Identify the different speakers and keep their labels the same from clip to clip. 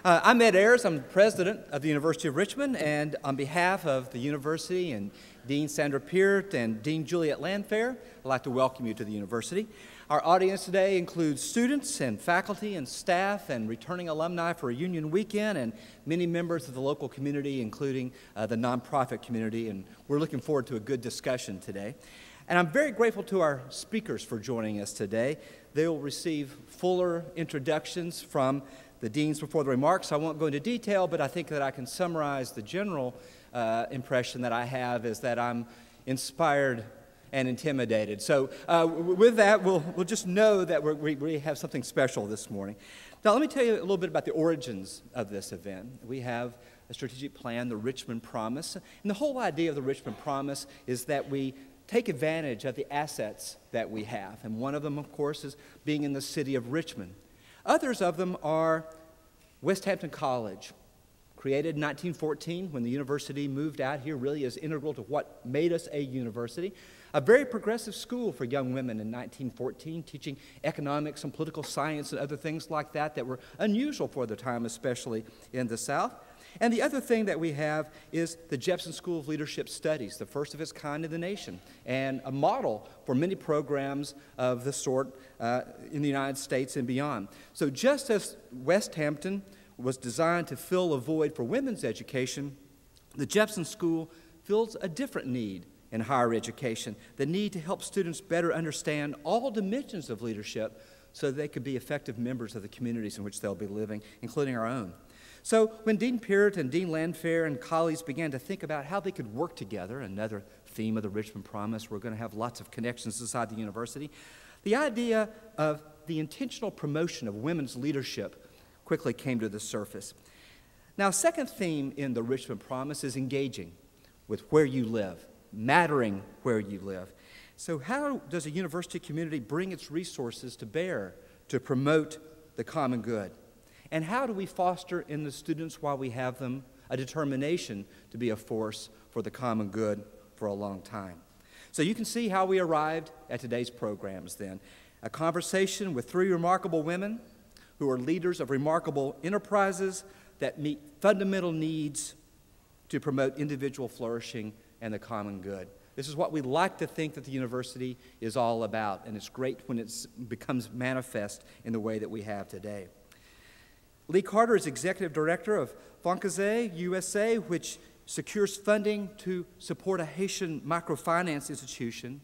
Speaker 1: I'm Ed Ayers. I'm the president of the University of Richmond, and on behalf of the university and Dean Sandra Peart and Dean Juliette Landphair, I'd like to welcome you to the university. Our audience today includes students and faculty and staff and returning alumni for a union weekend and many members of the local community, including the nonprofit community, and we're looking forward to a good discussion today. And I'm very grateful to our speakers for joining us today. They will receive fuller introductions from the deans before the remarks. I won't go into detail, but I think that I can summarize the general impression that I have is that I'm inspired and intimidated. So with that, we'll just know that we have something special this morning. Now, let me tell you a little bit about the origins of this event. We have a strategic plan, the Richmond Promise, and the whole idea of the Richmond Promise is that we take advantage of the assets that we have, and one of them, of course, is being in the city of Richmond. Others of them are Westhampton College, created in 1914 when the university moved out here, really is integral to what made us a university. A very progressive school for young women in 1914, teaching economics and political science and other things like that that were unusual for the time, especially in the South. And the other thing that we have is the Jepson School of Leadership Studies, the first of its kind in the nation, and a model for many programs of this sort in the United States and beyond. So just as Westhampton was designed to fill a void for women's education, the Jepson School fills a different need in higher education, the need to help students better understand all dimensions of leadership so they could be effective members of the communities in which they'll be living, including our own. So when Dean Peart and Dean Landphair and colleagues began to think about how they could work together, another theme of the Richmond Promise, we're going to have lots of connections inside the university, the idea of the intentional promotion of women's leadership quickly came to the surface. Now, a second theme in the Richmond Promise is engaging with where you live, mattering where you live. So how does a university community bring its resources to bear to promote the common good? And how do we foster in the students, while we have them, a determination to be a force for the common good for a long time? So you can see how we arrived at today's programs then. A conversation with three remarkable women who are leaders of remarkable enterprises that meet fundamental needs to promote individual flourishing and the common good. This is what we like to think that the university is all about, and it's great when it becomes manifest in the way that we have today. Leigh Carter is Executive Director of Fonkoze USA, which secures funding to support a Haitian microfinance institution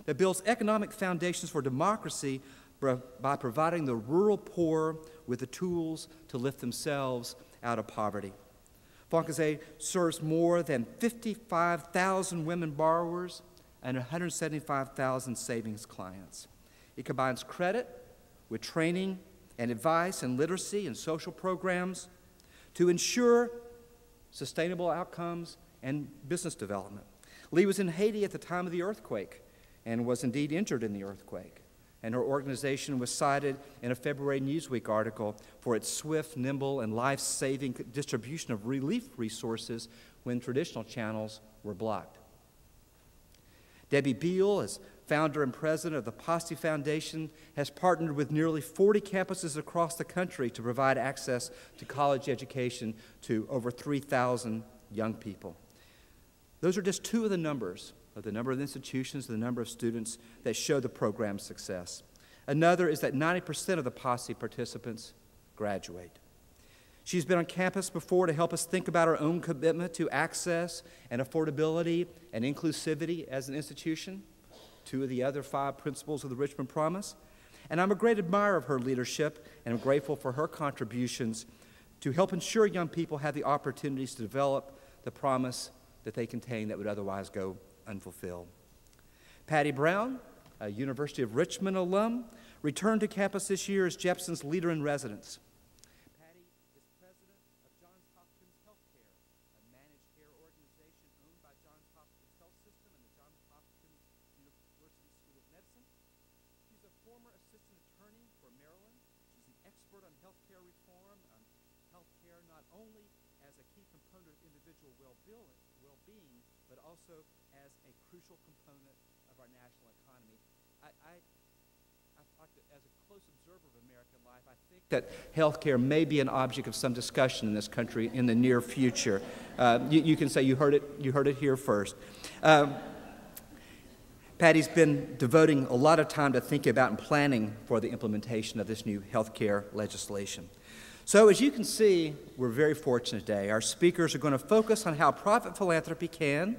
Speaker 1: that builds economic foundations for democracy by providing the rural poor with the tools to lift themselves out of poverty. Fonkoze serves more than 55,000 women borrowers and 175,000 savings clients. It combines credit with training and advice and literacy and social programs to ensure sustainable outcomes and business development. Leigh was in Haiti at the time of the earthquake and was indeed injured in the earthquake. And her organization was cited in a February Newsweek article for its swift, nimble, and life-saving distribution of relief resources when traditional channels were blocked. Debbie Bial, as founder and president of the Posse Foundation, has partnered with nearly 40 campuses across the country to provide access to college education to over 3,000 young people. Those are just two of the numbers of the number of institutions, the number of students that show the program's success. Another is that 90% of the Posse participants graduate. She's been on campus before to help us think about our own commitment to access and affordability and inclusivity as an institution, two of the other 5 principles of the Richmond Promise. And I'm a great admirer of her leadership, and I'm grateful for her contributions to help ensure young people have the opportunities to develop the promise that they contain that would otherwise go unfulfilled. Patty Brown, a University of Richmond alum, returned to campus this year as Jepson's leader in residence. Patty is president of Johns Hopkins Healthcare, a managed care organization owned by Johns Hopkins Health System and the Johns Hopkins University School of Medicine. She's a former assistant attorney for Maryland. She's an expert on healthcare reform, on healthcare not only as a key component of individual well-being, but also as a crucial component of our national economy. I as a close observer of American life, I think that healthcare may be an object of some discussion in this country in the near future. You can say you heard it here first. Patty's been devoting a lot of time to thinking about and planning for the implementation of this new healthcare legislation. So as you can see, we're very fortunate today. Our speakers are going to focus on how private philanthropy can,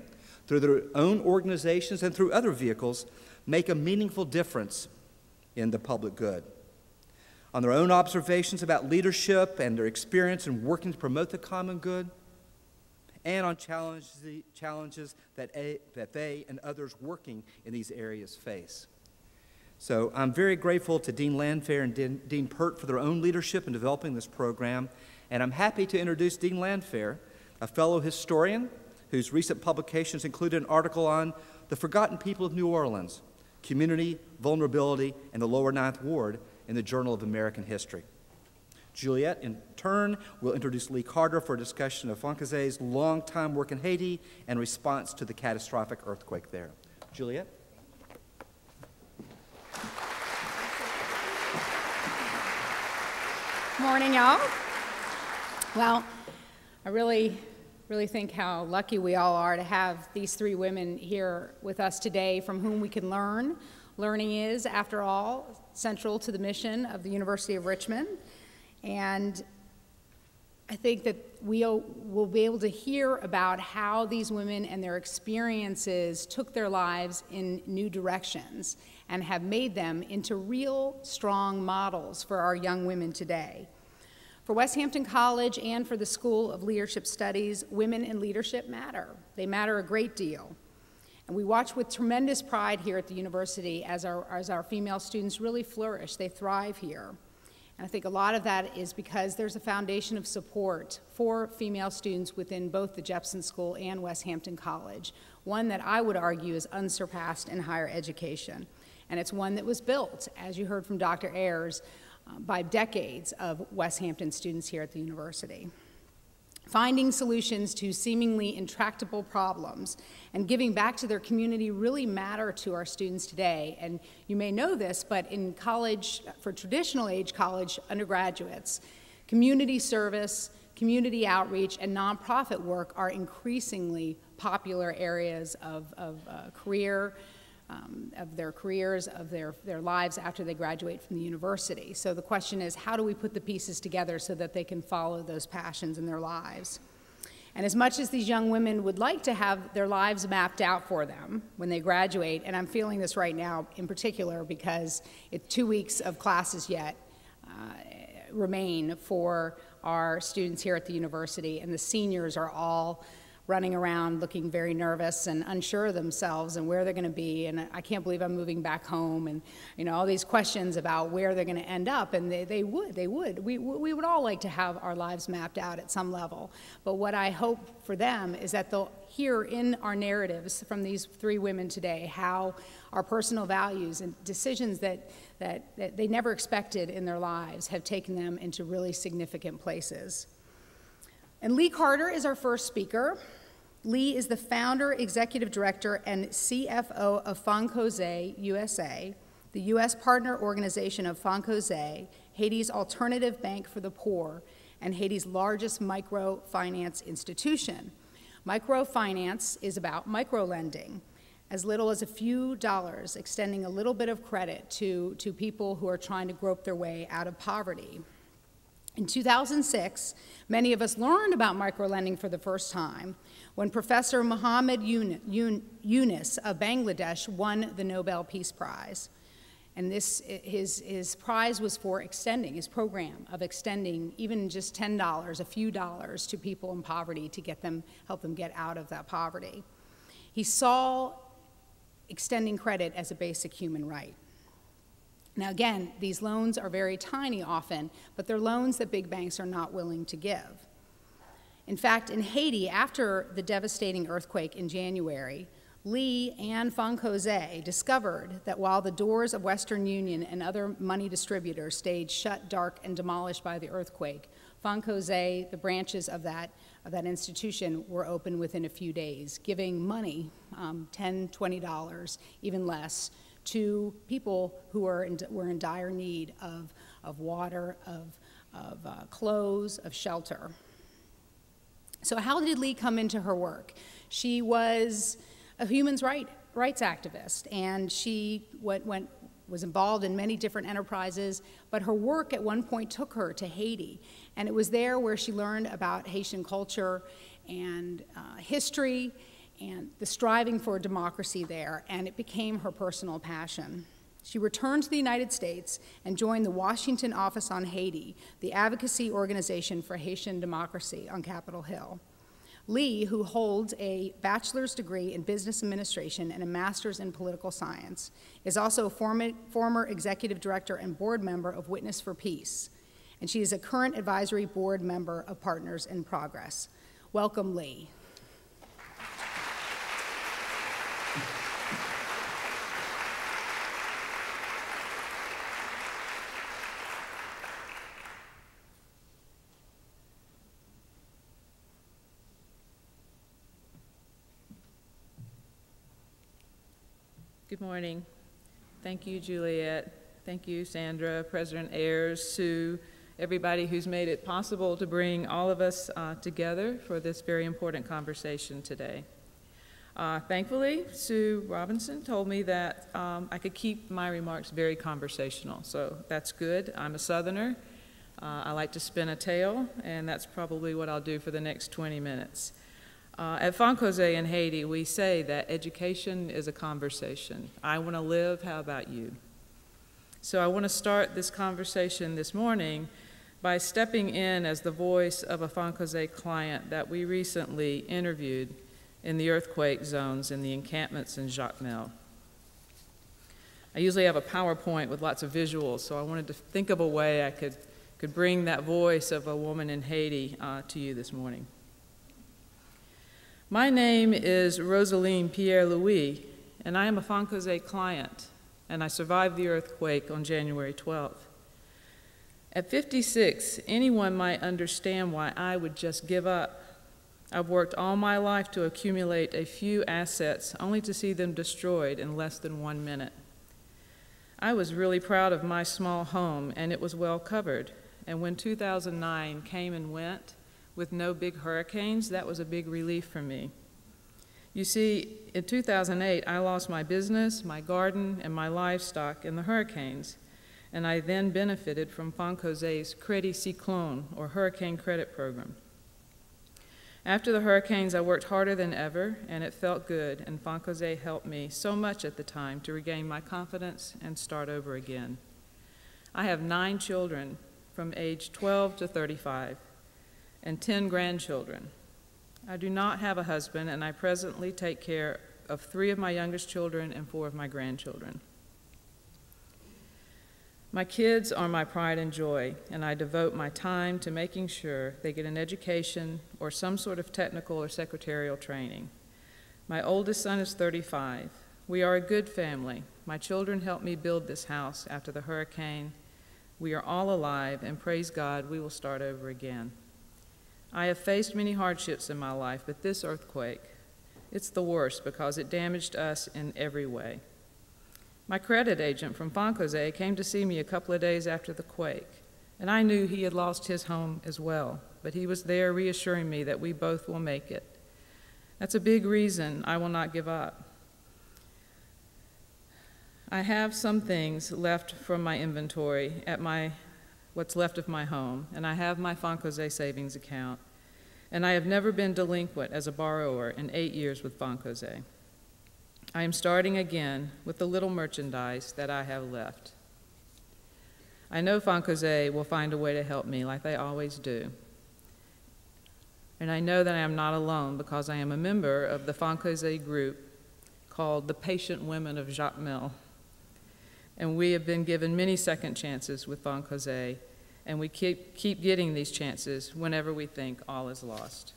Speaker 1: through their own organizations and through other vehicles, make a meaningful difference in the public good. On their own observations about leadership and their experience in working to promote the common good, and on challenges that they and others working in these areas face. So I'm very grateful to Dean Landphair and Dean Peart for their own leadership in developing this program, and I'm happy to introduce Dean Landphair, a fellow historian whose recent publications included an article on the forgotten people of New Orleans, community, vulnerability, and the lower Ninth Ward in the Journal of American History. Juliette, in turn, will introduce Leigh Carter for a discussion of Fonkoze's long-time work in Haiti and response to the catastrophic earthquake there. Juliette?
Speaker 2: Morning, y'all. Well, I really think how lucky we all are to have these three women here with us today from whom we can learn. Learning is, after all, central to the mission of the University of Richmond. And I think that we'll be able to hear about how these women and their experiences took their lives in new directions and have made them into real strong models for our young women today. For Westhampton College and for the School of Leadership Studies, women in leadership matter. They matter a great deal. And we watch with tremendous pride here at the university as our female students really flourish. They thrive here. And I think a lot of that is because there's a foundation of support for female students within both the Jepson School and Westhampton College, one that I would argue is unsurpassed in higher education. And it's one that was built, as you heard from Dr. Ayers, by decades of Westhampton students here at the university. Finding solutions to seemingly intractable problems and giving back to their community really matter to our students today. And you may know this, but in college, for traditional age college undergraduates, community service, community outreach, and nonprofit work are increasingly popular areas of their careers, of their lives after they graduate from the university. So the question is, how do we put the pieces together so that they can follow those passions in their lives? And as much as these young women would like to have their lives mapped out for them when they graduate, and I'm feeling this right now in particular because 2 weeks of classes yet remain for our students here at the university, and the seniors are all running around looking very nervous and unsure of themselves and where they're going to be, and I can't believe I'm moving back home, and all these questions about where they're going to end up, and they would. We would all like to have our lives mapped out at some level, but what I hope for them is that they'll hear in our narratives from these three women today how our personal values and decisions that they never expected in their lives have taken them into really significant places. And Leigh Carter is our first speaker. Leigh is the founder, executive director, and CFO of Fonkoze USA, the U.S. partner organization of Fonkoze, Haiti's alternative bank for the poor, and Haiti's largest microfinance institution. Microfinance is about microlending, as little as a few dollars, extending a little bit of credit to people who are trying to grope their way out of poverty. In 2006, many of us learned about microlending for the first time when Professor Muhammad Yunus of Bangladesh won the Nobel Peace Prize. And his prize was for extending, his program of extending even just $10, a few dollars to people in poverty to help them get out of that poverty. He saw extending credit as a basic human right. Now again, these loans are very tiny often, but they're loans that big banks are not willing to give. In fact, in Haiti, after the devastating earthquake in January, Leigh and Fonkoze discovered that while the doors of Western Union and other money distributors stayed shut, dark, and demolished by the earthquake, Fonkoze, the branches of that institution, were open within a few days, giving money, $10, $20, even less, to people who were in dire need of water, of clothes, of shelter. So how did Leigh come into her work? She was a human rights activist, and she was involved in many different enterprises, but her work at one point took her to Haiti, and it was there where she learned about Haitian culture and history and the striving for democracy there, and it became her personal passion. She returned to the United States and joined the Washington Office on Haiti, the advocacy organization for Haitian democracy on Capitol Hill. Leigh, who holds a bachelor's degree in business administration and a master's in political science, is also a former executive director and board member of Witness for Peace, and she is a current advisory board member of Partners in Progress. Welcome, Leigh.
Speaker 3: Good morning. Thank you, Juliette. Thank you, Sandra, President Ayers, Sue, everybody who's made it possible to bring all of us together for this very important conversation today. Thankfully, Sue Robinson told me that I could keep my remarks very conversational, so that's good. I'm a Southerner. I like to spin a tale, and that's probably what I'll do for the next 20 minutes. At Fonkoze in Haiti, we say that education is a conversation. I want to live, how about you? So I want to start this conversation this morning by stepping in as the voice of a Fonkoze client that we recently interviewed in the earthquake zones in the encampments in Jacmel. I usually have a PowerPoint with lots of visuals, so I wanted to think of a way I could bring that voice of a woman in Haiti to you this morning. My name is Rosaline Pierre-Louis, and I am a Fonkoze client, and I survived the earthquake on January 12th. At 56, anyone might understand why I would just give up. I've worked all my life to accumulate a few assets, only to see them destroyed in less than 1 minute. I was really proud of my small home, and it was well covered, and when 2009 came and went, with no big hurricanes, that was a big relief for me. You see, in 2008, I lost my business, my garden, and my livestock in the hurricanes, and I then benefited from Fonkoze's Crédit Cyclone, or Hurricane Credit Program. After the hurricanes, I worked harder than ever, and it felt good, and Fonkoze helped me so much at the time to regain my confidence and start over again. I have 9 children from age 12 to 35. And 10 grandchildren. I do not have a husband, and I presently take care of 3 of my youngest children and 4 of my grandchildren. My kids are my pride and joy, and I devote my time to making sure they get an education or some sort of technical or secretarial training. My oldest son is 35. We are a good family. My children helped me build this house after the hurricane. We are all alive, and praise God, we will start over again. I have faced many hardships in my life, but this earthquake, it's the worst because it damaged us in every way. My credit agent from Fonkoze came to see me a couple of days after the quake, and I knew he had lost his home as well, but he was there reassuring me that we both will make it. That's a big reason I will not give up. I have some things left from my inventory at what's left of my home, and I have my Fonkoze savings account, and I have never been delinquent as a borrower in 8 years with Fonkoze. I am starting again with the little merchandise that I have left. I know Fonkoze will find a way to help me like they always do. And I know that I am not alone because I am a member of the Fonkoze group called the Patient Women of Jacmel. And we have been given many second chances with Fonkoze, and we keep getting these chances whenever we think all is lost.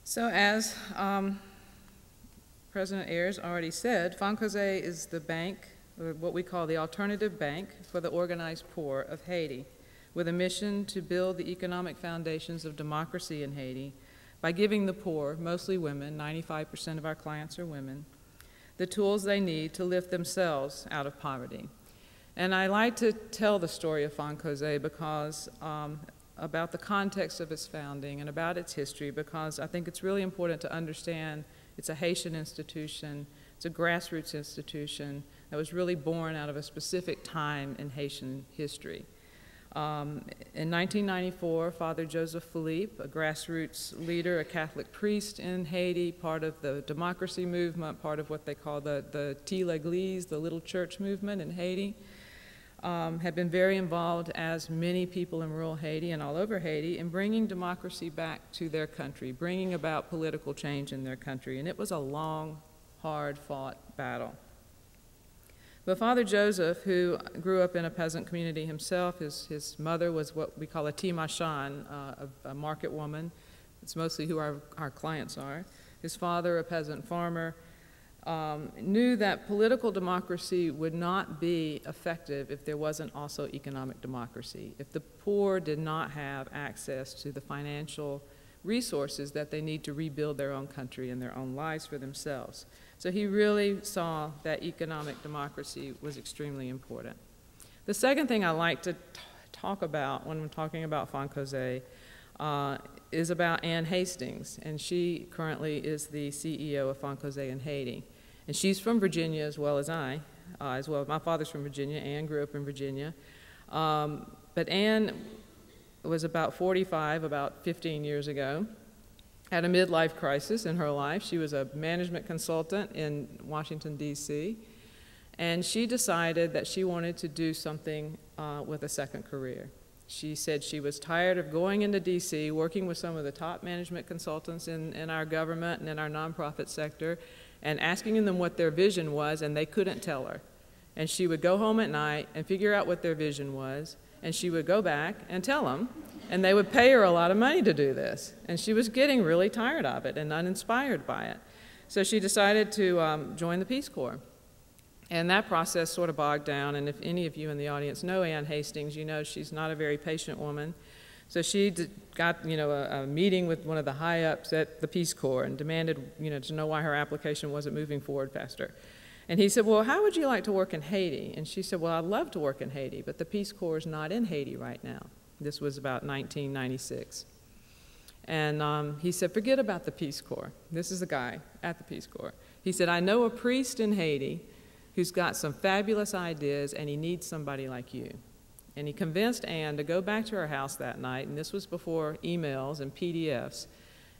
Speaker 3: So as President Ayers already said, Fonkoze is the bank, or what we call the alternative bank for the organized poor of Haiti, with a mission to build the economic foundations of democracy in Haiti by giving the poor, mostly women, 95% of our clients are women, the tools they need to lift themselves out of poverty. And I like to tell the story of Fonkoze because about the context of its founding and about its history, because I think it's really important to understand it's a Haitian institution, it's a grassroots institution that was really born out of a specific time in Haitian history. In 1994, Father Joseph Philippe, a grassroots leader, a Catholic priest in Haiti, part of the democracy movement, part of what they call the Petit l'Église, the little church movement in Haiti, had been very involved, as many people in rural Haiti and all over Haiti, in bringing democracy back to their country, bringing about political change in their country. And it was a long, hard-fought battle. But Father Joseph, who grew up in a peasant community himself, his mother was what we call a timachan, a market woman. It's mostly who our clients are. His father, a peasant farmer, knew that political democracy would not be effective if there wasn't also economic democracy, if the poor did not have access to the financial resources that they need to rebuild their own country and their own lives for themselves. So he really saw that economic democracy was extremely important. The second thing I like to talk about when I'm talking about Fonkoze is about Ann Hastings, and she currently is the CEO of Fonkoze in Haiti. And she's from Virginia as well as I, as well. My father's from Virginia. Ann grew up in Virginia. But Ann was about 45, about 15 years ago, had a midlife crisis in her life. She was a management consultant in Washington, D.C., and she decided that she wanted to do something with a second career. She said she was tired of going into D.C., working with some of the top management consultants in our government and in our nonprofit sector, and asking them what their vision was, and they couldn't tell her. And she would go home at night and figure out what their vision was, and she would go back and tell them, and they would pay her a lot of money to do this. And she was getting really tired of it and uninspired by it. So she decided to join the Peace Corps. And that process sort of bogged down, and if any of you in the audience know Ann Hastings, you know she's not a very patient woman. So she got, a meeting with one of the high-ups at the Peace Corps and demanded, to know why her application wasn't moving forward faster. And he said, well, how would you like to work in Haiti? And she said, well, I'd love to work in Haiti, but the Peace Corps is not in Haiti right now. This was about 1996. And he said, forget about the Peace Corps. This is a guy at the Peace Corps. He said, I know a priest in Haiti who's got some fabulous ideas, and he needs somebody like you. And he convinced Ann to go back to her house that night, and this was before emails and PDFs,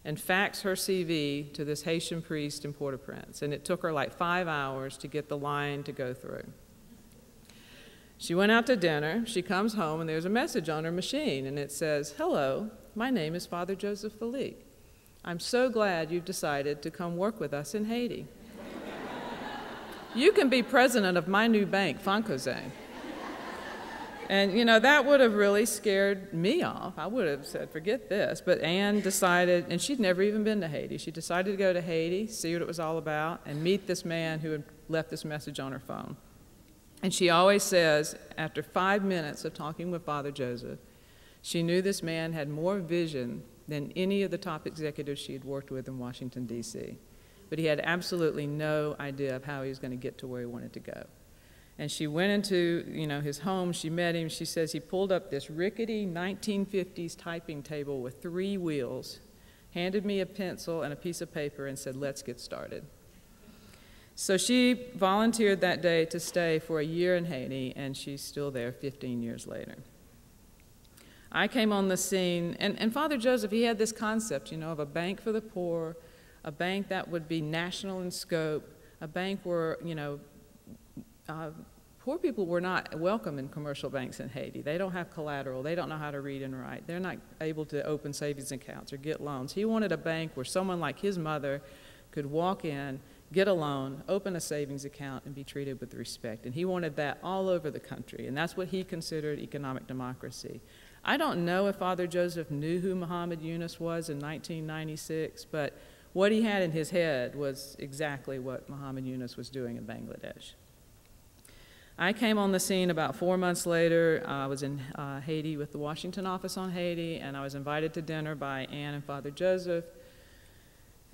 Speaker 3: and fax her CV to this Haitian priest in Port-au-Prince. And it took her like 5 hours to get the line to go through. She went out to dinner, she comes home, and there's a message on her machine, and it says, hello, my name is Father Joseph Philippe. I'm so glad you've decided to come work with us in Haiti. You can be president of my new bank, Fonkoze. And, that would have really scared me off. I would have said, forget this. But Ann decided, and she'd never even been to Haiti. She decided to go to Haiti, see what it was all about, and meet this man who had left this message on her phone. And she always says, after 5 minutes of talking with Father Joseph, she knew this man had more vision than any of the top executives she had worked with in Washington, D.C. But he had absolutely no idea of how he was going to get to where he wanted to go. And she went into, his home, she met him, she says he pulled up this rickety 1950s typing table with 3 wheels, handed me a pencil and a piece of paper and said, let's get started. So she volunteered that day to stay for a year in Haiti, and she's still there 15 years later. I came on the scene, and Father Joseph, he had this concept, of a bank for the poor, a bank that would be national in scope, a bank where, poor people were not welcome in commercial banks in Haiti. They don't have collateral. They don't know how to read and write. They're not able to open savings accounts or get loans. He wanted a bank where someone like his mother could walk in, get a loan, open a savings account, and be treated with respect. And he wanted that all over the country, and that's what he considered economic democracy. I don't know if Father Joseph knew who Muhammad Yunus was in 1996, but what he had in his head was exactly what Muhammad Yunus was doing in Bangladesh. I came on the scene about 4 months later. I was in Haiti with the Washington office on Haiti, and I was invited to dinner by Ann and Father Joseph.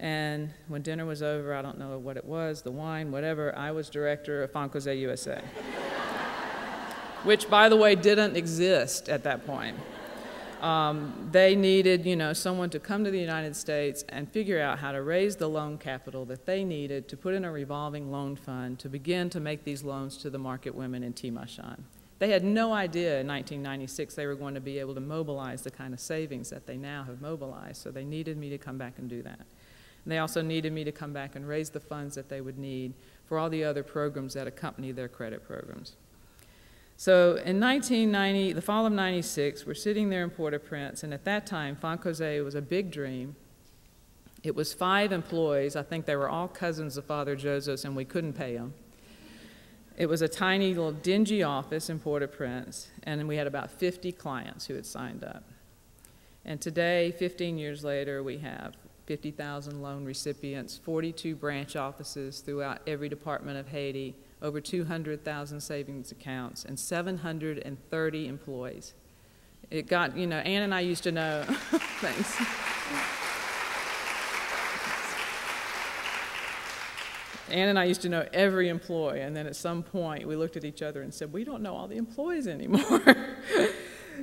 Speaker 3: And when dinner was over, I don't know what it was, the wine, whatever, I was director of Fonkoze USA, which, by the way, didn't exist at that point. They needed, someone to come to the United States and figure out how to raise the loan capital that they needed to put in a revolving loan fund to begin to make these loans to the market women in Timashan. They had no idea in 1996 they were going to be able to mobilize the kind of savings that they now have mobilized, so they needed me to come back and do that. And they also needed me to come back and raise the funds that they would need for all the other programs that accompany their credit programs. So in 1990, the fall of 96, we're sitting there in Port-au-Prince, and at that time, Fonkoze was a big dream. It was 5 employees. I think they were all cousins of Father Joseph's, and we couldn't pay them. It was a tiny little dingy office in Port-au-Prince, and we had about 50 clients who had signed up. And today, 15 years later, we have 50,000 loan recipients, 42 branch offices throughout every department of Haiti, over 200,000 savings accounts, and 730 employees. It got, Ann and I used to know, thanks. Ann and I used to know every employee, and then at some point we looked at each other and said, we don't know all the employees anymore.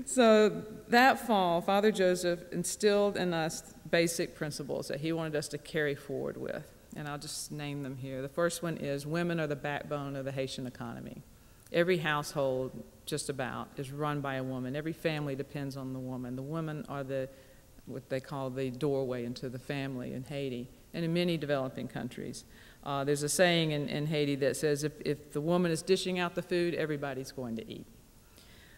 Speaker 3: So that fall, Father Joseph instilled in us basic principles that he wanted us to carry forward with. And I'll just name them here. The first one is women are the backbone of the Haitian economy. Every household, just about, is run by a woman. Every family depends on the woman. The women are what they call the doorway into the family in Haiti and in many developing countries. There's a saying in Haiti that says if the woman is dishing out the food, everybody's going to eat.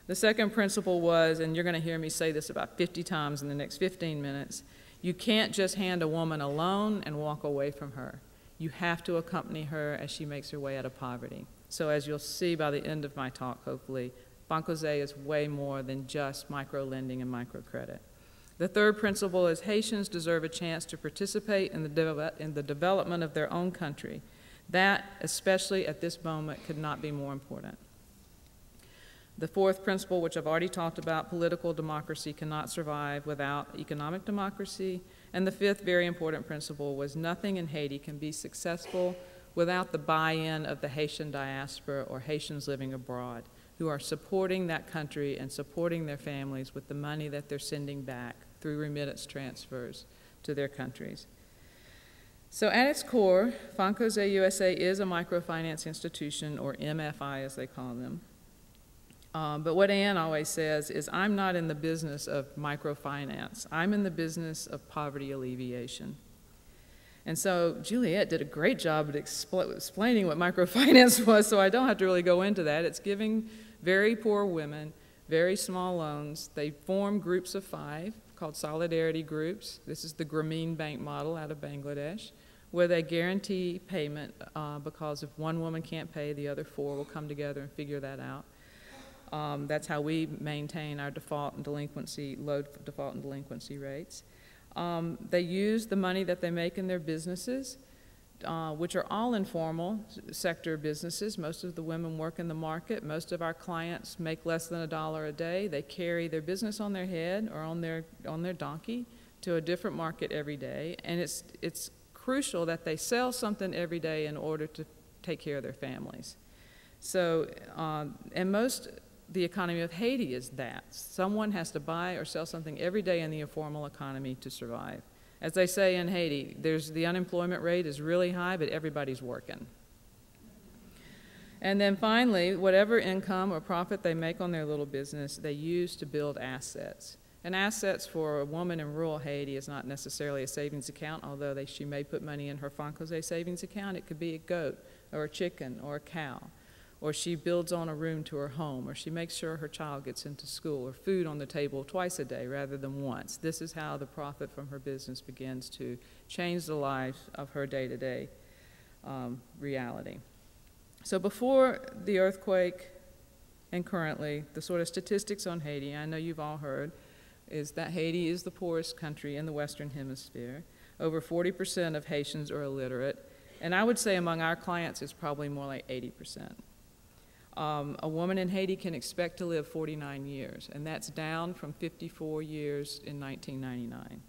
Speaker 3: The second principle was, and you're going to hear me say this about 50 times in the next 15 minutes, you can't just hand a woman a loan and walk away from her. You have to accompany her as she makes her way out of poverty. So as you'll see by the end of my talk, hopefully, Fonkoze is way more than just micro-lending and microcredit. The third principle is Haitians deserve a chance to participate in the development of their own country. That, especially at this moment, could not be more important. The fourth principle, which I've already talked about, political democracy cannot survive without economic democracy. And the fifth very important principle was nothing in Haiti can be successful without the buy-in of the Haitian diaspora or Haitians living abroad, who are supporting that country and supporting their families with the money that they're sending back through remittance transfers to their countries. So at its core, Fonkoze USA is a microfinance institution, or MFI as they call them. But what Ann always says is, I'm not in the business of microfinance. I'm in the business of poverty alleviation. And so Juliette did a great job at explaining what microfinance was, so I don't have to really go into that. It's giving very poor women very small loans. They form groups of 5 called solidarity groups. This is the Grameen Bank model out of Bangladesh, where they guarantee payment because if one woman can't pay, the other 4 will come together and figure that out. That's how we maintain our default and delinquency, low default and delinquency rates. They use the money that they make in their businesses, which are all informal sector businesses. Most of the women work in the market. Most of our clients make less than $1 a day. They carry their business on their head or on their donkey to a different market every day. And it's crucial that they sell something every day in order to take care of their families. So, the economy of Haiti is that. Someone has to buy or sell something every day in the informal economy to survive. As they say in Haiti, the unemployment rate is really high, but everybody's working. And then finally, whatever income or profit they make on their little business, they use to build assets. And assets for a woman in rural Haiti is not necessarily a savings account, although she may put money in her Fonkoze savings account. It could be a goat or a chicken or a cow. Or she builds on a room to her home, or she makes sure her child gets into school, or food on the table twice a day rather than once. This is how the profit from her business begins to change the life of her day-to-day reality. So before the earthquake and currently, the sort of statistics on Haiti, I know you've all heard, is that Haiti is the poorest country in the Western Hemisphere. Over 40% of Haitians are illiterate, and I would say among our clients it's probably more like 80%. A woman in Haiti can expect to live 49 years, and that's down from 54 years in 1999.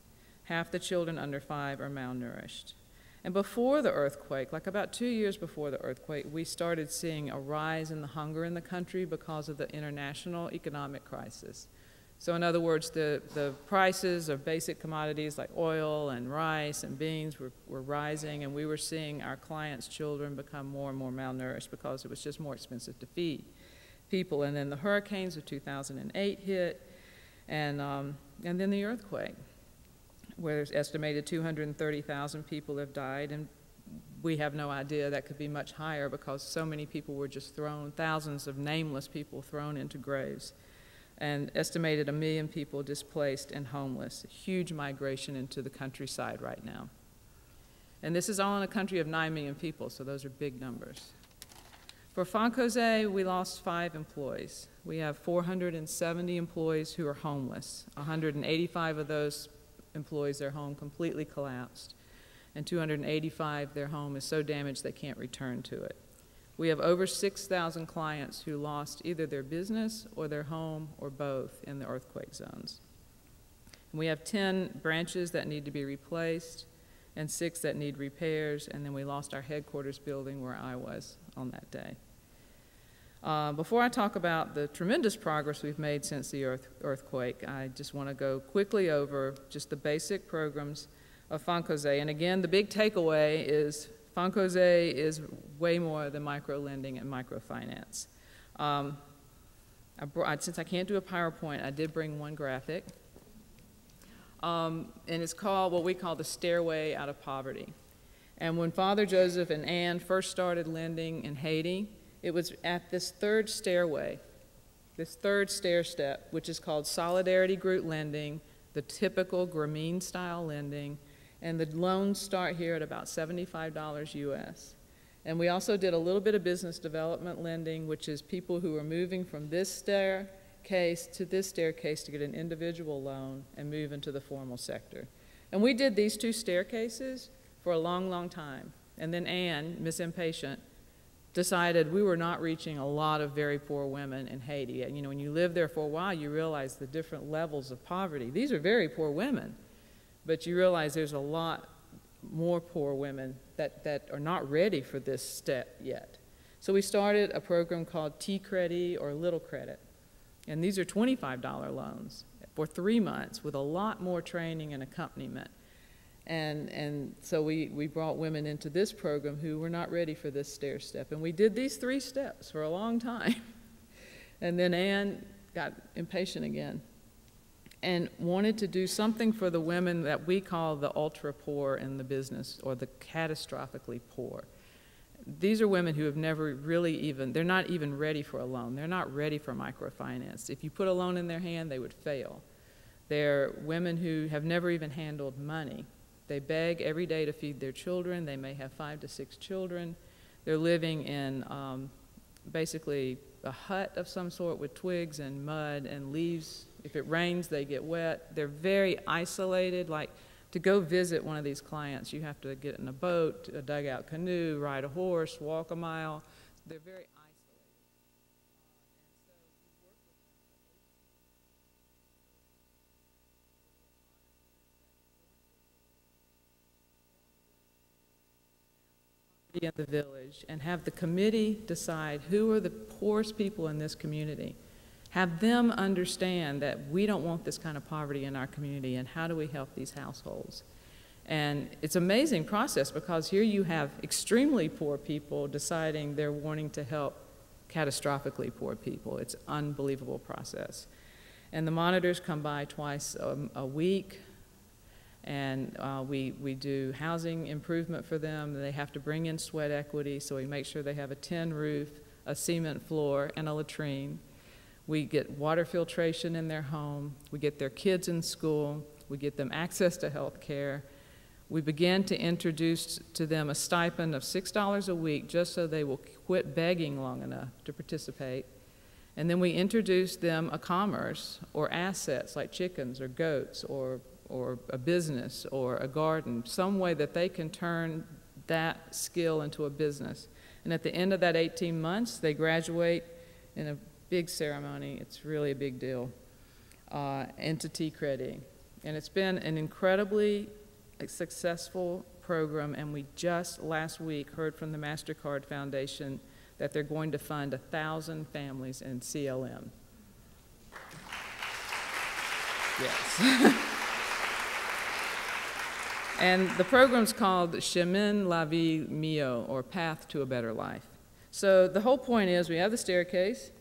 Speaker 3: half the children under 5 are malnourished. And before the earthquake, like about 2 years before the earthquake, we started seeing a rise in the hunger in the country because of the international economic crisis. So in other words, the prices of basic commodities like oil and rice and beans were rising, and we were seeing our clients' children become more and more malnourished because it was just more expensive to feed people. And then the hurricanes of 2008 hit, and then the earthquake, where there's estimated 230,000 people have died, and we have no idea. That could be much higher because so many people were just thrown, thousands of nameless people thrown into graves, and estimated 1 million people displaced and homeless. A huge migration into the countryside right now. And this is all in a country of 9 million people, so those are big numbers. For Fonkoze, we lost 5 employees. We have 470 employees who are homeless. 185 of those employees, their home completely collapsed, and 285, their home is so damaged they can't return to it. We have over 6,000 clients who lost either their business or their home or both in the earthquake zones. And we have 10 branches that need to be replaced and 6 that need repairs, and then we lost our headquarters building where I was on that day. Before I talk about the tremendous progress we've made since the earthquake, I just want to go quickly over just the basic programs of Fonkoze. And again, the big takeaway is Fonkoze is way more than micro-lending and microfinance. Since I can't do a PowerPoint, I did bring one graphic. And it's called what we call the Stairway Out of Poverty. And when Father Joseph and Ann first started lending in Haiti, it was at this third stairway, this third stair step, which is called solidarity group lending, the typical Grameen-style lending, and the loans start here at about $75 US. And we also did a little bit of business development lending, which is people who are moving from this staircase to this staircase to get an individual loan and move into the formal sector. And we did these 2 staircases for a long, long time. And then Ann, Miss Impatient, decided we were not reaching a lot of very poor women in Haiti. And you know, when you live there for a while, you realize the different levels of poverty. These are very poor women, but you realize there's a lot more poor women that are not ready for this step yet. So we started a program called T-Credit or Little Credit. And these are $25 loans for 3 months with a lot more training and accompaniment. And so we brought women into this program who were not ready for this stair step. And we did these 3 steps for a long time. And then Ann got impatient again and wanted to do something for the women that we call the ultra poor in the business, or the catastrophically poor. These are women who have never really even, they're not even ready for a loan. They're not ready for microfinance. If you put a loan in their hand, they would fail. They're women who have never even handled money. They beg every day to feed their children. They may have 5 to 6 children. They're living in basically a hut of some sort with twigs and mud and leaves. If it rains, they get wet. They're very isolated. Like, to go visit one of these clients, you have to get in a boat, a dugout canoe, ride a horse, walk a mile. They're very isolated. In the village and have the committee decide who are the poorest people in this community. Have them understand that we don't want this kind of poverty in our community, and how do we help these households. And it's an amazing process, because here you have extremely poor people deciding they're wanting to help catastrophically poor people. It's an unbelievable process. And the monitors come by twice a week. And we do housing improvement for them. They have to bring in sweat equity, so we make sure they have a tin roof, a cement floor, and a latrine. We get water filtration in their home. We get their kids in school. We get them access to health care. We begin to introduce to them a stipend of $6 a week just so they will quit begging long enough to participate. And then we introduce them a commerce or assets like chickens or goats or a business or a garden, some way that they can turn that skill into a business. And at the end of that 18 months, they graduate in a big ceremony. It's really a big deal, into T-Credit. And it's been an incredibly successful program, and we just last week heard from the MasterCard Foundation that they're going to fund 1,000 families in CLM. Yes. And the program's called Chemin la Vie Mio, or Path to a Better Life. So the whole point is we have the staircase,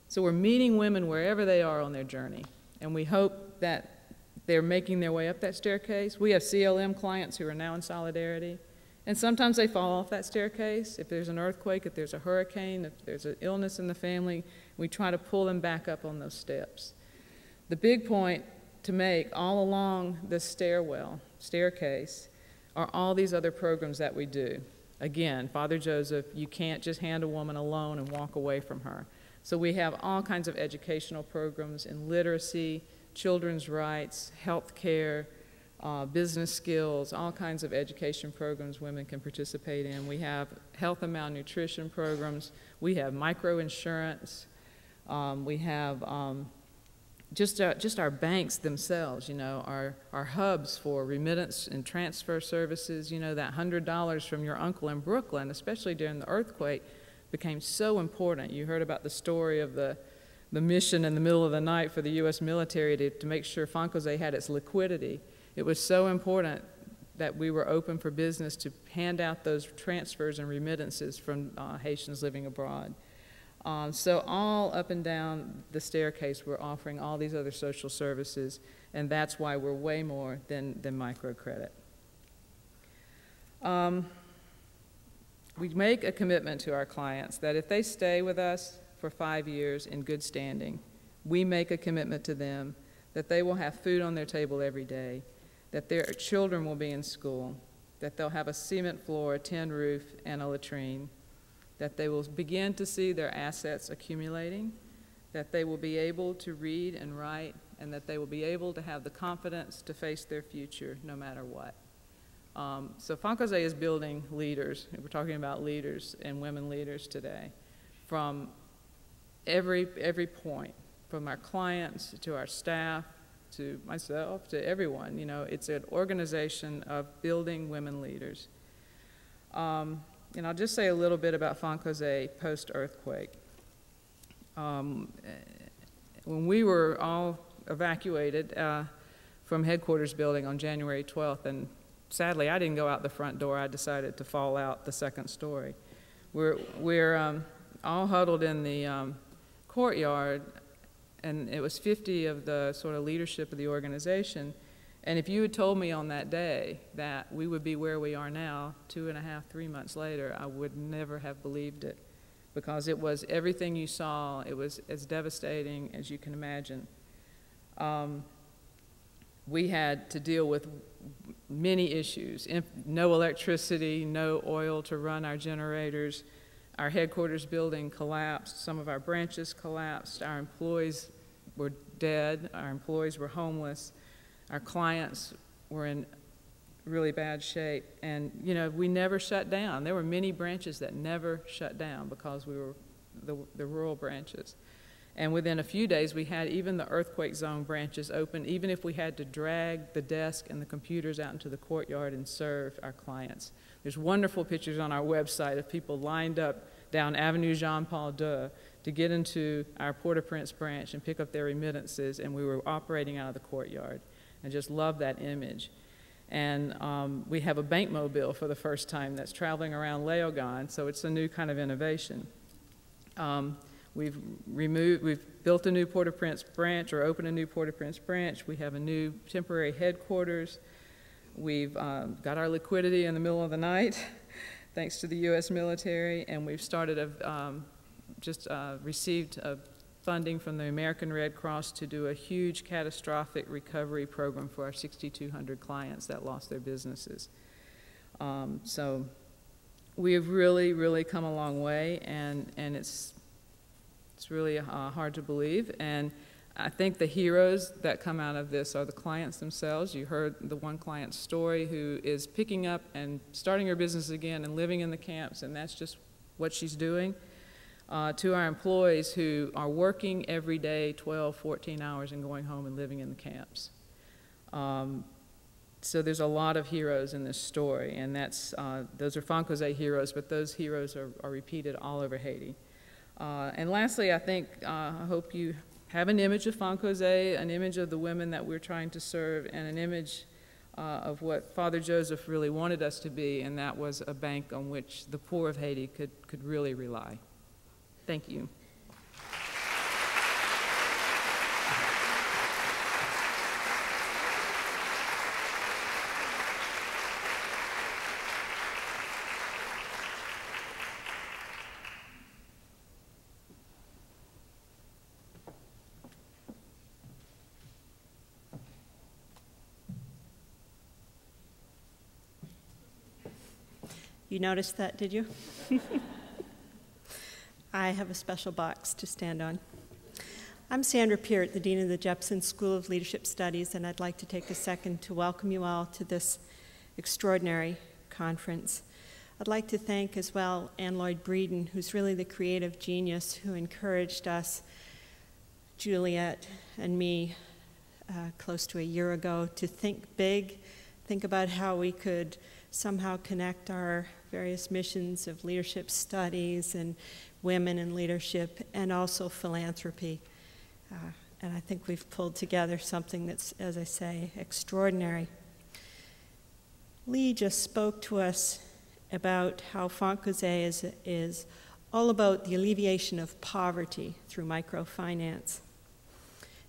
Speaker 3: so we're meeting women wherever they are on their journey, and we hope that they're making their way up that staircase. We have CLM clients who are now in Solidarity, and sometimes they fall off that staircase. If there's an earthquake, if there's a hurricane, if there's an illness in the family, we try to pull them back up on those steps. The big point to make all along this staircase, are all these other programs that we do. Again, Father Joseph, you can't just hand a woman a loan and walk away from her. So we have all kinds of educational programs in literacy, children's rights, health care, business skills, all kinds of education programs women can participate in. We have health and malnutrition programs. We have microinsurance. We have just our banks themselves, you know, our hubs for remittance and transfer services. You know, that $100 from your uncle in Brooklyn, especially during the earthquake, became so important. You heard about the story of the mission in the middle of the night for the U.S. military to make sure Fonkoze had its liquidity. It was so important that we were open for business to hand out those transfers and remittances from Haitians living abroad. So all up and down the staircase, we're offering all these other social services, and that's why we're way more than microcredit. We make a commitment to our clients that if they stay with us for 5 years in good standing, we make a commitment to them that they will have food on their table every day, that their children will be in school, that they'll have a cement floor, a tin roof, and a latrine, that they will begin to see their assets accumulating, that they will be able to read and write, and that they will be able to have the confidence to face their future no matter what. So Fonkoze is building leaders. We're talking about leaders and women leaders today from every point, from our clients to our staff, to myself, to everyone. You know, it's an organization of building women leaders. And I'll just say a little bit about Fonkoze post-earthquake. When we were all evacuated from headquarters building on January 12th, and sadly I didn't go out the front door, I decided to fall out the second story. We're all huddled in the courtyard, and it was 50 of the sort of leadership of the organization. And if you had told me on that day that we would be where we are now, 2.5, 3 months later, I would never have believed it, because it was everything you saw. It was as devastating as you can imagine. We had to deal with many issues: no electricity, no oil to run our generators. Our headquarters building collapsed. Some of our branches collapsed. Our employees were dead. Our employees were homeless. Our clients were in really bad shape, and you know, we never shut down. There were many branches that never shut down because we were the rural branches. And within a few days, we had even the earthquake zone branches open, even if we had to drag the desk and the computers out into the courtyard and serve our clients. There's wonderful pictures on our website of people lined up down Avenue Jean-Paul II to get into our Port-au-Prince branch and pick up their remittances, and we were operating out of the courtyard. I just love that image. And we have a bank mobile for the first time that's traveling around Léogâne, so it's a new kind of innovation. We've built a new Port-au-Prince branch, or opened a new Port-au-Prince branch. We have a new temporary headquarters. We've got our liquidity in the middle of the night, thanks to the U.S. military, and we've started received funding from the American Red Cross to do a huge catastrophic recovery program for our 6,200 clients that lost their businesses. So we have really, really come a long way, and it's really hard to believe. And I think the heroes that come out of this are the clients themselves. You heard the one client's story who is picking up and starting her business again and living in the camps, and that's just what she's doing. To our employees who are working every day 12, 14 hours and going home and living in the camps. So there's a lot of heroes in this story, and those are Fonkoze heroes, but those heroes are repeated all over Haiti. And lastly, I hope you have an image of Fonkoze, an image of the women that we're trying to serve, and an image of what Father Joseph really wanted us to be, and that was a bank on which the poor of Haiti could really rely. Thank you.
Speaker 4: You noticed that, did you? I have a special box to stand on. I'm Sandra Peart, the Dean of the Jepson School of Leadership Studies, and I'd like to take a second to welcome you all to this extraordinary conference. I'd like to thank as well Ann Lloyd Breeden, who's really the creative genius who encouraged us, Juliette and me, close to a year ago, to think big, think about how we could somehow connect our various missions of leadership studies and women in leadership and also philanthropy. And I think we've pulled together something that's, as I say, extraordinary. Leigh just spoke to us about how Fonkoze is all about the alleviation of poverty through microfinance.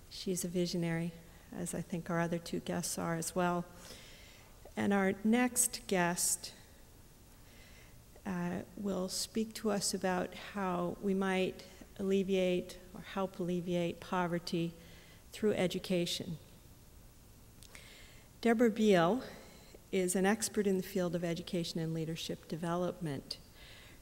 Speaker 4: She's a visionary, as I think our other two guests are as well. And our next guest will speak to us about how we might alleviate or help alleviate poverty through education. Deborah Bial is an expert in the field of education and leadership development.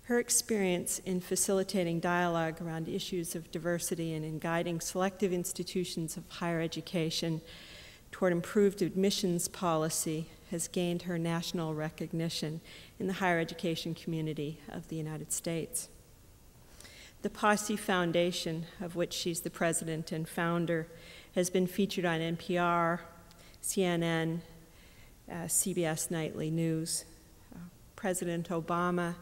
Speaker 4: Her experience in facilitating dialogue around issues of diversity and in guiding selective institutions of higher education toward improved admissions policy has gained her national recognition in the higher education community of the United States. The Posse Foundation, of which she's the president and founder, has been featured on NPR, CNN, CBS Nightly News. President Obama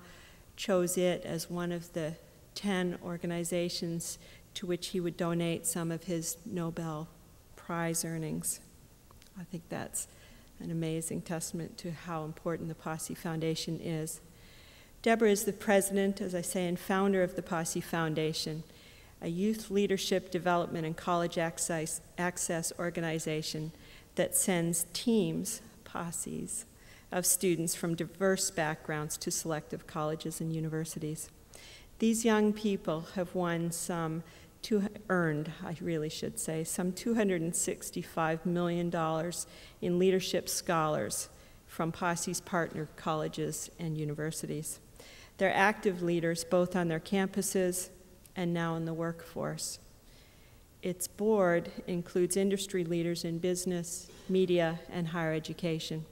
Speaker 4: chose it as one of the 10 organizations to which he would donate some of his Nobel Prize earnings. I think that's an amazing testament to how important the Posse Foundation is. Deborah is the president, as I say, and founder of the Posse Foundation, a youth leadership development and college access organization that sends teams, posses, of students from diverse backgrounds to selective colleges and universities. These young people have won some $265 million in leadership scholars from Posse's partner colleges and universities. They're active leaders both on their campuses and now in the workforce. Its board includes industry leaders in business, media, and higher education.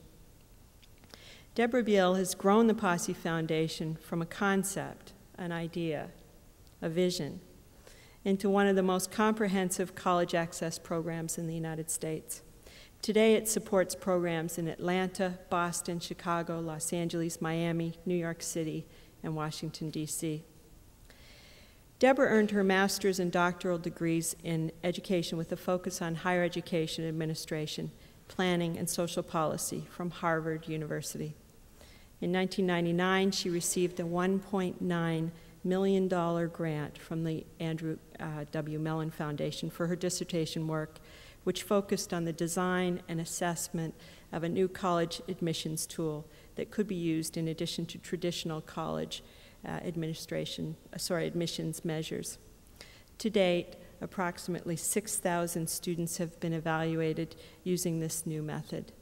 Speaker 4: Deborah Bial has grown the Posse Foundation from a concept, an idea, a vision, into one of the most comprehensive college access programs in the United States. Today, it supports programs in Atlanta, Boston, Chicago, Los Angeles, Miami, New York City, and Washington, D.C. Deborah earned her master's and doctoral degrees in education with a focus on higher education administration, planning, and social policy from Harvard University. In 1999, she received a $1.9 million grant from the Andrew W. Mellon Foundation for her dissertation work, which focused on the design and assessment of a new college admissions tool that could be used in addition to traditional college admissions measures. To date, approximately 6,000 students have been evaluated using this new method.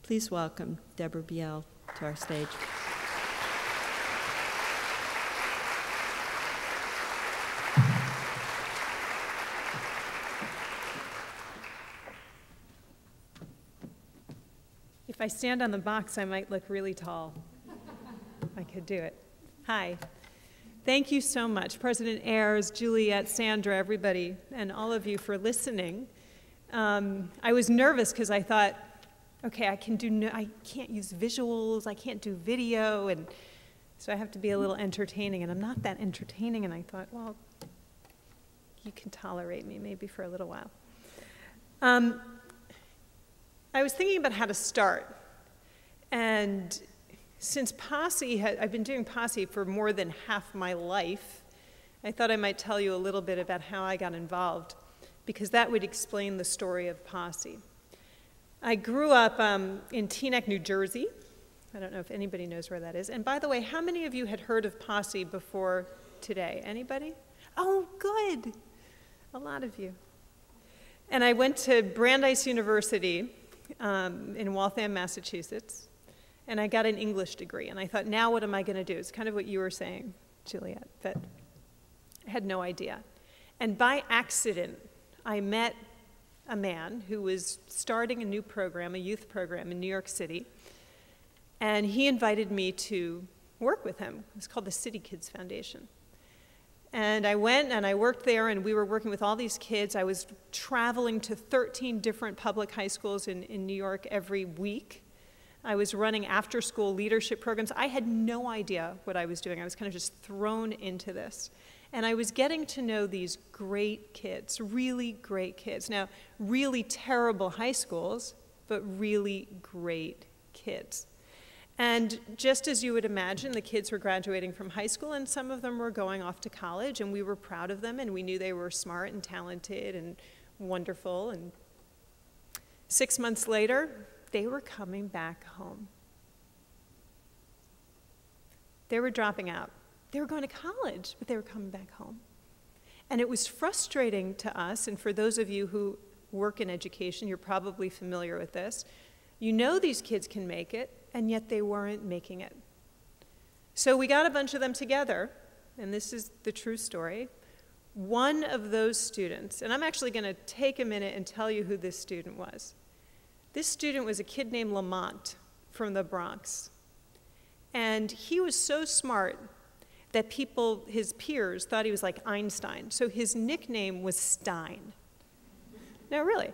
Speaker 4: Please welcome Deborah Bial to our stage.
Speaker 5: If I stand on the box, I might look really tall. I could do it. Hi. Thank you so much, President Ayers, Juliette, Sandra, everybody, and all of you for listening. I was nervous because I thought okay, I can't use visuals, I can't do video, and so I have to be a little entertaining, and I'm not that entertaining, and I thought, well, you can tolerate me maybe for a little while. I was thinking about how to start, and since Posse, I've been doing Posse for more than half my life, I thought I might tell you a little bit about how I got involved, because that would explain the story of Posse. I grew up in Teaneck, New Jersey. I don't know if anybody knows where that is. And by the way, how many of you had heard of Posse before today? Anybody? Oh, good. A lot of you. And I went to Brandeis University in Waltham, Massachusetts, and I got an English degree. And I thought, now what am I going to do? It's kind of what you were saying, Juliette, that I had no idea. And by accident, I met a man who was starting a new program, a youth program in New York City, and he invited me to work with him. It was called the City Kids Foundation. And I went and I worked there, and we were working with all these kids. I was traveling to 13 different public high schools in New York every week. I was running after-school leadership programs. I had no idea what I was doing. I was kind of just thrown into this. And I was getting to know these great kids, really great kids. Now, really terrible high schools, but really great kids. And just as you would imagine, the kids were graduating from high school, and some of them were going off to college, and we were proud of them, and we knew they were smart and talented and wonderful. And 6 months later, they were coming back home. They were dropping out. They were going to college, but they were coming back home. And it was frustrating to us, and for those of you who work in education, you're probably familiar with this. You know these kids can make it, and yet they weren't making it. So we got a bunch of them together, and this is the true story. One of those students, and I'm actually going to take a minute and tell you who this student was. This student was a kid named Lamont from the Bronx. And he was so smart that people, his peers, thought he was like Einstein. So his nickname was Stein. No, really.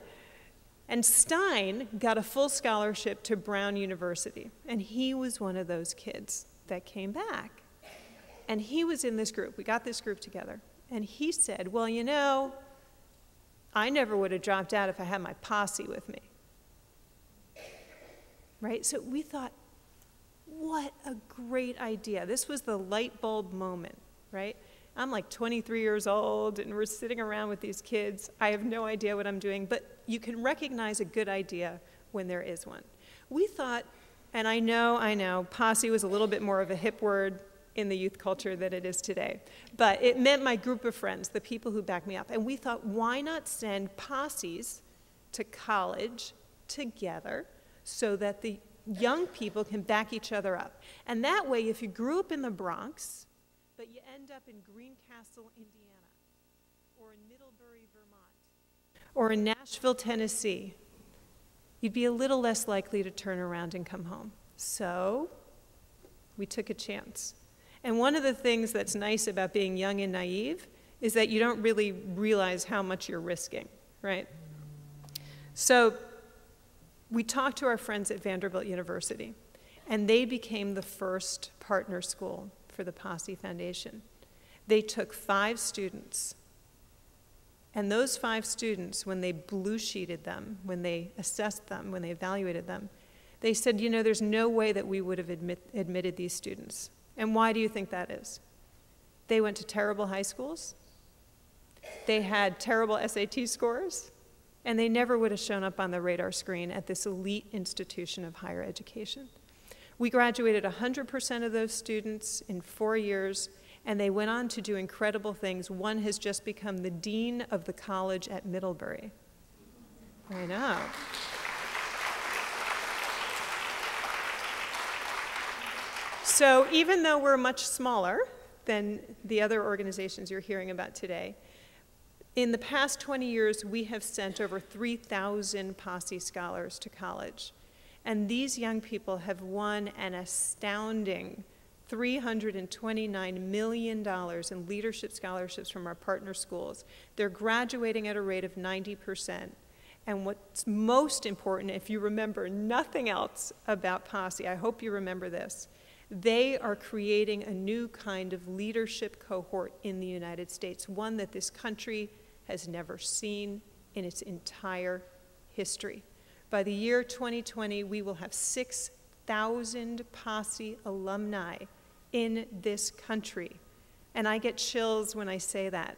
Speaker 5: And Stein got a full scholarship to Brown University. And he was one of those kids that came back. And he was in this group. We got this group together. And he said, well, you know, I never would have dropped out if I had my posse with me. Right? So we thought, what a great idea. This was the light bulb moment, right? I'm like 23 years old, and we're sitting around with these kids. I have no idea what I'm doing, but you can recognize a good idea when there is one. We thought, and I know, posse was a little bit more of a hip word in the youth culture than it is today, but it meant my group of friends, the people who backed me up. And we thought, why not send posses to college together so that the young people can back each other up? And that way, if you grew up in the Bronx, but you end up in Greencastle, Indiana, or in Middlebury, Vermont, or in Nashville, Tennessee, you'd be a little less likely to turn around and come home. So we took a chance. And one of the things that's nice about being young and naive is that you don't really realize how much you're risking, right? So we talked to our friends at Vanderbilt University, and they became the first partner school for the Posse Foundation. They took 5 students, and those 5 students, when they blue sheeted them, when they assessed them, when they evaluated them, they said, you know, there's no way that we would have admitted these students. And why do you think that is? They went to terrible high schools, they had terrible SAT scores, and they never would have shown up on the radar screen at this elite institution of higher education. We graduated 100% of those students in 4 years, and they went on to do incredible things. One has just become the dean of the college at Middlebury. I know. So even though we're much smaller than the other organizations you're hearing about today, in the past 20 years, we have sent over 3,000 Posse scholars to college. And these young people have won an astounding $329 million in leadership scholarships from our partner schools. They're graduating at a rate of 90%. And what's most important, if you remember nothing else about Posse, I hope you remember this, they are creating a new kind of leadership cohort in the United States, one that this country has never seen in its entire history. By the year 2020, we will have 6,000 Posse alumni in this country. And I get chills when I say that.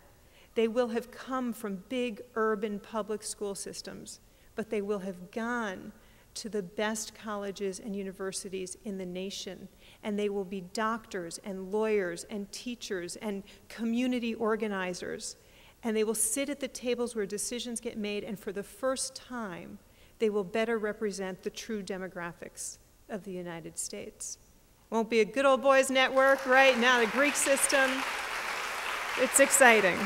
Speaker 5: They will have come from big urban public school systems, but they will have gone to the best colleges and universities in the nation. And they will be doctors and lawyers and teachers and community organizers. And they will sit at the tables where decisions get made, and for the first time, they will better represent the true demographics of the United States. Won't be a good old boys network, right? Now the Greek system. It's exciting.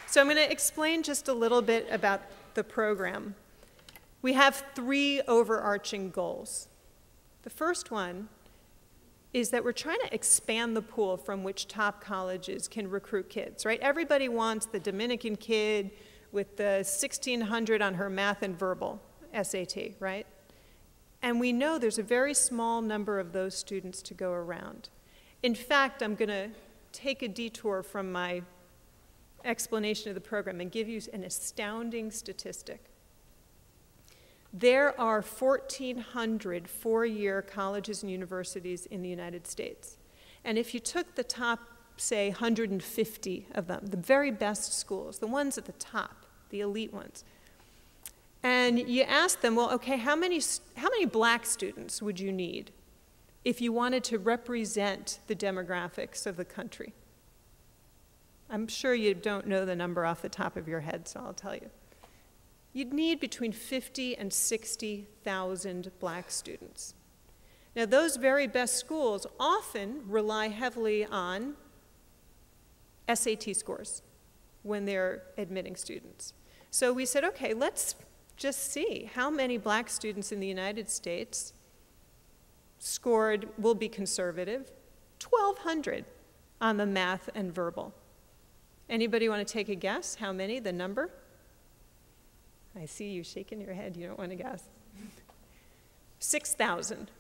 Speaker 5: So I'm going to explain just a little bit about the program. We have 3 overarching goals. The first one is that we're trying to expand the pool from which top colleges can recruit kids, right? Everybody wants the Dominican kid with the 1600 on her math and verbal SAT, right? And we know there's a very small number of those students to go around. In fact, I'm going to take a detour from my explanation of the program and give you an astounding statistic. There are 1,400 four-year colleges and universities in the United States. And if you took the top, say, 150 of them, the very best schools, the ones at the top, the elite ones, and you ask them, well, okay, how many black students would you need if you wanted to represent the demographics of the country? I'm sure you don't know the number off the top of your head, so I'll tell you. You'd need between 50 and 60,000 black students. Now, those very best schools often rely heavily on SAT scores when they're admitting students. So we said, okay, let's just see how many black students in the United States scored, we'll be conservative, 1,200 on the math and verbal. Anybody want to take a guess? How many? The number? I see you shaking your head. You don't want to guess. 6,000.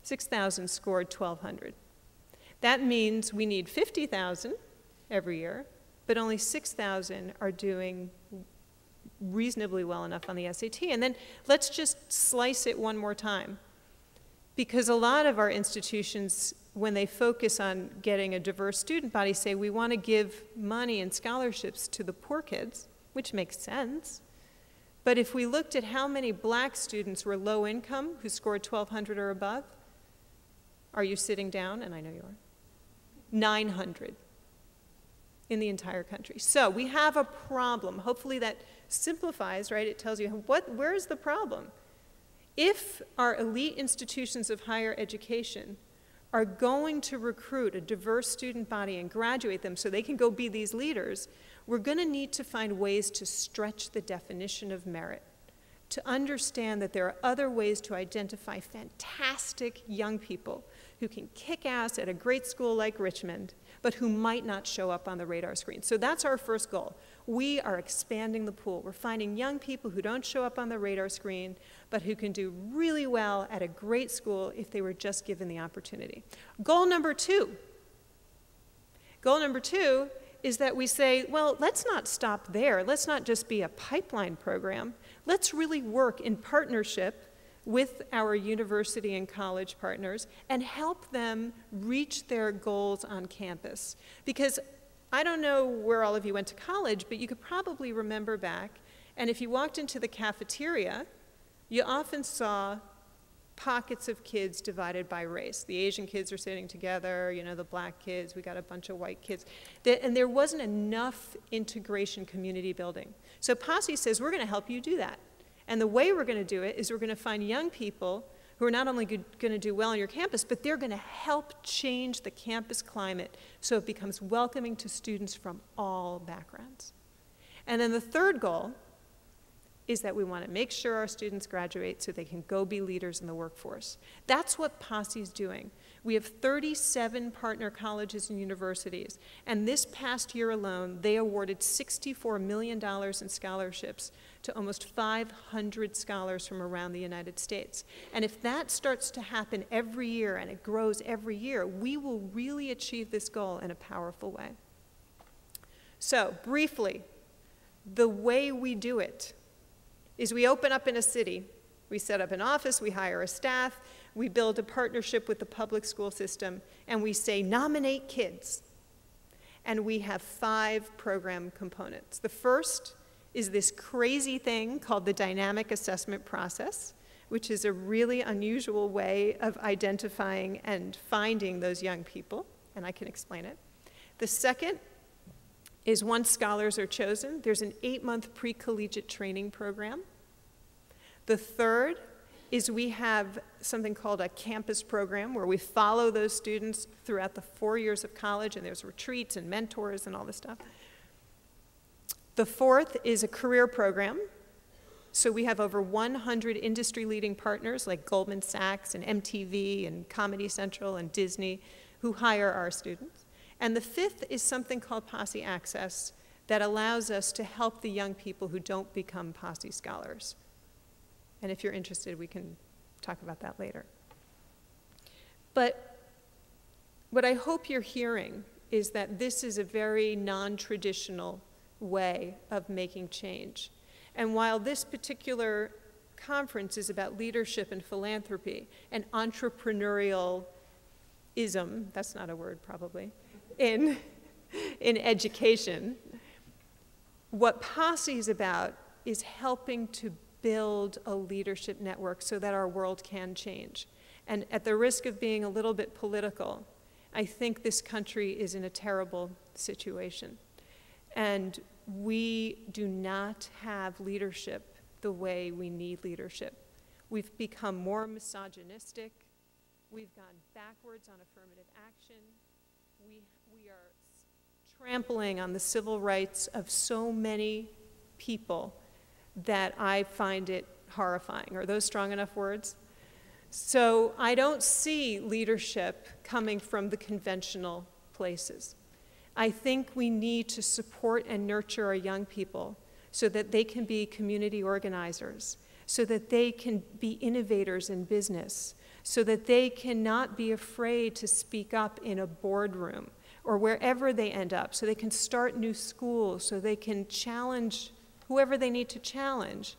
Speaker 5: 6,000 scored 1,200. That means we need 50,000 every year, but only 6,000 are doing reasonably well enough on the SAT. And then let's just slice it one more time. Because a lot of our institutions, when they focus on getting a diverse student body, say we want to give money and scholarships to the poor kids, which makes sense. But if we looked at how many black students were low income who scored 1,200 or above, are you sitting down? And I know you are. 900 in the entire country. So we have a problem. Hopefully that simplifies, right? It tells you where's the problem? If our elite institutions of higher education are going to recruit a diverse student body and graduate them so they can go be these leaders, we're going to need to find ways to stretch the definition of merit, to understand that there are other ways to identify fantastic young people who can kick ass at a great school like Richmond, but who might not show up on the radar screen. So that's our first goal. We are expanding the pool. We're finding young people who don't show up on the radar screen, but who can do really well at a great school if they were just given the opportunity. Goal number 2. Goal number 2 is that we say, well, let's not stop there. Let's not just be a pipeline program. Let's really work in partnership with our university and college partners and help them reach their goals on campus. Because I don't know where all of you went to college, but you could probably remember back, and if you walked into the cafeteria, you often saw pockets of kids divided by race. The Asian kids are sitting together, you know, the black kids, we got a bunch of white kids. And there wasn't enough integration community building. So Posse says, we're going to help you do that. And the way we're going to do it is we're going to find young people who are not only going to do well on your campus, but they're going to help change the campus climate so it becomes welcoming to students from all backgrounds. And then the third goal is that we want to make sure our students graduate so they can go be leaders in the workforce. That's what Posse's doing. We have 37 partner colleges and universities, and this past year alone, they awarded $64 million in scholarships to almost 500 scholars from around the United States. And if that starts to happen every year and it grows every year, we will really achieve this goal in a powerful way. So, briefly, the way we do it is we open up in a city, we set up an office, we hire a staff, we build a partnership with the public school system, and we say, nominate kids. And we have 5 program components. The first is this crazy thing called the dynamic assessment process, which is a really unusual way of identifying and finding those young people, and I can explain it. The second is once scholars are chosen, there's an 8-month pre-collegiate training program. The third is we have something called a campus program where we follow those students throughout the 4 years of college, and there's retreats and mentors and all this stuff. The fourth is a career program. So we have over 100 industry-leading partners like Goldman Sachs and MTV and Comedy Central and Disney who hire our students. And the fifth is something called Posse Access that allows us to help the young people who don't become Posse scholars. And if you're interested, we can talk about that later. But what I hope you're hearing is that this is a very non-traditional way of making change. And while this particular conference is about leadership and philanthropy and entrepreneurial-ism, that's not a word probably, in education, what Posse is about is helping to build a leadership network so that our world can change. And at the risk of being a little bit political, I think this country is in a terrible situation. And we do not have leadership the way we need leadership. We've become more misogynistic. We've gone backwards on affirmative action. We are trampling on the civil rights of so many people that I find it horrifying. Are those strong enough words? So I don't see leadership coming from the conventional places. I think we need to support and nurture our young people so that they can be community organizers, so that they can be innovators in business, so that they cannot be afraid to speak up in a boardroom or wherever they end up, so they can start new schools, so they can challenge whoever they need to challenge,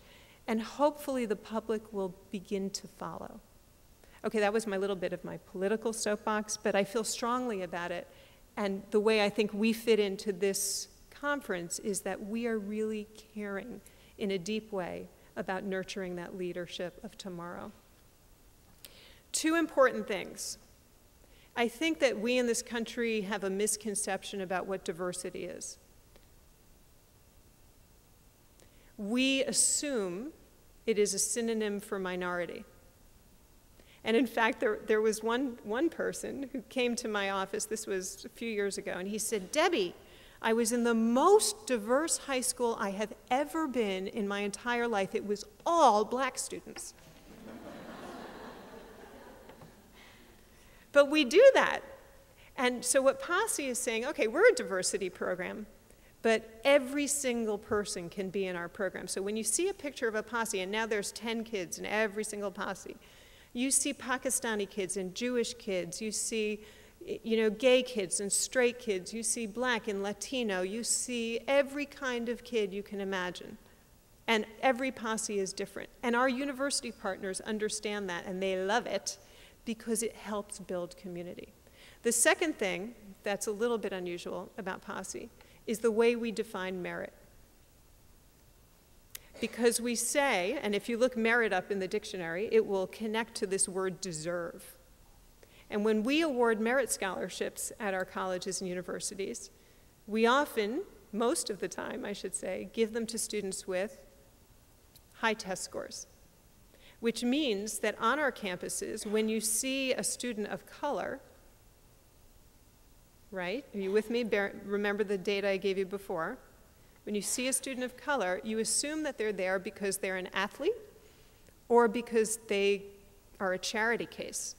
Speaker 5: and hopefully the public will begin to follow. Okay, that was my little bit of my political soapbox, but I feel strongly about it. And the way I think we fit into this conference is that we are really caring in a deep way about nurturing that leadership of tomorrow. 2 important things. I think that we in this country have a misconception about what diversity is. We assume it is a synonym for minority. And in fact, there was one person who came to my office, this was a few years ago, and he said, Debbie, I was in the most diverse high school I have ever been in my entire life. It was all black students. But we do that. And so what Posse is saying, okay, we're a diversity program, but every single person can be in our program. So when you see a picture of a posse, and now there's 10 kids in every single posse, you see Pakistani kids and Jewish kids, you see gay kids and straight kids, you see black and Latino, you see every kind of kid you can imagine. And every posse is different. And our university partners understand that, and they love it because it helps build community. The second thing that's a little bit unusual about Posse is the way we define merit. Because we say, and if you look merit up in the dictionary, it will connect to this word deserve. And when we award merit scholarships at our colleges and universities, we often, most of the time I should say, give them to students with high test scores. Which means that on our campuses, when you see a student of color, right? Are you with me? Remember the data I gave you before. When you see a student of color, you assume that they're there because they're an athlete or because they are a charity case.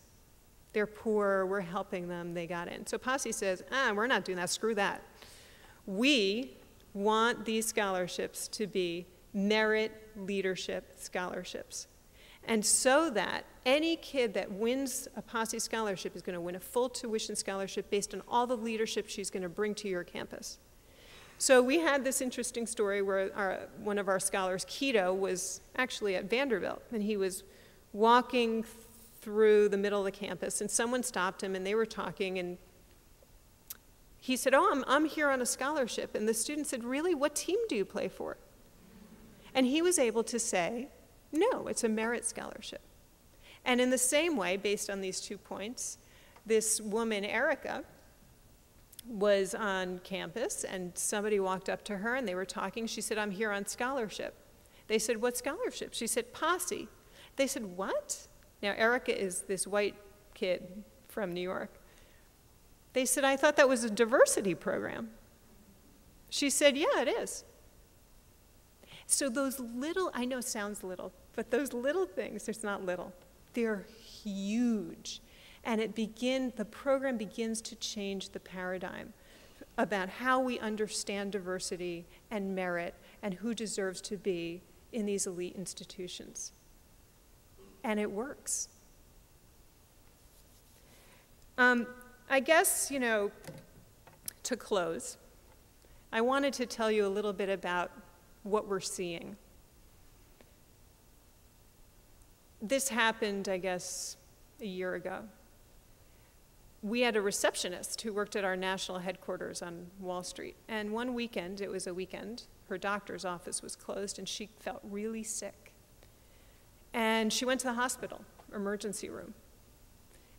Speaker 5: They're poor, we're helping them, they got in. So Posse says, we're not doing that, screw that. We want these scholarships to be merit leadership scholarships. And so that any kid that wins a Posse scholarship is going to win a full tuition scholarship based on all the leadership she's going to bring to your campus. So we had this interesting story where one of our scholars, Keto, was actually at Vanderbilt, and he was walking through the middle of the campus, and someone stopped him, and they were talking, and he said, I'm here on a scholarship. And the student said, really, what team do you play for? And he was able to say, no, it's a merit scholarship. And in the same way, based on these 2 points, this woman, Erica, was on campus, and somebody walked up to her, and they were talking. She said, I'm here on scholarship. They said, what scholarship? She said, Posse. They said, what? Now, Erica is this white kid from New York. They said, I thought that was a diversity program. She said, yeah, it is. So those little, I know it sounds little, but those little things, it's not little, they're huge. And the program begins to change the paradigm about how we understand diversity and merit and who deserves to be in these elite institutions. And it works. I guess, to close, I wanted to tell you a little bit about what we're seeing. This happened, I guess, a year ago. We had a receptionist who worked at our national headquarters on Wall Street. And one weekend, it was a weekend, her doctor's office was closed, and she felt really sick. And she went to the hospital, emergency room.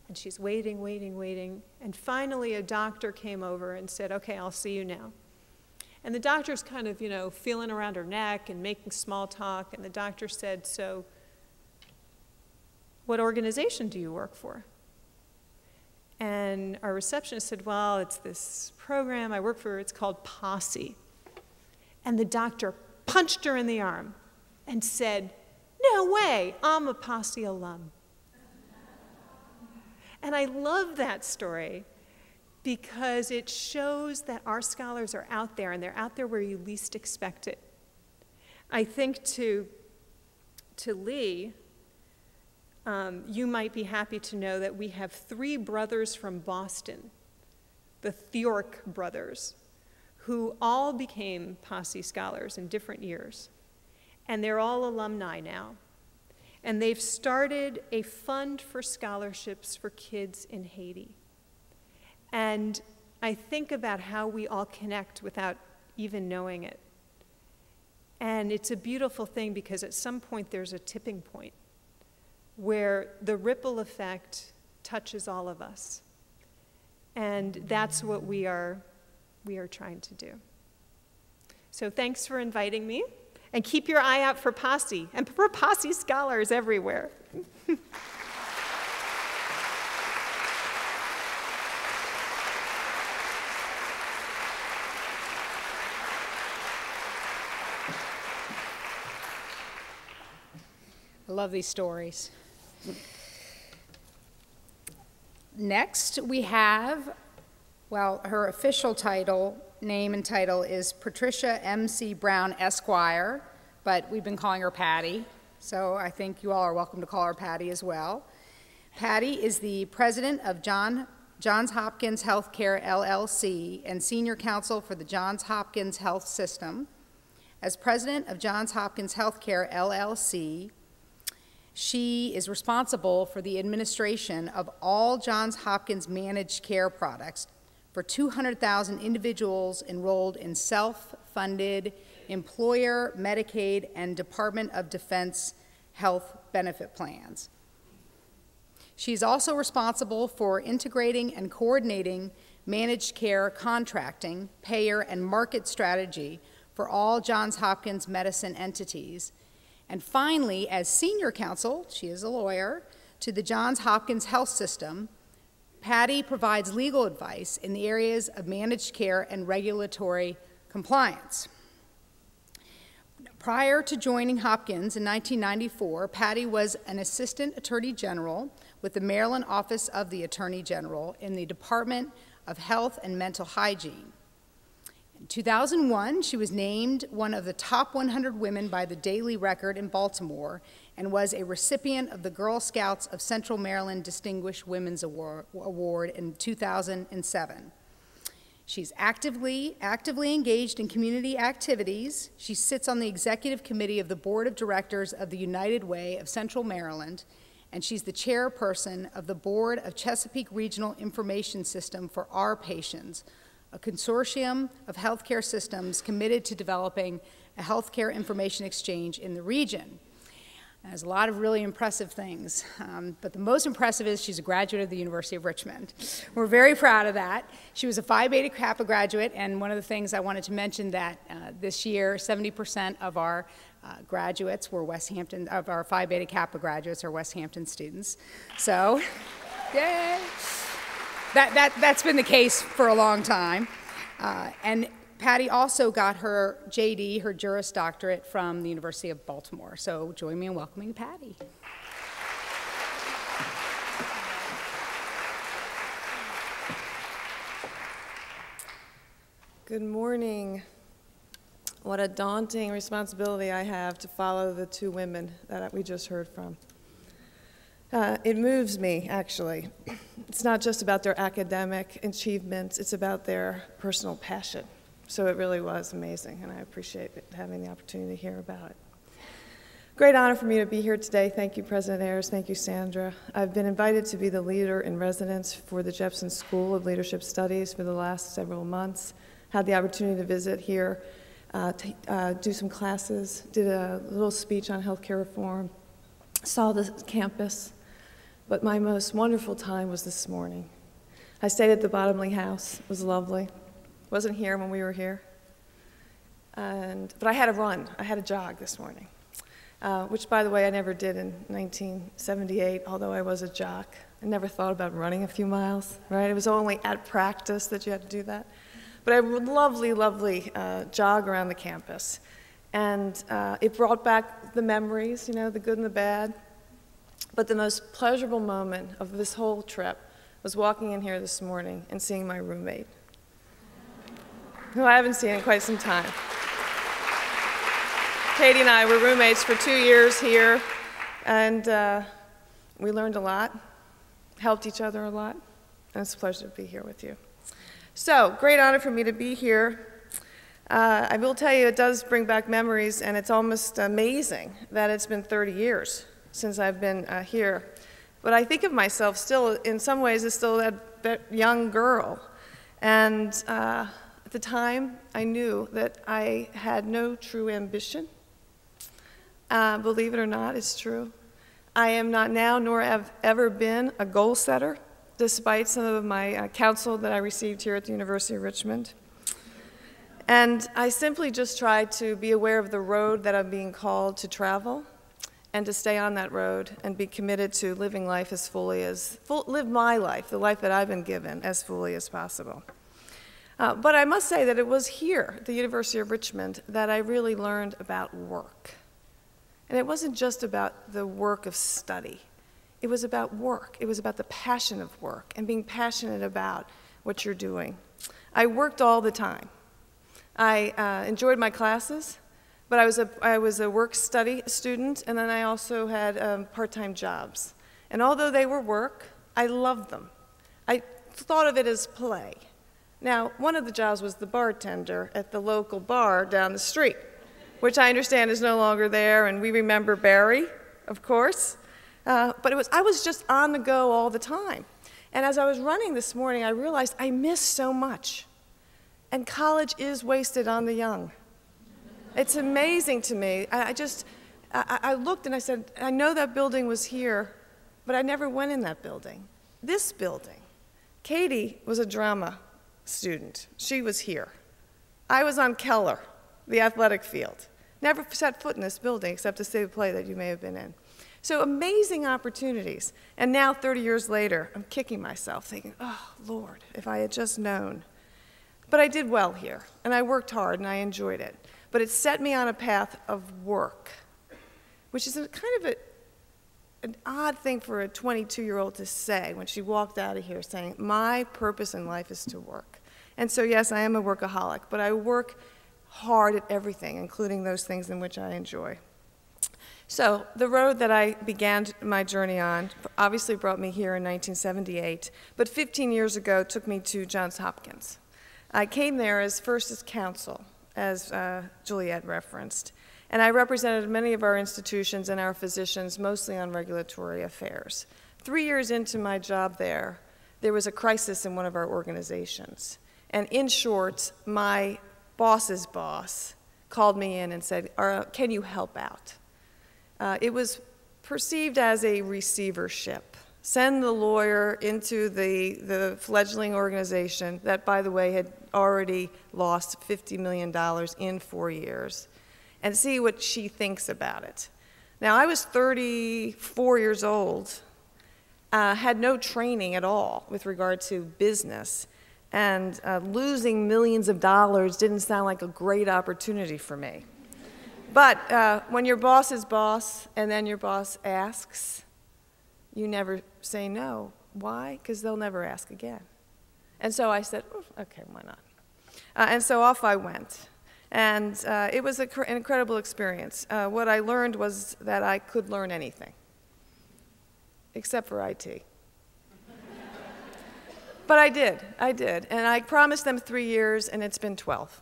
Speaker 5: And she's waiting, waiting, waiting. And finally, a doctor came over and said, okay, I'll see you now. And the doctor's kind of, feeling around her neck and making small talk. And the doctor said, so what organization do you work for? And our receptionist said, well, it's this program I work for. It's called Posse. And the doctor punched her in the arm and said, no way, I'm a Posse alum. And I love that story because it shows that our scholars are out there, and they're out there where you least expect it. I think to Leigh, you might be happy to know that we have 3 brothers from Boston, the Thork brothers, who all became Posse scholars in different years. And they're all alumni now. And they've started a fund for scholarships for kids in Haiti. And I think about how we all connect without even knowing it. And it's a beautiful thing because at some point there's a tipping point where the ripple effect touches all of us. And that's what we are trying to do. So thanks for inviting me. And keep your eye out for Posse, and for Posse scholars everywhere.
Speaker 2: I love these stories. Next, we have, her official name and title is Patricia M.C. Brown, Esquire, but we've been calling her Patty, so I think you all are welcome to call her Patty as well. Patty is the president of Johns Hopkins Healthcare, LLC, and senior counsel for the Johns Hopkins Health System. As president of Johns Hopkins Healthcare, LLC, she is responsible for the administration of all Johns Hopkins managed care products for 200,000 individuals enrolled in self-funded employer, Medicaid, and Department of Defense health benefit plans. She's also responsible for integrating and coordinating managed care contracting, payer, and market strategy for all Johns Hopkins medicine entities. And finally, as senior counsel, she is a lawyer, to the Johns Hopkins Health System, Patty provides legal advice in the areas of managed care and regulatory compliance. Prior to joining Hopkins in 1994, Patty was an assistant attorney general with the Maryland Office of the Attorney General in the Department of Health and Mental Hygiene. In 2001, she was named one of the top 100 women by the Daily Record in Baltimore and was a recipient of the Girl Scouts of Central Maryland Distinguished Women's Award in 2007. She's actively engaged in community activities. She sits on the executive committee of the Board of Directors of the United Way of Central Maryland, and she's the chairperson of the Board of Chesapeake Regional Information System for Our Patients, a consortium of healthcare systems committed to developing a healthcare information exchange in the region. There's a lot of really impressive things, but the most impressive is she's a graduate of the University of Richmond. We're very proud of that. She was a Phi Beta Kappa graduate, and one of the things I wanted to mention that this year, 70% of our graduates were Westhampton, of our Phi Beta Kappa graduates are Westhampton students. So, yay! That's been the case for a long time. And Patty also got her JD, her Juris Doctorate, from the University of Baltimore. So join me in welcoming Patty.
Speaker 6: Good morning. What a daunting responsibility I have to follow the two women that we just heard from. It moves me, actually. It's not just about their academic achievements, it's about their personal passion. So it really was amazing, and I appreciate having the opportunity to hear about it. Great honor for me to be here today. Thank you, President Ayers. Thank you, Sandra. I've been invited to be the leader in residence for the Jepson School of Leadership Studies for the last several months. Had the opportunity to visit here, do some classes, did a little speech on healthcare reform, saw the campus, but my most wonderful time was this morning. I stayed at the Bottomley House. It was lovely. Wasn't here when we were here. But I had a run. I had a jog this morning, which, by the way, I never did in 1978, although I was a jock. I never thought about running a few miles, right? It was only at practice that you had to do that. But I would lovely, lovely jog around the campus. And it brought back the memories, you know, the good and the bad. But the most pleasurable moment of this whole trip was walking in here this morning and seeing my roommate, who I haven't seen in quite some time. Katie and I were roommates for 2 years here, and we learned a lot, helped each other a lot, and it's a pleasure to be here with you. So, great honor for me to be here. I will tell you, it does bring back memories, and it's almost amazing that it's been 30 years since I've been here. But I think of myself still, in some ways, as still that young girl. And at the time, I knew that I had no true ambition. Believe it or not, it's true. I am not now, nor have ever been, a goal setter, despite some of my counsel that I received here at the University of Richmond. And I simply just try to be aware of the road that I'm being called to travel, and to stay on that road and be committed to living life as live my life, the life that I've been given, as fully as possible. But I must say that it was here, at the University of Richmond, that I really learned about work. And it wasn't just about the work of study. It was about work. It was about the passion of work and being passionate about what you're doing. I worked all the time. I enjoyed my classes, but I was a work-study student, and then I also had part-time jobs. And although they were work, I loved them. I thought of it as play. Now, one of the jobs was the bartender at the local bar down the street, which I understand is no longer there, and we remember Barry, of course. But I was just on the go all the time. And as I was running this morning, I realized I missed so much. And college is wasted on the young. It's amazing to me. I looked and I said, I know that building was here, but I never went in that building. This building. Katie was a drama student. She was here. I was on Keller, the athletic field. Never set foot in this building except to see the play that you may have been in. So amazing opportunities. And now, 30 years later, I'm kicking myself, thinking, oh, Lord, if I had just known. But I did well here, and I worked hard, and I enjoyed it. But it set me on a path of work, which is kind of an odd thing for a 22-year-old to say when she walked out of here saying, my purpose in life is to work. And so, yes, I am a workaholic, but I work hard at everything, including those things in which I enjoy. So the road that I began my journey on obviously brought me here in 1978, but 15 years ago took me to Johns Hopkins. I came there first as counsel, as Juliette referenced, and I represented many of our institutions and our physicians, mostly on regulatory affairs. 3 years into my job there was a crisis in one of our organizations. And in short, my boss's boss called me in and said, can you help out? It was perceived as a receivership. Send the lawyer into the fledgling organization that, by the way, had already lost $50 million in 4 years, and see what she thinks about it. Now, I was 34 years old, had no training at all with regard to business, and losing millions of dollars didn't sound like a great opportunity for me. But when your boss is boss and then your boss asks, you never say no. Why? Because they'll never ask again. And so I said, oh, okay, why not? And so off I went. And it was an incredible experience. What I learned was that I could learn anything, except for IT. But I did. And I promised them 3 years, and it's been 12.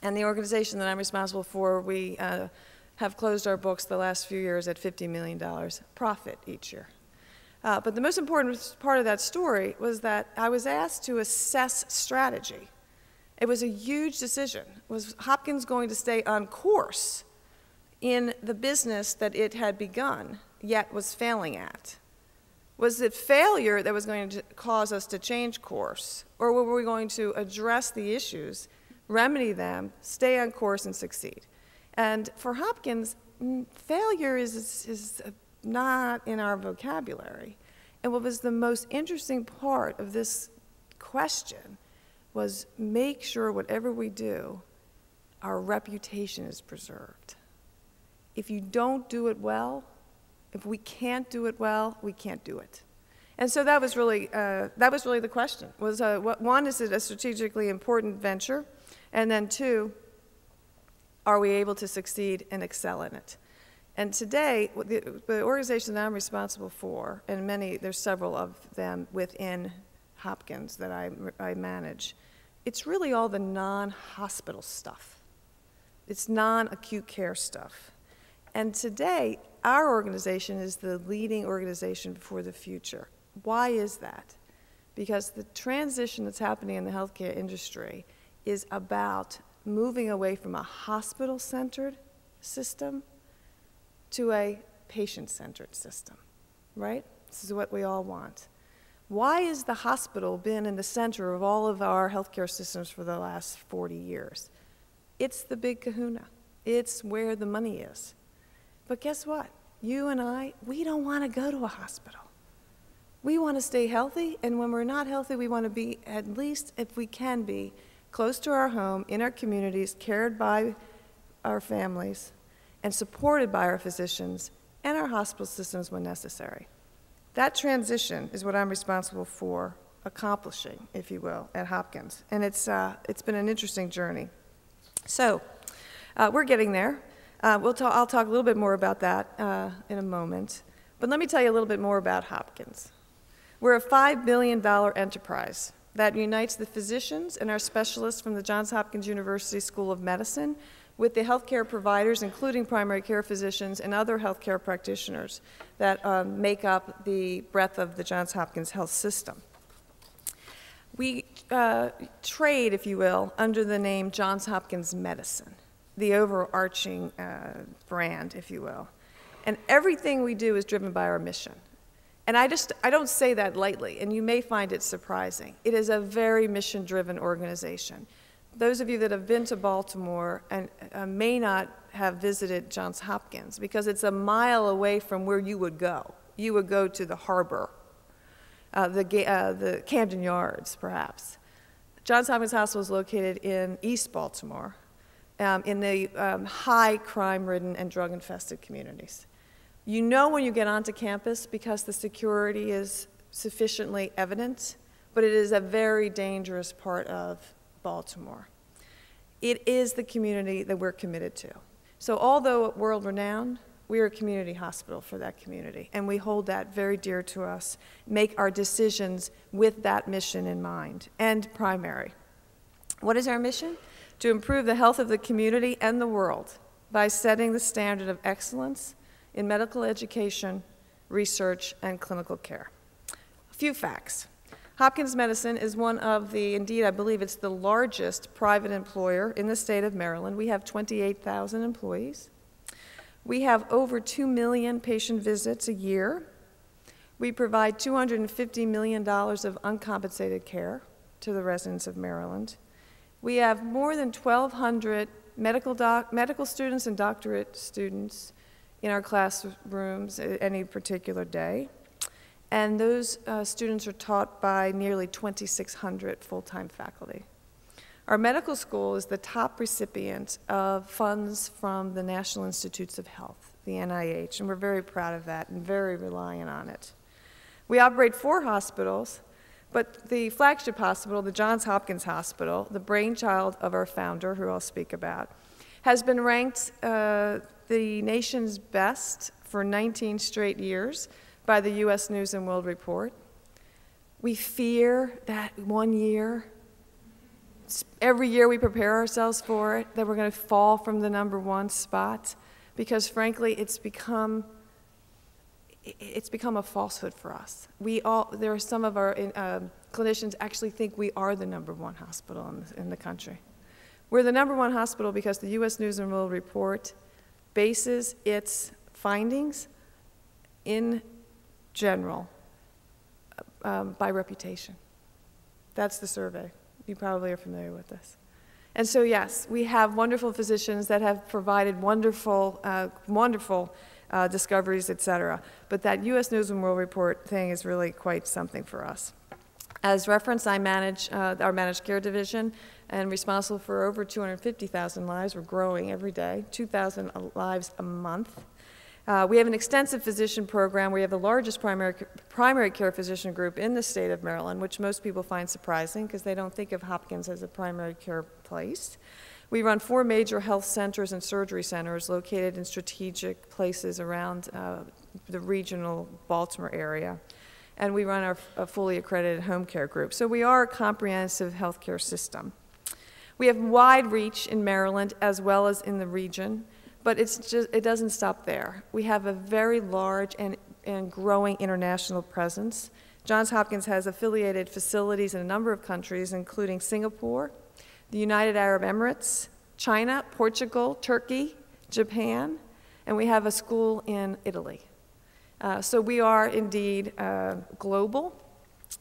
Speaker 6: And the organization that I'm responsible for, we have closed our books the last few years at $50 million profit each year. But the most important part of that story was that I was asked to assess strategy. It was a huge decision. Was Hopkins going to stay on course in the business that it had begun, yet was failing at? Was it failure that was going to cause us to change course? Or were we going to address the issues, remedy them, stay on course, and succeed? And for Hopkins, failure is not in our vocabulary. And what was the most interesting part of this question was make sure whatever we do, our reputation is preserved. If you don't do it well, if we can't do it well, we can't do it. And so that was really the question. One, is it a strategically important venture? And then two, are we able to succeed and excel in it? And today, the organization that I'm responsible for, and there's several of them within Hopkins that I manage, it's really all the non-hospital stuff. It's non-acute care stuff. And today, our organization is the leading organization for the future. Why is that? Because the transition that's happening in the healthcare industry is about moving away from a hospital-centered system to a patient-centered system, right? This is what we all want. Why has the hospital been in the center of all of our healthcare systems for the last 40 years? It's the big kahuna. It's where the money is. But guess what? You and I, we don't want to go to a hospital. We want to stay healthy, and when we're not healthy, we want to be, at least if we can be, close to our home, in our communities, cared by our families, and supported by our physicians and our hospital systems when necessary. That transition is what I'm responsible for accomplishing, if you will, at Hopkins. And it's been an interesting journey. So we're getting there. I'll talk a little bit more about that in a moment. But let me tell you a little bit more about Hopkins. We're a $5 billion enterprise that unites the physicians and our specialists from the Johns Hopkins University School of Medicine with the healthcare providers, including primary care physicians and other healthcare practitioners that make up the breadth of the Johns Hopkins health system. We trade, if you will, under the name Johns Hopkins Medicine, the overarching brand, if you will. And everything we do is driven by our mission. And I don't say that lightly, and you may find it surprising. It is a very mission-driven organization. Those of you that have been to Baltimore and may not have visited Johns Hopkins because it's a mile away from where you would go. You would go to the harbor, the Camden Yards, perhaps. Johns Hopkins Hospital is located in East Baltimore, in the high crime-ridden and drug-infested communities. You know when you get onto campus because the security is sufficiently evident, but it is a very dangerous part of Baltimore. It is the community that we're committed to. So although world-renowned, we are a community hospital for that community, and we hold that very dear to us, make our decisions with that mission in mind, and primary. What is our mission? To improve the health of the community and the world by setting the standard of excellence in medical education, research, and clinical care. A few facts. Hopkins Medicine is one of the, indeed, I believe it's the largest private employer in the state of Maryland. We have 28,000 employees. We have over 2 million patient visits a year. We provide $250 million of uncompensated care to the residents of Maryland. We have more than 1,200 medical students and doctorate students in our classrooms at any particular day. And those students are taught by nearly 2,600 full-time faculty. Our medical school is the top recipient of funds from the National Institutes of Health, the NIH, and we're very proud of that and very reliant on it. We operate 4 hospitals, but the flagship hospital, the Johns Hopkins Hospital, the brainchild of our founder, who I'll speak about, has been ranked the nation's best for 19 straight years by the U.S. News and World Report. We fear that one year, every year we prepare ourselves for it, that we're going to fall from the #1 spot, because frankly, it's become a falsehood for us. There are some of our clinicians actually think we are the #1 hospital in the country. We're the #1 hospital because the U.S. News and World Report bases its findings in general by reputation. That's the survey. You probably are familiar with this. And so yes, we have wonderful physicians that have provided wonderful discoveries, et cetera. But that U.S. News and World Report thing is really quite something for us. As reference, I manage our managed care division and responsible for over 250,000 lives. We're growing every day, 2,000 lives a month. We have an extensive physician program. We have the largest primary care physician group in the state of Maryland, which most people find surprising because they don't think of Hopkins as a primary care place. We run 4 major health centers and surgery centers located in strategic places around the regional Baltimore area. And we run our fully accredited home care group. So we are a comprehensive healthcare system. We have wide reach in Maryland as well as in the region. But it doesn't stop there. We have a very large and growing international presence. Johns Hopkins has affiliated facilities in a number of countries, including Singapore, the United Arab Emirates, China, Portugal, Turkey, Japan, and we have a school in Italy. So we are indeed global,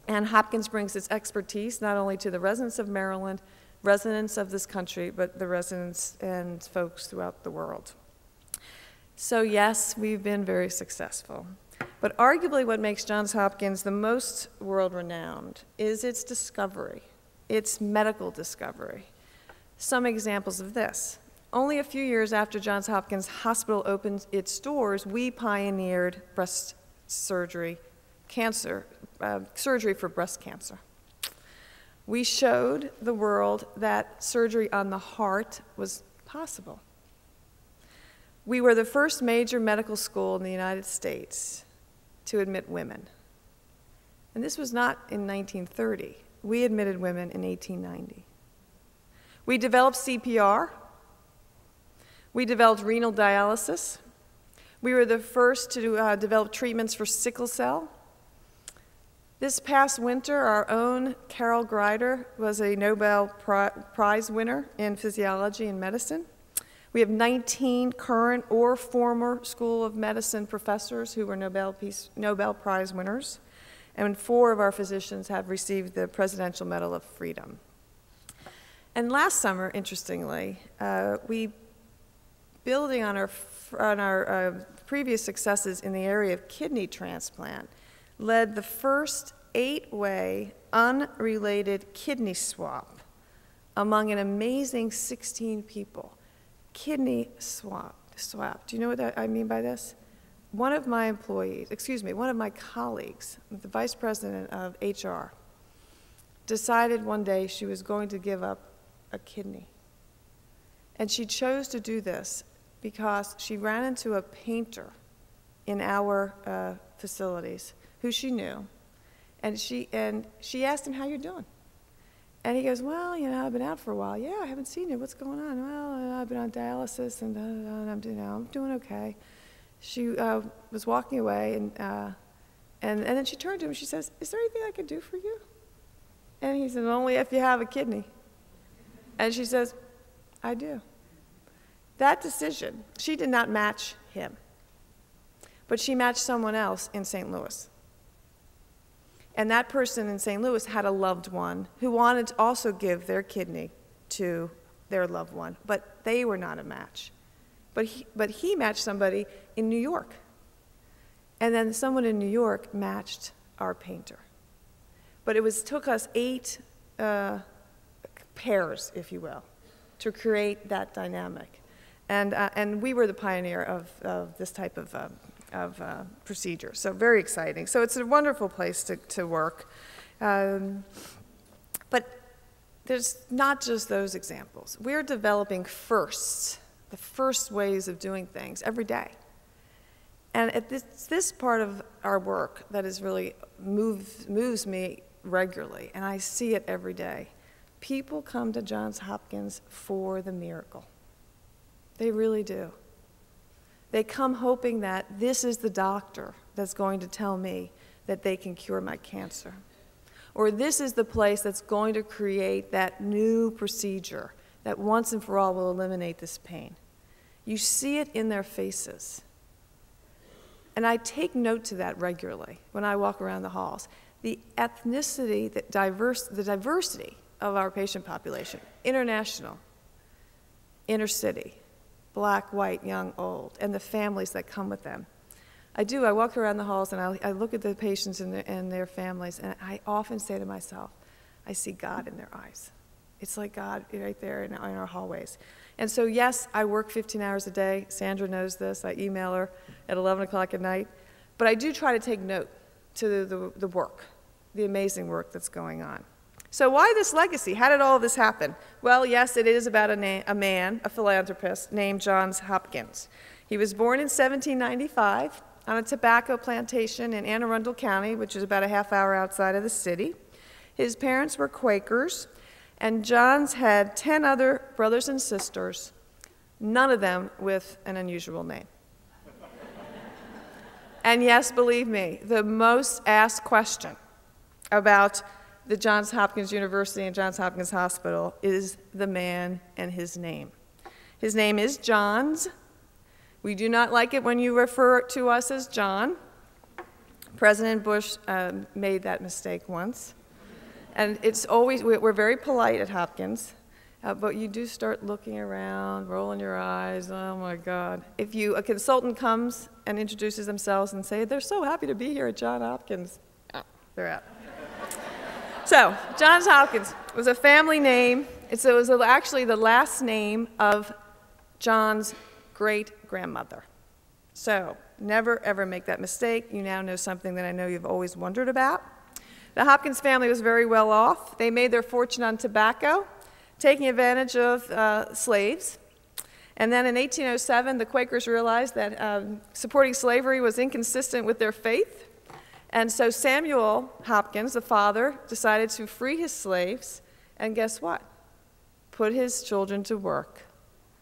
Speaker 6: and Hopkins brings its expertise not only to the residents of Maryland, residents of this country, but the residents and folks throughout the world. So yes, we've been very successful. But arguably what makes Johns Hopkins the most world-renowned is its discovery, its medical discovery. Some examples of this. Only a few years after Johns Hopkins Hospital opened its doors, we pioneered breast surgery, surgery for breast cancer. We showed the world that surgery on the heart was possible. We were the first major medical school in the United States to admit women. And this was not in 1930. We admitted women in 1890. We developed CPR. We developed renal dialysis. We were the first to develop treatments for sickle cell. This past winter, our own Carol Greider was a Nobel Prize winner in physiology and medicine. We have 19 current or former School of Medicine professors who were Nobel Prize winners, and 4 of our physicians have received the Presidential Medal of Freedom. And last summer, interestingly, we, building on our previous successes in the area of kidney transplant, led the first 8-way unrelated kidney swap among an amazing 16 people. Kidney swap. Do you know what I mean by this? One of my colleagues, the vice president of HR, decided one day she was going to give up a kidney. And she chose to do this because she ran into a painter in our facilities who she knew. And she asked him, "How you doing?" And he goes, "Well, you know, I've been out for a while." "Yeah, I haven't seen you. What's going on?" "Well, I've been on dialysis, and I'm doing okay." She was walking away, and then she turned to him and she says, "Is there anything I could do for you?" And he said, "Only if you have a kidney." And she says, "I do." That decision, she did not match him, but she matched someone else in St. Louis. And that person in St. Louis had a loved one who wanted to also give their kidney to their loved one, but they were not a match. But he matched somebody in New York. And then someone in New York matched our painter. But it took us 8 pairs, if you will, to create that dynamic. And we were the pioneer of this type of procedure. So very exciting. So it's a wonderful place to work. But there's not just those examples. We're developing the first ways of doing things every day. And this part of our work that is really moves me regularly, and I see it every day. People come to Johns Hopkins for the miracle. They really do. They come hoping that this is the doctor that's going to tell me that they can cure my cancer. Or this is the place that's going to create that new procedure that once and for all will eliminate this pain. You see it in their faces. And I take note to that regularly when I walk around the halls. The ethnicity, the diversity of our patient population, international, inner city, black, white, young, old, and the families that come with them. I walk around the halls and I look at the patients and their families, and I often say to myself, I see God in their eyes. It's like God right there in our hallways. And so yes, I work 15 hours a day. Sandra knows this. I email her at 11 o'clock at night. But I do try to take note to the work, the amazing work that's going on. So why this legacy? How did all of this happen? Well, yes, it is about a philanthropist named Johns Hopkins. He was born in 1795 on a tobacco plantation in Anne Arundel County, which is about a half hour outside of the city. His parents were Quakers, and Johns had 10 other brothers and sisters, none of them with an unusual name. And yes, believe me, the most asked question about the Johns Hopkins University and Johns Hopkins Hospital is the man and his name. His name is Johns. We do not like it when you refer to us as John. President Bush made that mistake once. And it's always, we're very polite at Hopkins, but you do start looking around, rolling your eyes, oh my God. If a consultant comes and introduces themselves and say, they're so happy to be here at Johns Hopkins, they're out. So, Johns Hopkins was a family name. It was actually the last name of John's great-grandmother. So, never ever make that mistake. You now know something that I know you've always wondered about. The Hopkins family was very well off. They made their fortune on tobacco, taking advantage of slaves. And then in 1807, the Quakers realized that supporting slavery was inconsistent with their faith. And so Samuel Hopkins, the father, decided to free his slaves, and guess what? Put his children to work.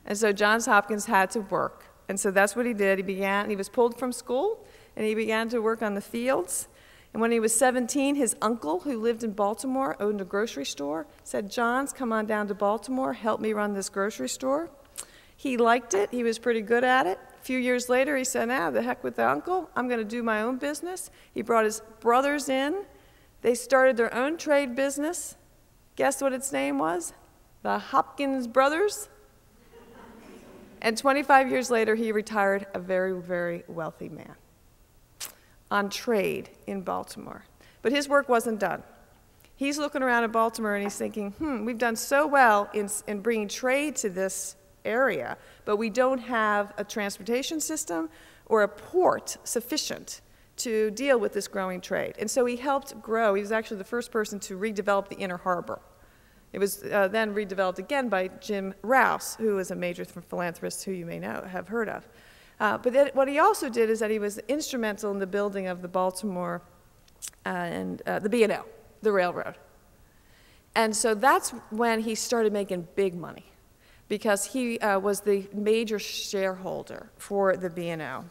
Speaker 6: And so Johns Hopkins had to work. And so that's what he did. He was pulled from school, and he began to work on the fields. And when he was 17, his uncle, who lived in Baltimore, owned a grocery store, said, Johns, come on down to Baltimore, help me run this grocery store. He liked it. He was pretty good at it. A few years later, he said, the heck with the uncle. I'm going to do my own business. He brought his brothers in. They started their own trade business. Guess what its name was? The Hopkins Brothers. And 25 years later, he retired a very, very wealthy man on trade in Baltimore. But his work wasn't done. He's looking around at Baltimore and he's thinking, we've done so well in bringing trade to this area, but we don't have a transportation system or a port sufficient to deal with this growing trade. And so he helped grow. He was actually the first person to redevelop the Inner Harbor. It was then redeveloped again by Jim Rouse, who is a major philanthropist who you may have heard of. But then what he also did is that he was instrumental in the building of the Baltimore and the B&O, the railroad. And so that's when he started making big money, because he was the major shareholder for the B&O.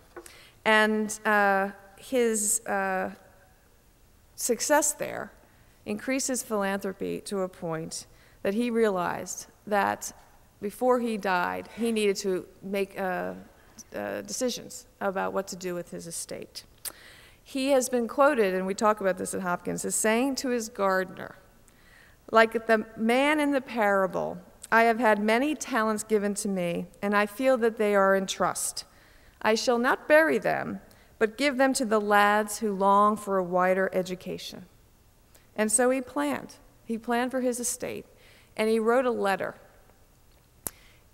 Speaker 6: And his success there increased his philanthropy to a point that he realized that before he died, he needed to make decisions about what to do with his estate. He has been quoted, and we talk about this at Hopkins, as saying to his gardener, like the man in the parable, I have had many talents given to me, and I feel that they are in trust. I shall not bury them, but give them to the lads who long for a wider education. And so he planned. He planned for his estate, and he wrote a letter.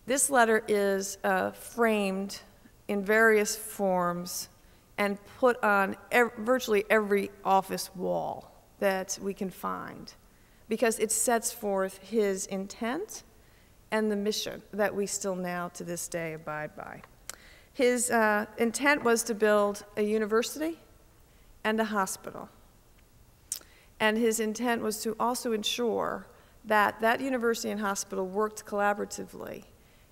Speaker 6: This letter is framed in various forms and put on virtually every office wall that we can find, because it sets forth his intent and the mission that we still now to this day abide by. His intent was to build a university and a hospital. And his intent was to also ensure that that university and hospital worked collaboratively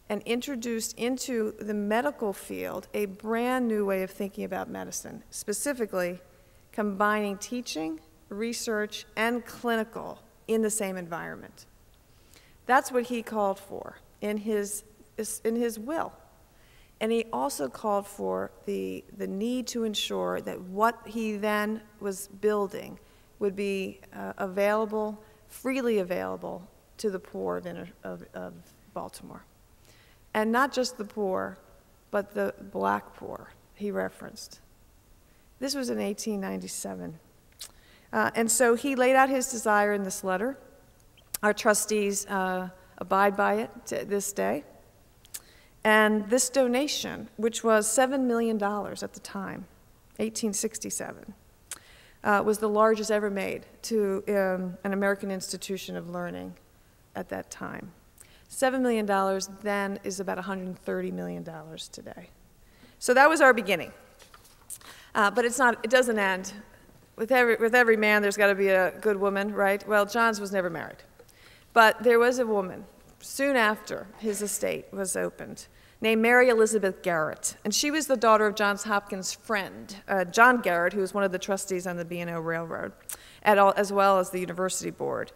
Speaker 6: and introduced into the medical field a brand new way of thinking about medicine, specifically combining teaching, research, and clinical in the same environment. That's what he called for in his will. And he also called for the need to ensure that what he then was building would be available, freely available to the poor of Baltimore. And not just the poor, but the black poor he referenced. This was in 1897. And so he laid out his desire in this letter. Our trustees abide by it to this day. And this donation, which was $7 million at the time, 1867, was the largest ever made to an American institution of learning at that time. $7 million then is about $130 million today. So that was our beginning. But it doesn't end. With every man, there's got to be a good woman, right? Well, John's was never married. But there was a woman, soon after his estate was opened, named Mary Elizabeth Garrett. And she was the daughter of Johns Hopkins' friend, John Garrett, who was one of the trustees on the B&O Railroad, as well as the university board.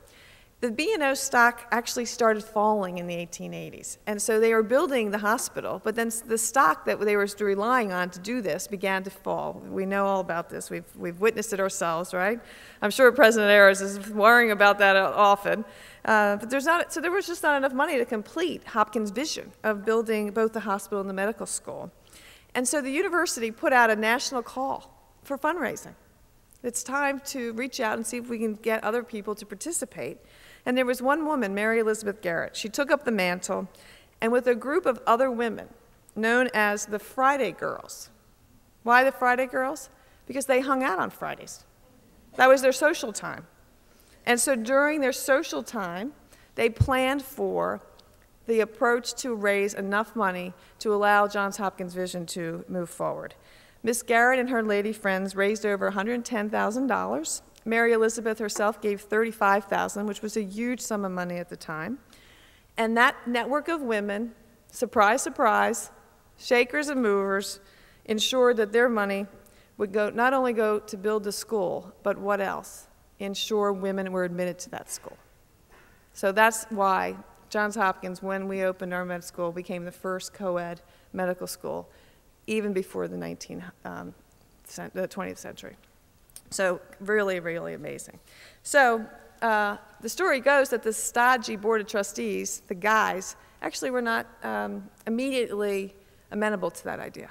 Speaker 6: The B&O stock actually started falling in the 1880s. And so they were building the hospital, but then the stock that they were relying on to do this began to fall. We know all about this. We've witnessed it ourselves, right? I'm sure President Ayers is worrying about that often. But so there was just not enough money to complete Hopkins' vision of building both the hospital and the medical school. And so the university put out a national call for fundraising. It's time to reach out and see if we can get other people to participate. And there was one woman, Mary Elizabeth Garrett. She took up the mantle, and with a group of other women known as the Friday Girls. Why the Friday Girls? Because they hung out on Fridays. That was their social time. And so during their social time, they planned for the approach to raise enough money to allow Johns Hopkins' vision to move forward. Miss Garrett and her lady friends raised over $110,000. Mary Elizabeth herself gave $35,000, which was a huge sum of money at the time. And that network of women, surprise, surprise, shakers and movers, ensured that their money would not only go to build the school, but what else? Ensure women were admitted to that school. So that's why Johns Hopkins, when we opened our med school, became the first co-ed medical school, even before the 20th century. So really, really amazing. So the story goes that the stodgy board of trustees, the guys, actually were not immediately amenable to that idea.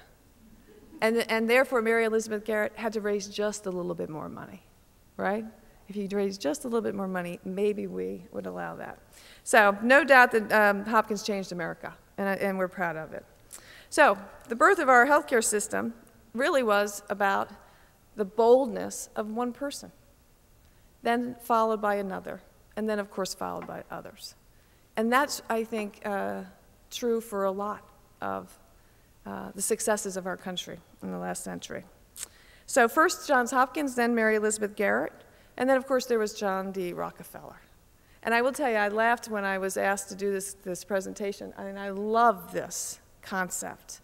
Speaker 6: And therefore, Mary Elizabeth Garrett had to raise just a little bit more money, right? if you'd raise just a little bit more money, maybe we would allow that. So no doubt that Hopkins changed America, and we're proud of it. So the birth of our healthcare system really was about the boldness of one person, then followed by another, and then, of course, followed by others. And that's, I think, true for a lot of the successes of our country in the last century. So first Johns Hopkins, then Mary Elizabeth Garrett, and then, of course, there was John D. Rockefeller. And I will tell you, I laughed when I was asked to do this presentation. I mean, I love this concept,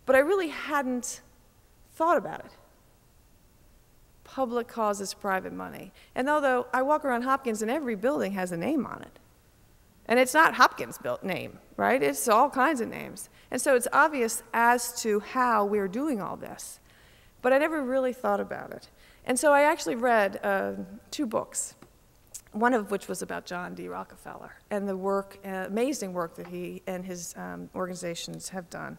Speaker 6: but I really hadn't thought about it. Public causes private money. And although I walk around Hopkins and every building has a name on it, and it's not Hopkins' name, right? It's all kinds of names. And so it's obvious as to how we're doing all this. But I never really thought about it. And so I actually read 2 books, one of which was about John D. Rockefeller and the work, amazing work that he and his organizations have done.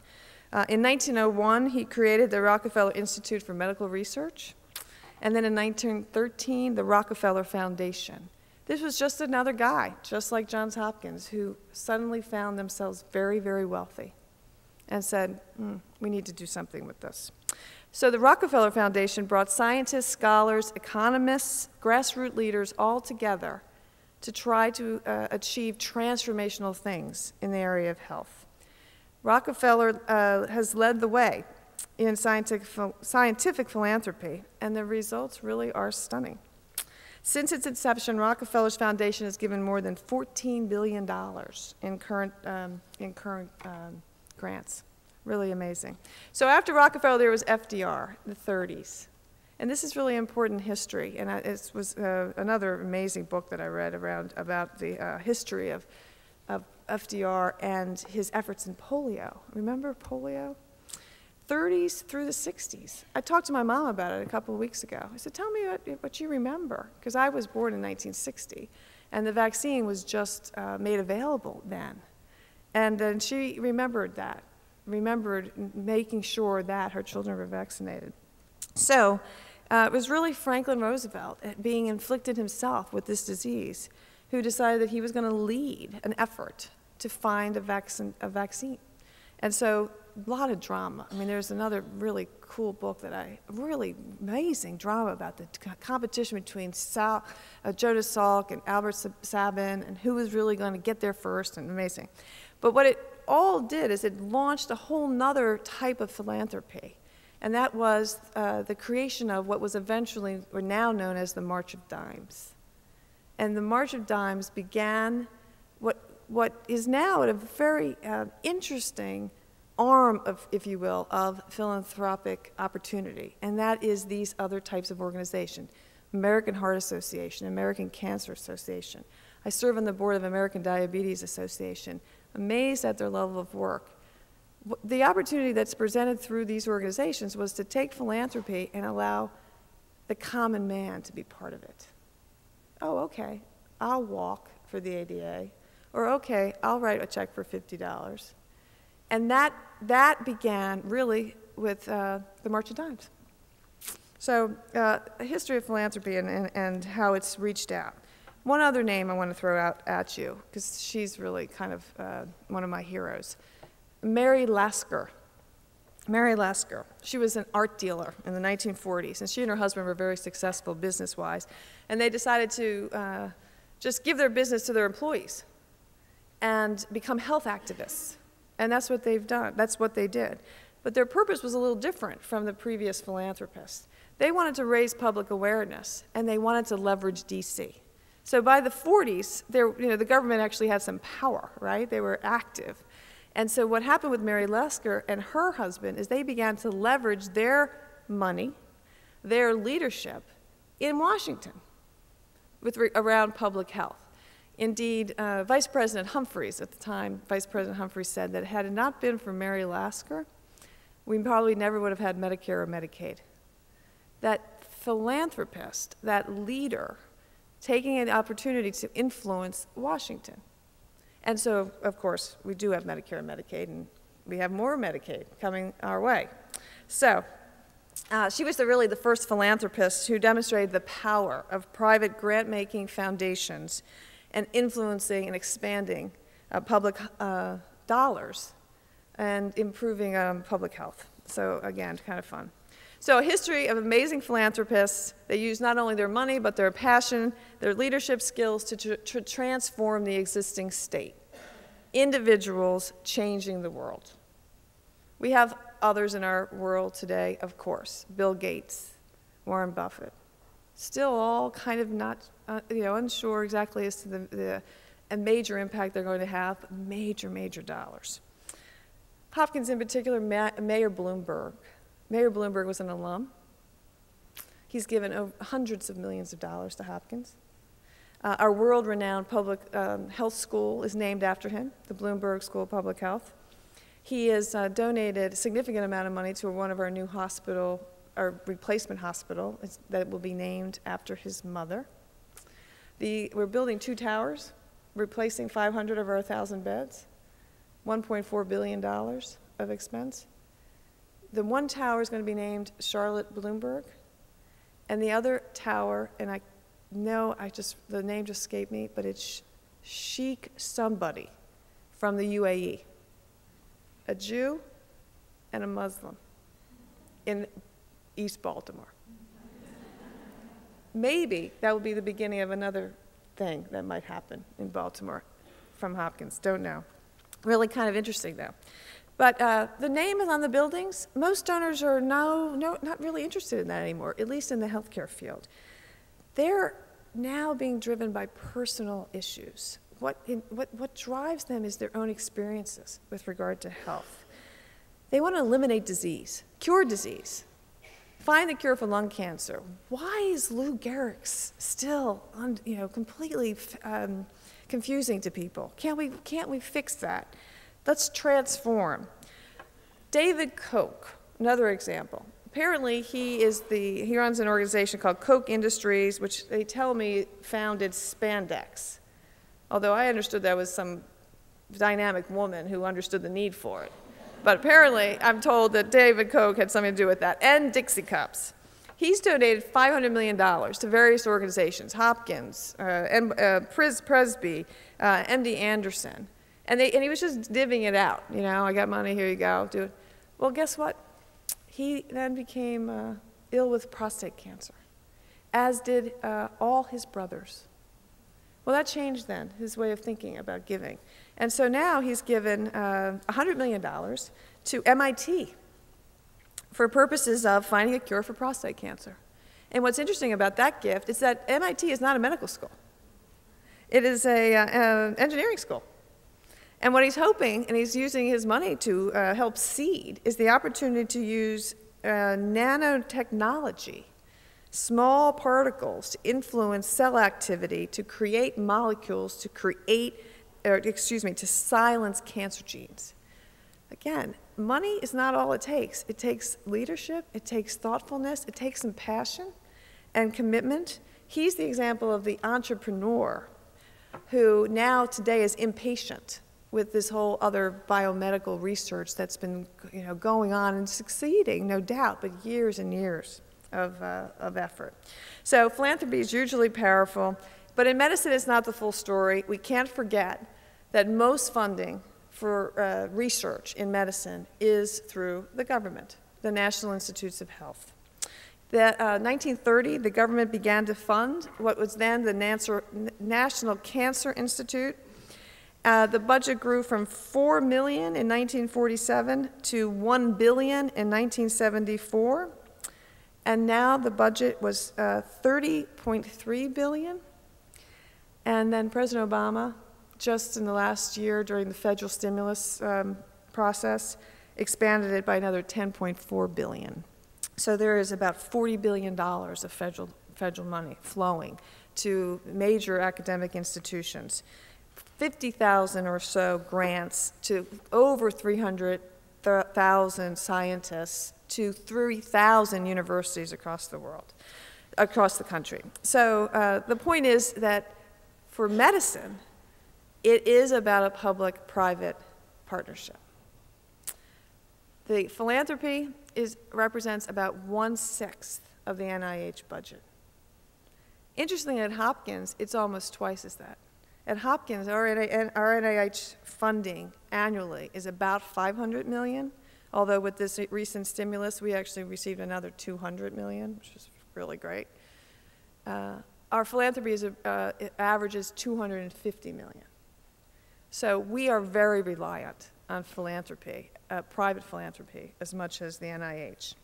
Speaker 6: In 1901, he created the Rockefeller Institute for Medical Research. And then in 1913, the Rockefeller Foundation. This was just another guy, just like Johns Hopkins, who suddenly found themselves very, very wealthy and said, we need to do something with this. So the Rockefeller Foundation brought scientists, scholars, economists, grassroots leaders all together to try to achieve transformational things in the area of health. Rockefeller has led the way in scientific philanthropy, and the results really are stunning. Since its inception, Rockefeller's foundation has given more than $14 billion in current grants. Really amazing. So after Rockefeller, there was FDR, the 30s. And this is really important history. And it was another amazing book that I read about the history of FDR and his efforts in polio. Remember polio? 30s through the 60s. I talked to my mom about it a couple of weeks ago. I said, tell me what you remember, because I was born in 1960, and the vaccine was just made available then. And then she remembered that, remembered making sure that her children were vaccinated. So it was really Franklin Roosevelt, being inflicted himself with this disease, who decided that he was going to lead an effort to find a vaccine. And so a lot of drama. I mean, there's another really cool book really amazing drama about the competition between Jonas Salk and Albert Sabin, and who was really going to get there first, and amazing. But what it all did is it launched a whole nother type of philanthropy, and that was the creation of what was eventually, or now known as, the March of Dimes. And the March of Dimes began what is now a very interesting arm of, if you will, of philanthropic opportunity, and that is these other types of organizations. American Heart Association, American Cancer Association. I serve on the board of American Diabetes Association, amazed at their level of work. The opportunity that's presented through these organizations was to take philanthropy and allow the common man to be part of it. Oh, okay, I'll walk for the ADA, or okay, I'll write a check for $50. And that began really with the March of Dimes. So a history of philanthropy and how it's reached out. One other name I want to throw out at you, because she's really kind of one of my heroes. Mary Lasker. Mary Lasker. She was an art dealer in the 1940s, and she and her husband were very successful business-wise. And they decided to just give their business to their employees and become health activists. And that's what they've done. That's what they did. But their purpose was a little different from the previous philanthropists. They wanted to raise public awareness, and they wanted to leverage DC. So by the 40s, the government actually had some power, right? They were active. And so what happened with Mary Lasker and her husband is they began to leverage their money, their leadership in Washington around public health. Indeed, Vice President Humphreys at the time, Vice President Humphreys said that had it not been for Mary Lasker, we probably never would have had Medicare or Medicaid. That philanthropist, that leader, taking an opportunity to influence Washington. And so, of course, we do have Medicare and Medicaid, and we have more Medicaid coming our way. So, She was really the first philanthropist who demonstrated the power of private grant-making foundations and influencing and expanding public dollars and improving public health. So again, kind of fun. So a history of amazing philanthropists. They use not only their money, but their passion, their leadership skills to transform the existing state. Individuals changing the world. We have others in our world today, of course. Bill Gates, Warren Buffett. Still all kind of not, unsure exactly as to the major impact they're going to have, but major, major dollars. Hopkins in particular, Mayor Bloomberg. Mayor Bloomberg was an alum. He's given hundreds of millions of dollars to Hopkins. Our world-renowned public health school is named after him, the Bloomberg School of Public Health. He has donated a significant amount of money to one of our new hospital, our replacement hospital, that will be named after his mother. We're building 2 towers, replacing 500 of our 1,000 beds, $1.4 billion of expense. The one tower is going to be named Charlotte Bloomberg, and the other tower, and the name just escaped me, but it's Sheikh somebody from the UAE, a Jew and a Muslim in East Baltimore. Maybe that will be the beginning of another thing that might happen in Baltimore from Hopkins, don't know. Really kind of interesting though. But the name is on the buildings. Most donors are not really interested in that anymore, at least in the healthcare field. They're now being driven by personal issues. What drives them is their own experiences with regard to health. They want to eliminate disease, cure disease, find the cure for lung cancer. Why is Lou Gehrig's still completely confusing to people? Can't we fix that? Let's transform. David Koch, another example. Apparently, he runs an organization called Koch Industries, which they tell me founded spandex. Although I understood that was some dynamic woman who understood the need for it. But apparently, I'm told that David Koch had something to do with that, and Dixie Cups. He's donated $500 million to various organizations, Hopkins, Presby, MD Anderson. And he was just divvying it out. I got money, here you go, do it. Well, guess what? He then became ill with prostate cancer, as did all his brothers. Well, that changed then, his way of thinking about giving. And so now he's given $100 million to MIT for purposes of finding a cure for prostate cancer. And what's interesting about that gift is that MIT is not a medical school. It is an engineering school. And what he's hoping, and he's using his money to help seed, is the opportunity to use nanotechnology, small particles, to influence cell activity, to create molecules, to silence cancer genes. Again, money is not all it takes. It takes leadership, it takes thoughtfulness, it takes some passion and commitment. He's the example of the entrepreneur who now today is impatient with this whole other biomedical research that's been going on and succeeding, no doubt, but years and years of effort. So philanthropy is hugely powerful, but in medicine it's not the full story. We can't forget that most funding for research in medicine is through the government, the National Institutes of Health. In 1930, the government began to fund what was then the National Cancer Institute. The budget grew from $4 million in 1947 to $1 billion in 1974, and now the budget was $30.3 billion. And then President Obama, just in the last year during the federal stimulus process, expanded it by another $10.4 billion. So there is about $40 billion of federal money flowing to major academic institutions. 50,000 or so grants to over 300,000 scientists to 3,000 universities across the world, across the country. So the point is that for medicine, it is about a public-private partnership. The philanthropy represents about 1/6 of the NIH budget. Interestingly, at Hopkins, it's almost twice as that. At Hopkins, our NIH funding annually is about $500 million, although with this recent stimulus, we actually received another $200 million, which is really great. Our philanthropy averages $250 million. So we are very reliant on philanthropy, private philanthropy, as much as the NIH.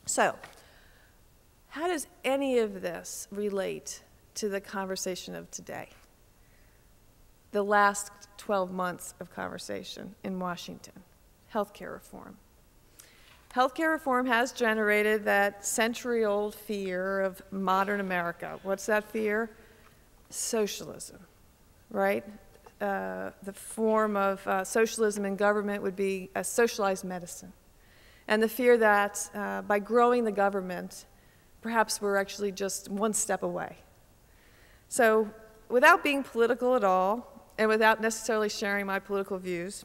Speaker 6: So, how does any of this relate to the conversation of today? The last 12 months of conversation in Washington, healthcare reform. Healthcare reform has generated that century-old fear of modern America. What's that fear? Socialism, right? The form of socialism in government would be a socialized medicine. And the fear that by growing the government, perhaps we're actually just one step away. So without being political at all, and without necessarily sharing my political views,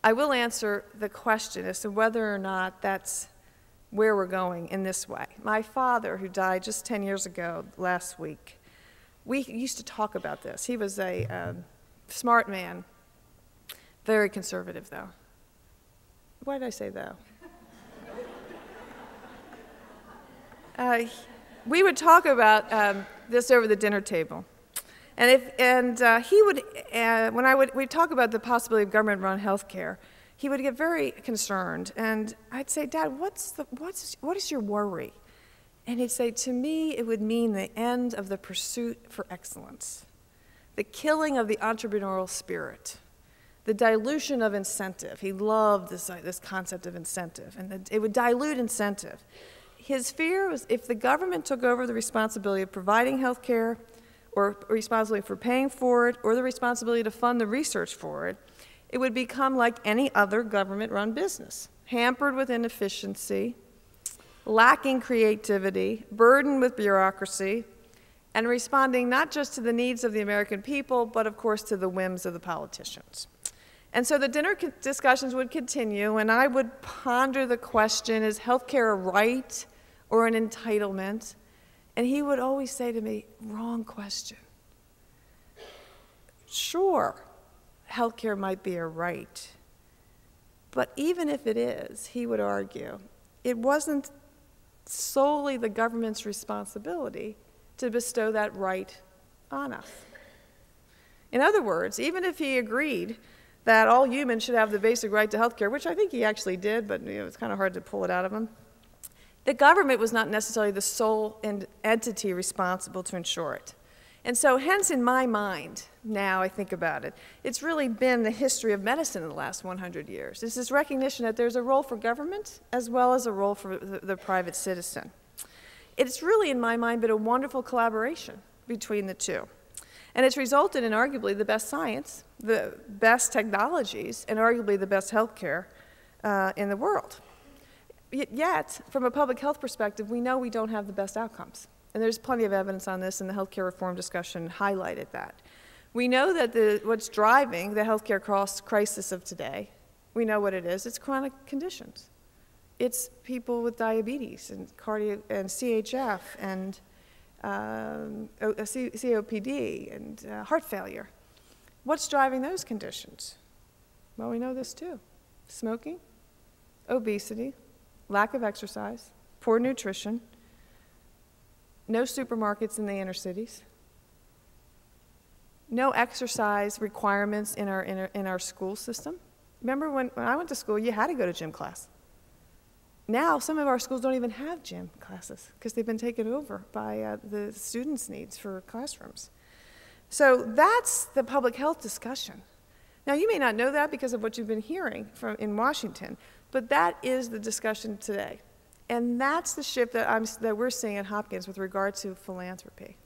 Speaker 6: I will answer the question as to whether or not that's where we're going in this way. My father, who died just 10 years ago last week, we used to talk about this. He was a smart man, very conservative, though. Why did I say though? We would talk about this over the dinner table. And he would, when we'd talk about the possibility of government-run health care, he would get very concerned. And I'd say, Dad, what is your worry? And he'd say, to me, it would mean the end of the pursuit for excellence, the killing of the entrepreneurial spirit, the dilution of incentive. He loved this concept of incentive, and it would dilute incentive. His fear was if the government took over the responsibility of providing health care, or responsibility for paying for it, or the responsibility to fund the research for it, it would become like any other government-run business, hampered with inefficiency, lacking creativity, burdened with bureaucracy, and responding not just to the needs of the American people, but of course to the whims of the politicians. And so the dinner discussions would continue, and I would ponder the question, is healthcare a right or an entitlement? And he would always say to me, wrong question. Sure, healthcare might be a right, but even if it is, he would argue, it wasn't solely the government's responsibility to bestow that right on us. In other words, even if he agreed that all humans should have the basic right to health care, which I think he actually did, but it's kind of hard to pull it out of him, the government was not necessarily the sole entity responsible to ensure it. And so hence in my mind, now I think about it, it's really been the history of medicine in the last 100 years. It's this recognition that there's a role for government as well as a role for the private citizen. It's really, in my mind, been a wonderful collaboration between the two. And it's resulted in arguably the best science, the best technologies, and arguably the best healthcare in the world. Yet, from a public health perspective, we know we don't have the best outcomes. And there's plenty of evidence on this, and the healthcare reform discussion highlighted that. We know that what's driving the healthcare crisis of today, we know what it is. It's chronic conditions. It's people with diabetes and CHF and COPD and heart failure. What's driving those conditions? Well, we know this too. Smoking, obesity, lack of exercise, poor nutrition, no supermarkets in the inner cities, no exercise requirements in our school system. Remember when I went to school, you had to go to gym class. Now, some of our schools don't even have gym classes because they've been taken over by the students' needs for classrooms. So that's the public health discussion. Now, you may not know that because of what you've been hearing in Washington, but that is the discussion today. And that's the shift that we're seeing at Hopkins with regard to philanthropy.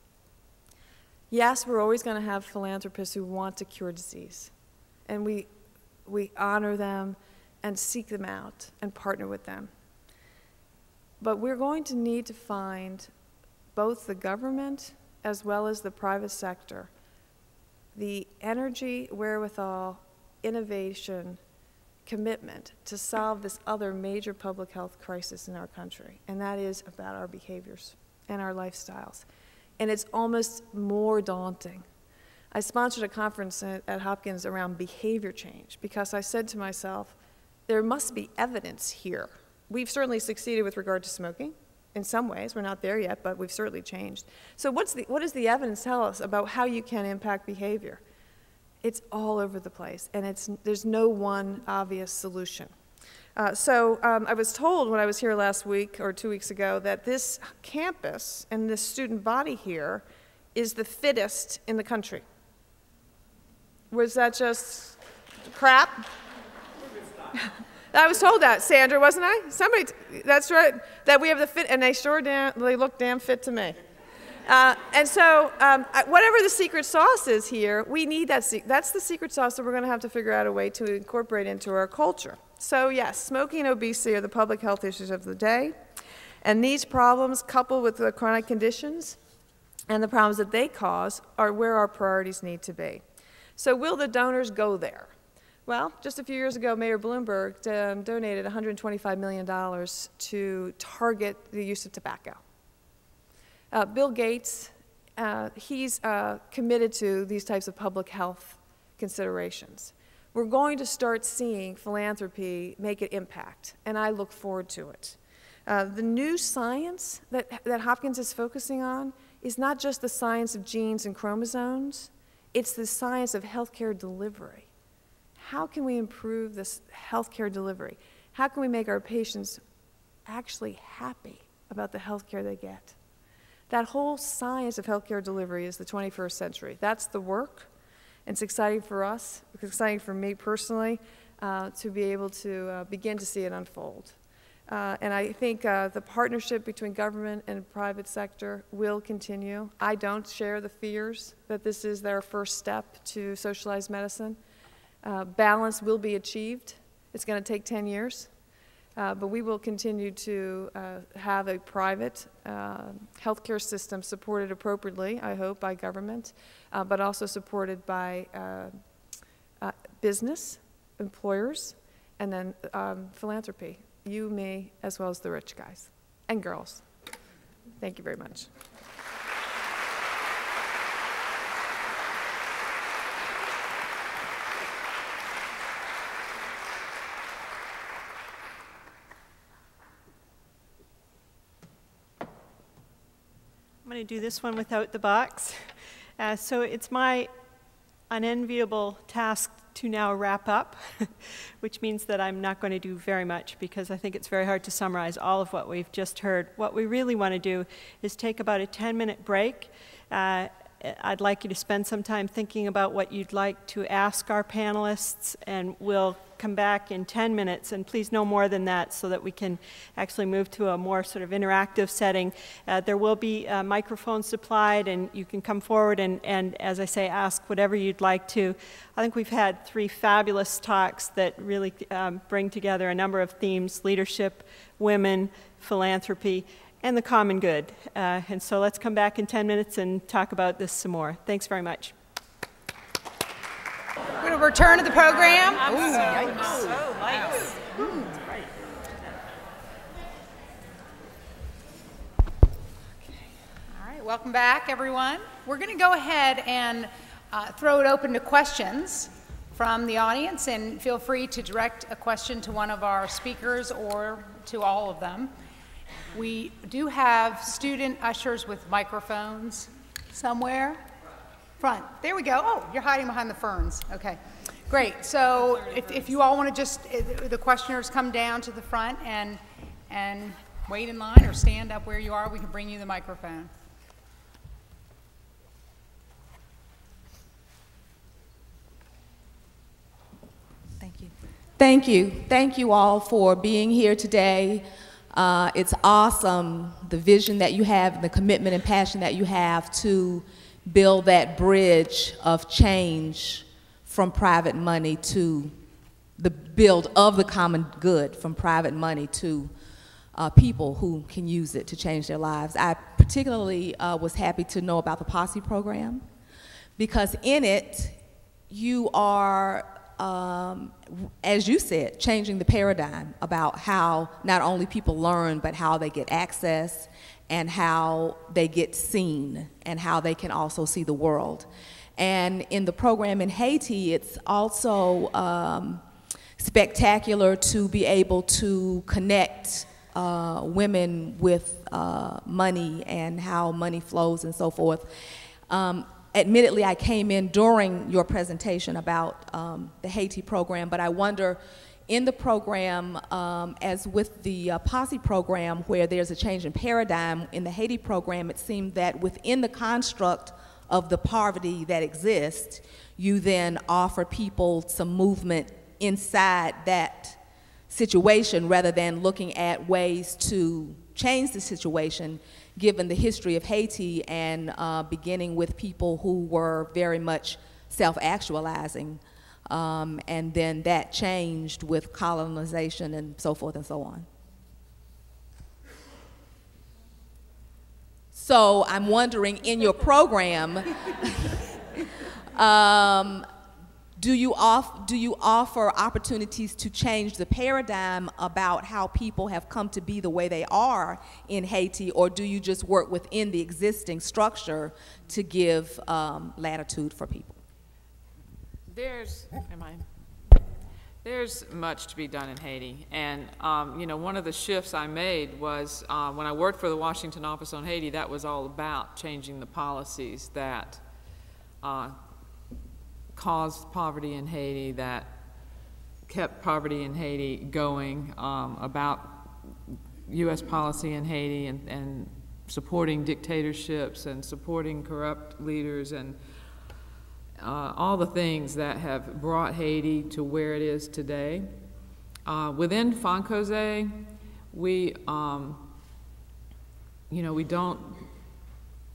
Speaker 6: Yes, we're always going to have philanthropists who want to cure disease. And we honor them and seek them out and partner with them. But we're going to need to find both the government as well as the private sector the energy, wherewithal, innovation, commitment to solve this other major public health crisis in our country, and that is about our behaviors and our lifestyles. And it's almost more daunting. I sponsored a conference at Hopkins around behavior change because I said to myself, there must be evidence here. We've certainly succeeded with regard to smoking. In some ways, we're not there yet, but we've certainly changed. So what does the evidence tell us about how you can impact behavior? It's all over the place, and there's no one obvious solution. I was told when I was here last week or 2 weeks ago that this campus and this student body here is the fittest in the country. Was that just crap? I was told that, Sandra, wasn't I? Somebody, that's right, that we have the fit, and they look damn fit to me. Whatever the secret sauce is here, we need that. That's the secret sauce that we're going to have to figure out a way to incorporate into our culture. So yes, smoking and obesity are the public health issues of the day, and these problems, coupled with the chronic conditions and the problems that they cause, are where our priorities need to be. So will the donors go there? Well, just a few years ago, Mayor Bloomberg donated $125 million to target the use of tobacco. Bill Gates, he's committed to these types of public health considerations. We're going to start seeing philanthropy make an impact, and I look forward to it. The new science that Hopkins is focusing on is not just the science of genes and chromosomes, it's the science of healthcare delivery. How can we improve this healthcare delivery? How can we make our patients actually happy about the healthcare they get? That whole science of healthcare delivery is the 21st century. That's the work. And it's exciting for us, it's exciting for me personally, to be able to begin to see it unfold. And I think the partnership between government and private sector will continue. I don't share the fears that this is their first step to socialized medicine. Balance will be achieved. It's going to take 10 years. But we will continue to have a private healthcare system supported appropriately, I hope, by government, but also supported by business, employers, and then philanthropy. You, me, as well as the rich guys and girls. Thank you very much.
Speaker 4: I'm going to do this one without the box. So it's my unenviable task to now wrap up, which means that I'm not going to do very much because I think it's very hard to summarize all of what we've just heard. What we really want to do is take about a 10-minute break. I'd like you to spend some time thinking about what you'd like to ask our panelists, and we'll come back in 10 minutes, and please no more than that so that we can actually move to a more sort of interactive setting. There will be microphones supplied, and you can come forward and, as I say, ask whatever you'd like to. I think we've had 3 fabulous talks that really bring together a number of themes: leadership, women, philanthropy, and the common good. And so let's come back in 10 minutes and talk about this some more. Thanks very much.
Speaker 2: We're going to return to the program.
Speaker 4: So nice.
Speaker 2: All right, welcome back, everyone. We're going to go ahead and throw it open to questions from the audience, and feel free to direct a question to one of our speakers or to all of them. We do have student ushers with microphones somewhere. Front. There we go. Oh, you're hiding behind the ferns. Okay, great. So if you all want to just, the questioners come down to the front and wait in line or stand up where you are, we can bring you the microphone.
Speaker 7: Thank you. Thank you. Thank you all for being here today. It's awesome, the vision that you have, the commitment and passion that you have to build that bridge of change from private money to the build of the common good, from private money to people who can use it to change their lives. I particularly was happy to know about the Posse program, because in it you are as you said, changing the paradigm about how not only people learn, but how they get access and how they get seen and how they can also see the world. And in the program in Haiti, it's also spectacular to be able to connect women with money and how money flows and so forth. Admittedly, I came in during your presentation about the Haiti program, but I wonder, in the program, as with the Posse program, where there's a change in paradigm, in the Haiti program, it seemed that within the construct of the poverty that exists, you then offer people some movement inside that situation rather than looking at ways to change the situation, given the history of Haiti and beginning with people who were very much self-actualizing, and then that changed with colonization and so forth and so on. So I'm wondering, in your program, do you offer opportunities to change the paradigm about how people have come to be the way they are in Haiti, or do you just work within the existing structure to give latitude for people?
Speaker 3: There's much to be done in Haiti, and you know, one of the shifts I made was when I worked for the Washington office on Haiti. That was all about changing the policies that caused poverty in Haiti, that kept poverty in Haiti going, about U.S. policy in Haiti and supporting dictatorships and supporting corrupt leaders and all the things that have brought Haiti to where it is today. Within Fonkoze, we, you know, we don't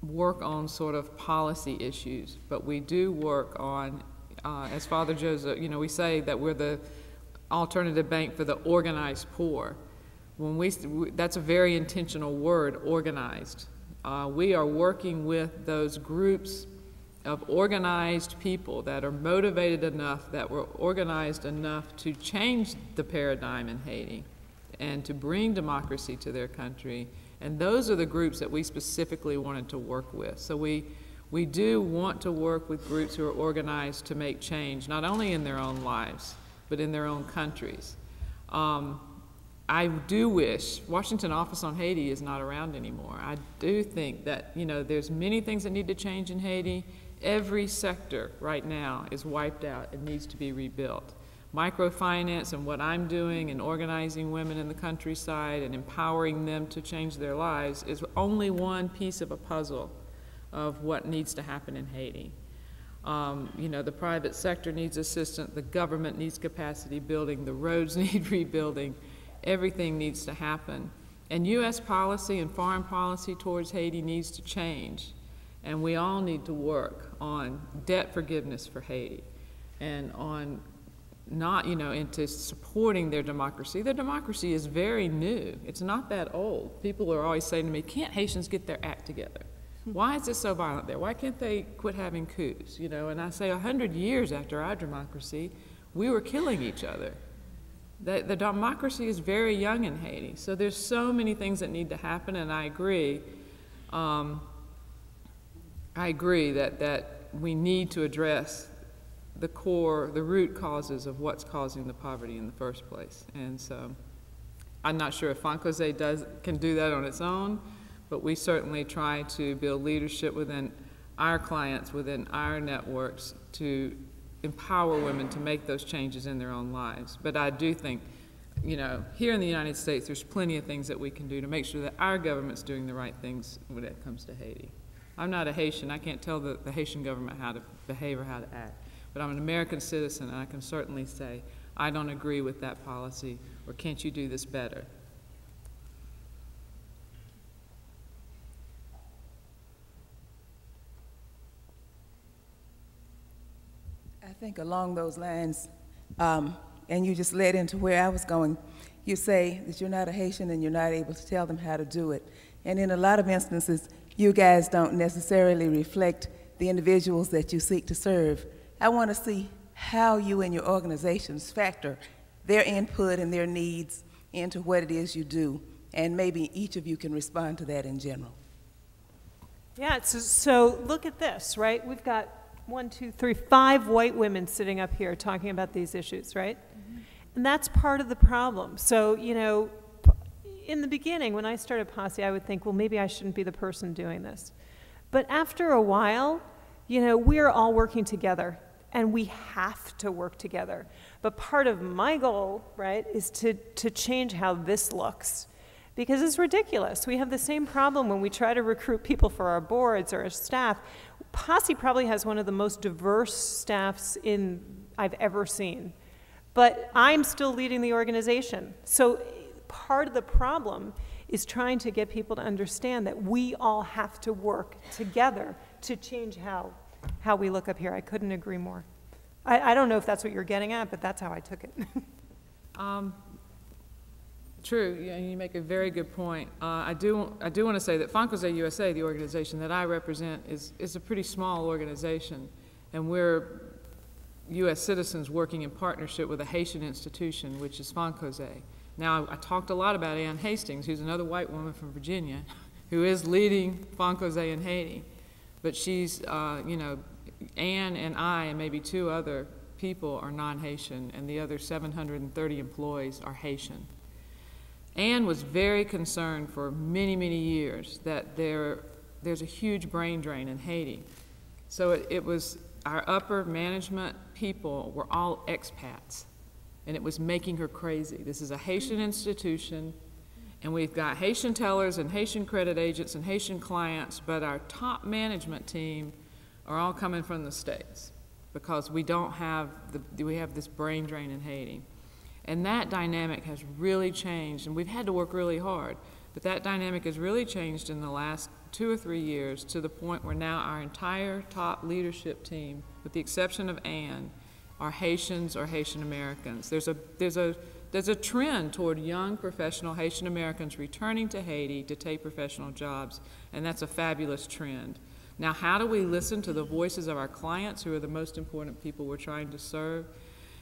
Speaker 3: work on sort of policy issues, but we do work on, as Father Joseph, you know, we say that we're the alternative bank for the organized poor. When that's a very intentional word, organized. We are working with those groups of organized people that are motivated enough, that were organized enough to change the paradigm in Haiti and to bring democracy to their country. And those are the groups that we specifically wanted to work with. So we do want to work with groups who are organized to make change, not only in their own lives, but in their own countries. I do wish Washington office on Haiti is not around anymore. I do think that, you know, there's many things that need to change in Haiti. Every sector right now is wiped out and needs to be rebuilt. Microfinance and what I'm doing and organizing women in the countryside and empowering them to change their lives is only one piece of a puzzle of what needs to happen in Haiti. You know, the private sector needs assistance, the government needs capacity building, the roads need rebuilding, everything needs to happen. And U.S. policy and foreign policy towards Haiti needs to change. And we all need to work on debt forgiveness for Haiti and on not, you know, into supporting their democracy. Their democracy is very new. It's not that old. People are always saying to me, can't Haitians get their act together? Why is this so violent there? Why can't they quit having coups? You know, and I say 100 years after our democracy, we were killing each other. The democracy is very young in Haiti. So there's so many things that need to happen, and I agree. I agree that we need to address the core, the root causes of what's causing the poverty in the first place. And so I'm not sure if Fonkoze can do that on its own, but we certainly try to build leadership within our clients, within our networks, to empower women to make those changes in their own lives. But I do think, you know, here in the United States, there's plenty of things that we can do to make sure that our government's doing the right things when it comes to Haiti. I'm not a Haitian. I can't tell the Haitian government how to behave or how to act. But I'm an American citizen, and I can certainly say, I don't agree with that policy, or can't you do this better?
Speaker 8: I think along those lines, and you just led into where I was going, you say that you're not a Haitian and you're not able to tell them how to do it. And in a lot of instances, you guys don't necessarily reflect the individuals that you seek to serve. I want to see how you and your organizations factor their input and their needs into what it is you do, and maybe each of you can respond to that in general.
Speaker 5: Yeah, so look at this, right? We've got 5 white women sitting up here talking about these issues, right? Mm-hmm. And that's part of the problem. So, you know, in the beginning, when I started Posse, I would think, well, maybe I shouldn't be the person doing this. But after a while, you know, we're all working together, and we have to work together. But part of my goal, right, is to change how this looks. Because it's ridiculous. We have the same problem when we try to recruit people for our boards or our staff. Posse probably has one of the most diverse staffs I've ever seen. But I'm still leading the organization. So part of the problem is trying to get people to understand that we all have to work together to change how we look up here. I couldn't agree more. I don't know if that's what you're getting at, but that's how I took it.
Speaker 3: True, yeah, you make a very good point. I do want to say that Fonkoze USA, the organization that I represent, is a pretty small organization, and we're U.S. citizens working in partnership with a Haitian institution, which is Fonkoze. Now, I talked a lot about Ann Hastings, who's another white woman from Virginia, who is leading Fonkoze in Haiti, but she's, you know, Ann and I and maybe 2 other people are non-Haitian, and the other 730 employees are Haitian. Ann was very concerned for many, many years that there's a huge brain drain in Haiti. So it was our upper management people were all expats, and it was making her crazy. This is a Haitian institution, and we've got Haitian tellers and Haitian credit agents and Haitian clients, but our top management team are all coming from the States because we have this brain drain in Haiti. And that dynamic has really changed, and we've had to work really hard, but that dynamic has really changed in the last 2 or 3 years to the point where now our entire top leadership team, with the exception of Ann, are Haitians or Haitian Americans. There's a trend toward young professional Haitian Americans returning to Haiti to take professional jobs, and that's a fabulous trend. Now, how do we listen to the voices of our clients, who are the most important people we're trying to serve,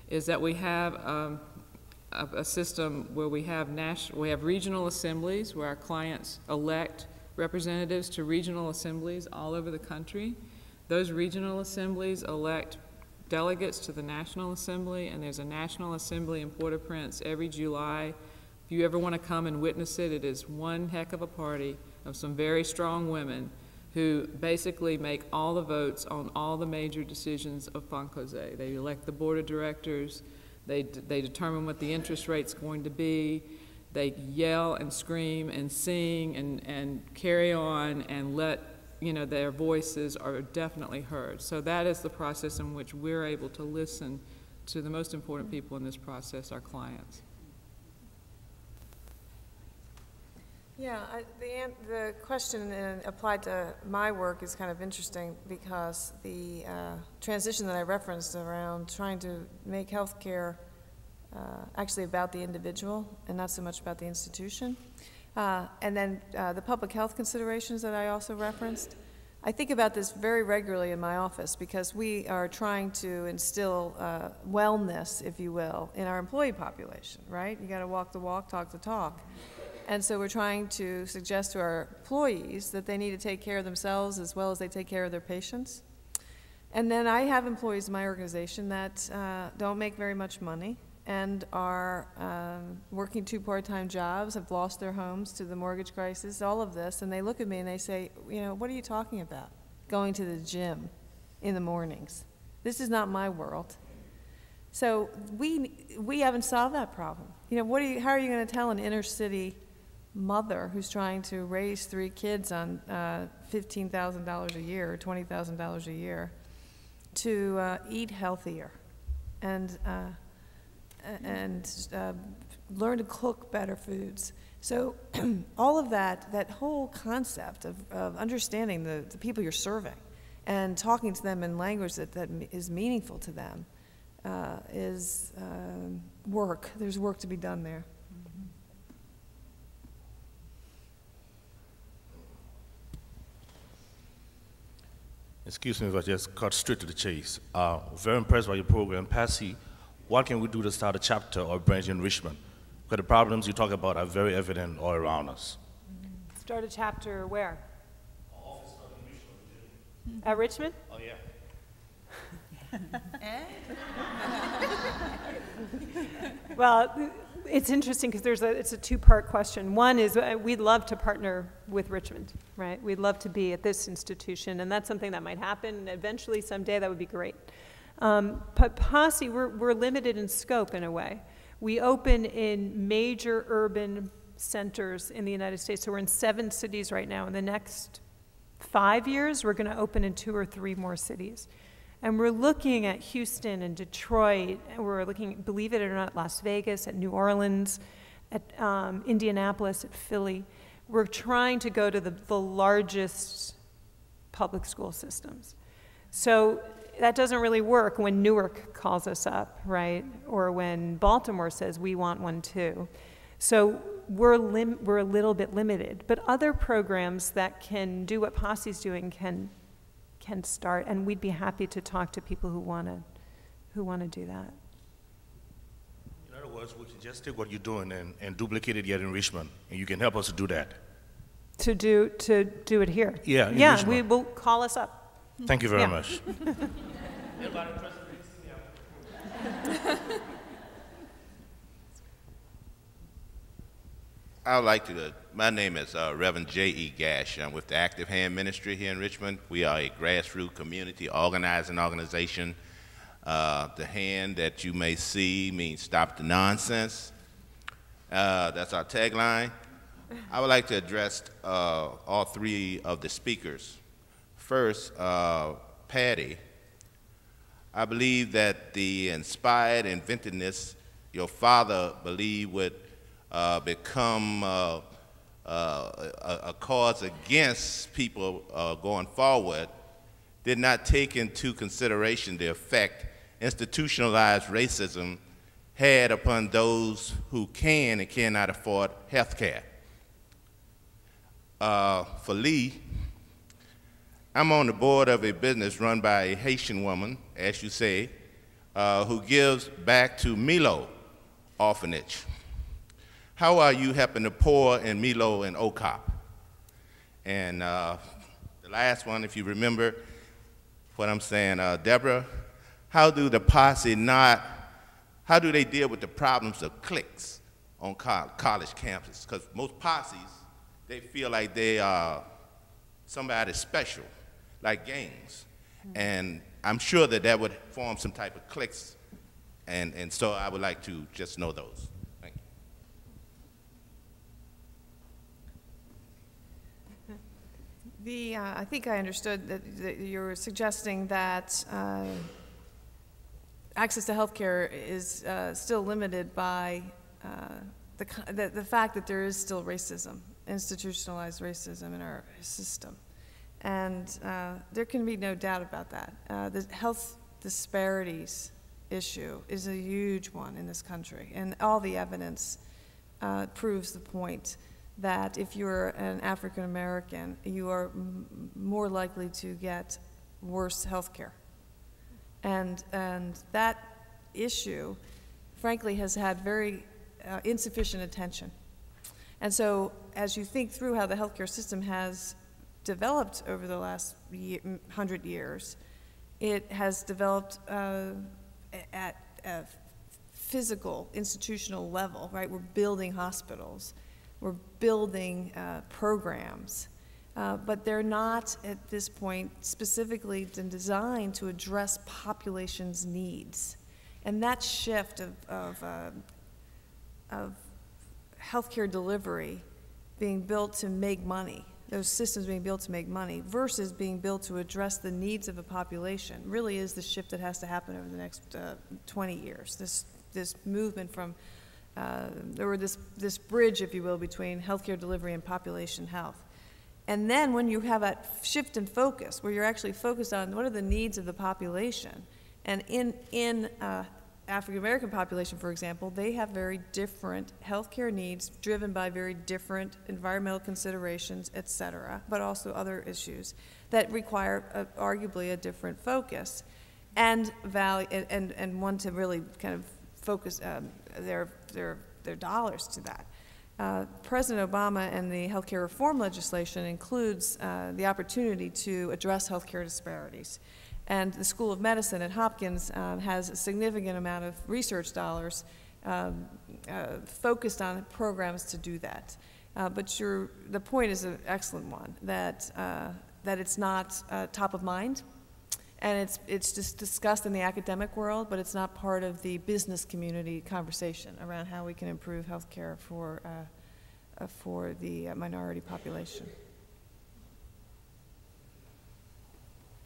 Speaker 3: is that we have a system where we have regional assemblies where our clients elect representatives to regional assemblies all over the country. Those regional assemblies elect delegates to the National Assembly, and there's a National Assembly in Port-au-Prince every July. If you ever want to come and witness it, it is one heck of a party of some very strong women who basically make all the votes on all the major decisions of Fonkoze. They elect the board of directors. They determine what the interest rate's going to be. They yell and scream and sing and carry on and let, you know, their voices are definitely heard. So that is the process in which we're able to listen to the most important people in this process, our clients.
Speaker 6: Yeah, the question applied to my work is kind of interesting because the transition that I referenced around trying to make healthcare actually about the individual and not so much about the institution. And then the public health considerations that I also referenced. I think about this very regularly in my office because we are trying to instill wellness, if you will, in our employee population, right? You got to walk the walk, talk the talk. And so we're trying to suggest to our employees that they need to take care of themselves as well as they take care of their patients. And then I have employees in my organization that don't make very much money and are working 2 part-time jobs, have lost their homes to the mortgage crisis, all of this, and they look at me and they say, you know, what are you talking about? Going to the gym in the mornings. This is not my world. So we haven't solved that problem. You know, how are you going to tell an inner city mother who's trying to raise 3 kids on $15,000 a year or $20,000 a year to eat healthier and learn to cook better foods? So all of that whole concept of understanding the people you're serving and talking to them in language that is meaningful to them is work. There's work to be done there.
Speaker 9: Excuse me if I just cut straight to the chase. Very impressed by your program. Posse, what can we do to start a chapter or branch in Richmond? Because the problems you talk about are very evident all around us.
Speaker 5: Start a chapter where? At Richmond?
Speaker 9: Oh, yeah.
Speaker 5: Well, it's interesting because it's a two-part question. One is we'd love to partner with Richmond, right? We'd love to be at this institution, and that's something that might happen eventually someday. That would be great. But Posse, we're limited in scope in a way. We open in major urban centers in the United States. So we're in 7 cities right now. In the next 5 years, we're going to open in 2 or 3 more cities. And we're looking at Houston and Detroit, and we're looking, believe it or not, Las Vegas, at New Orleans, at Indianapolis, at Philly. We're trying to go to the largest public school systems. So that doesn't really work when Newark calls us up, right? Or when Baltimore says we want one too. So we're a little bit limited. But other programs that can do what Posse's doing can start, and we'd be happy to talk to people who want to do that.
Speaker 9: In other words, we can just take what you're doing and duplicate it here in Richmond, and you can help us to do that.
Speaker 5: To do it here?
Speaker 9: Yeah, in
Speaker 5: yeah,
Speaker 9: Richmond.
Speaker 5: we will call us up.
Speaker 9: Thank you very
Speaker 5: Yeah.
Speaker 9: much.
Speaker 10: I would like to, my name is Reverend J.E. Gash. I'm with the Active Hand Ministry here in Richmond. We are a grassroots community organizing organization. The hand that you may see means stop the nonsense. That's our tagline. I would like to address all 3 of the speakers. First, Patty, I believe that the inspired inventiveness your father believed would become a cause against people going forward did not take into consideration the effect institutionalized racism had upon those who can and cannot afford health care. For Leigh, I'm on the board of a business run by a Haitian woman, as you say, who gives back to Milo Orphanage. How are you helping the poor in Milo and Koch? And the last one, if you remember what I'm saying, Deborah, how do the Posse how do they deal with the problems of cliques on college campuses? Because most Posses, they feel like they are somebody special, like gangs. And I'm sure that would form some type of cliques, and so I would like to just know those. Thank
Speaker 6: you. I think I understood that you were suggesting that access to health care is still limited by the fact that there is still racism, institutionalized racism in our system. And there can be no doubt about that. The health disparities issue is a huge one in this country, and all the evidence proves the point that if you're an African American, you are more likely to get worse health care. And that issue, frankly, has had very insufficient attention. And so as you think through how the healthcare system has developed over the last 100 years, it has developed at a physical, institutional level, right? We're building hospitals, we're building programs, but they're not at this point specifically designed to address population's needs. And that shift of healthcare delivery being built to make money, those systems being built to make money versus being built to address the needs of a population really is the shift that has to happen over the next 20 years. This movement from, or this bridge, if you will, between healthcare delivery and population health. And then when you have a shift in focus, where you're actually focused on what are the needs of the population, and in African-American population, for example, they have very different healthcare needs driven by very different environmental considerations, et cetera, but also other issues that require arguably a different focus and value and want to really kind of focus their dollars to that. President Obama and the healthcare reform legislation includes the opportunity to address healthcare disparities. And the School of Medicine at Hopkins has a significant amount of research dollars focused on programs to do that. But the point is an excellent one, that it's not top of mind, and it's just discussed in the academic world, but it's not part of the business community conversation around how we can improve health care for the minority population.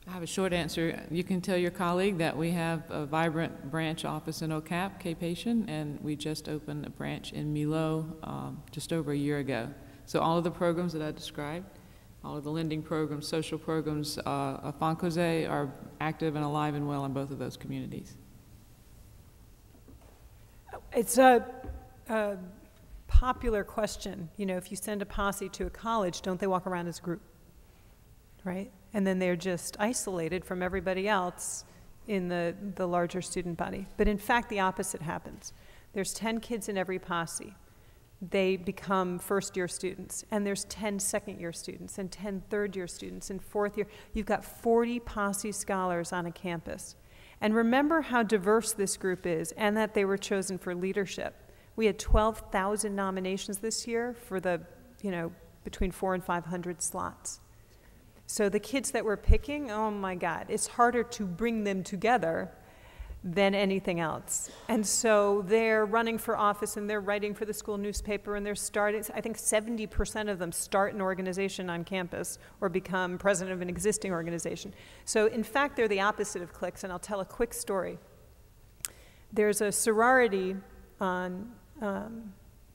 Speaker 3: I have a short answer. You can tell your colleague that we have a vibrant branch office in OCAP, Cape Haitian, and we just opened a branch in Milo just over a year ago. So all of the programs that I described, all of the lending programs, social programs of Fonkoze are active and alive and well in both of those communities.
Speaker 5: It's a popular question. You know, if you send a posse to a college, don't they walk around as a group, right? And then they're just isolated from everybody else in the larger student body. But in fact, the opposite happens. There's 10 kids in every posse. They become first-year students, and there's 10 second-year students, and 10 third-year students, and fourth-year. You've got 40 posse scholars on a campus. And remember how diverse this group is, and that they were chosen for leadership. We had 12,000 nominations this year for the, between 400 and 500 slots. So the kids that we're picking, oh my God, it's harder to bring them together than anything else. And so they're running for office and they're writing for the school newspaper and they're starting, I think 70% of them start an organization on campus or become president of an existing organization. So in fact, they're the opposite of cliques, and I'll tell a quick story. There's a sorority on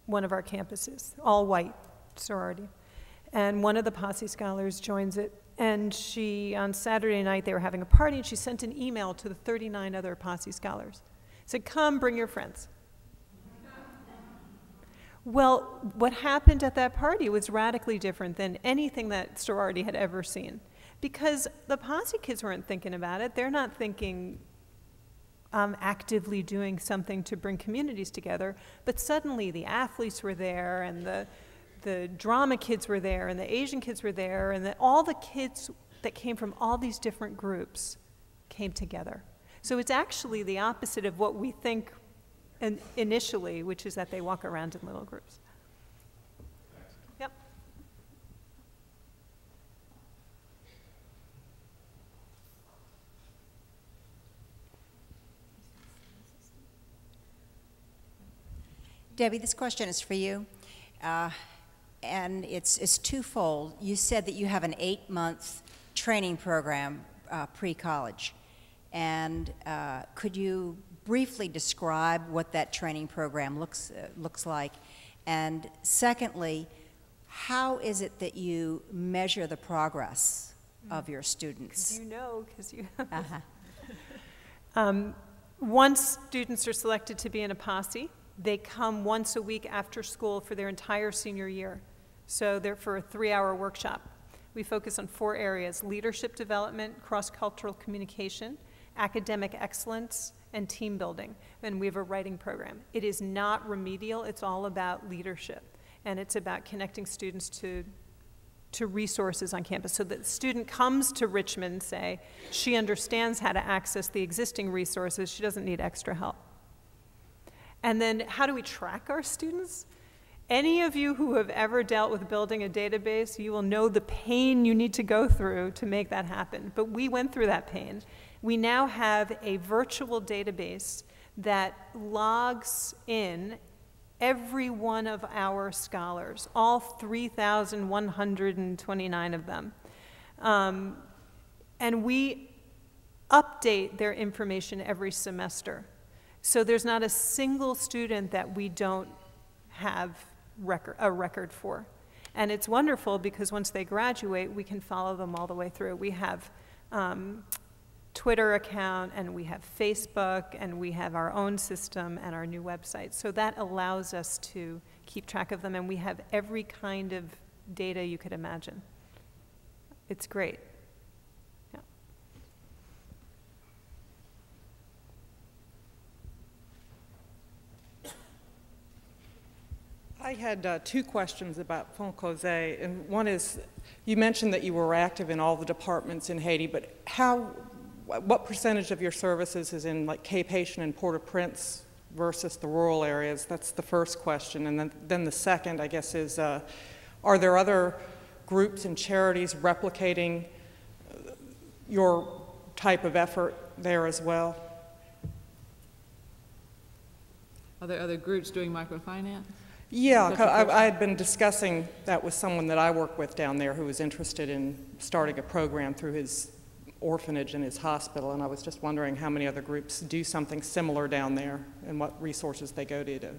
Speaker 5: one of our campuses, all white sorority. And one of the posse scholars joins it. And she, on Saturday night, they were having a party, and she sent an email to the 39 other posse scholars. Said, come, bring your friends. Well, what happened at that party was radically different than anything that sorority had ever seen. Because the posse kids weren't thinking about it. They're not thinking actively doing something to bring communities together. But suddenly the athletes were there, and the drama kids were there, and the Asian kids were there, and all the kids that came from all these different groups came together. So it's actually the opposite of what we think initially, which is that they walk around in little groups. Yep.
Speaker 11: Debbie, this question is for you. And it's twofold. You said that you have an 8-month training program pre-college. And could you briefly describe what that training program looks like? And secondly, how is it that you measure the progress of your students?
Speaker 5: You know, because you once students are selected to be in a posse, they come once a week after school for their entire senior year. So they're for a 3-hour workshop. We focus on 4 areas: leadership development, cross-cultural communication, academic excellence, and team building. And we have a writing program. It is not remedial, it's all about leadership. And it's about connecting students to resources on campus. So the student comes to Richmond, say, she understands how to access the existing resources, she doesn't need extra help. And then how do we track our students? Any of you who have ever dealt with building a database, you will know the pain you need to go through to make that happen. But we went through that pain. We now have a virtual database that logs in every one of our scholars, all 3,129 of them. And we update their information every semester. So there's not a single student that we don't have a record for. And it's wonderful because once they graduate, we can follow them all the way through. We have Twitter account, and we have Facebook, and we have our own system and our new website. So that allows us to keep track of them, and we have every kind of data you could imagine. It's great. Yeah.
Speaker 12: I had two questions about Fonkoze, and one is, you mentioned that you were active in all the departments in Haiti, but what percentage of your services is in like Cape Haitian and Port-au-Prince versus the rural areas? That's the first question. And then the second, I guess, is are there other groups and charities replicating your type of effort there as well?
Speaker 3: Are there other groups doing microfinance?
Speaker 12: Yeah, I had been discussing that with someone that I work with down there who was interested in starting a program through his orphanage and his hospital, and I was just wondering how many other groups do something similar down there and what resources they go to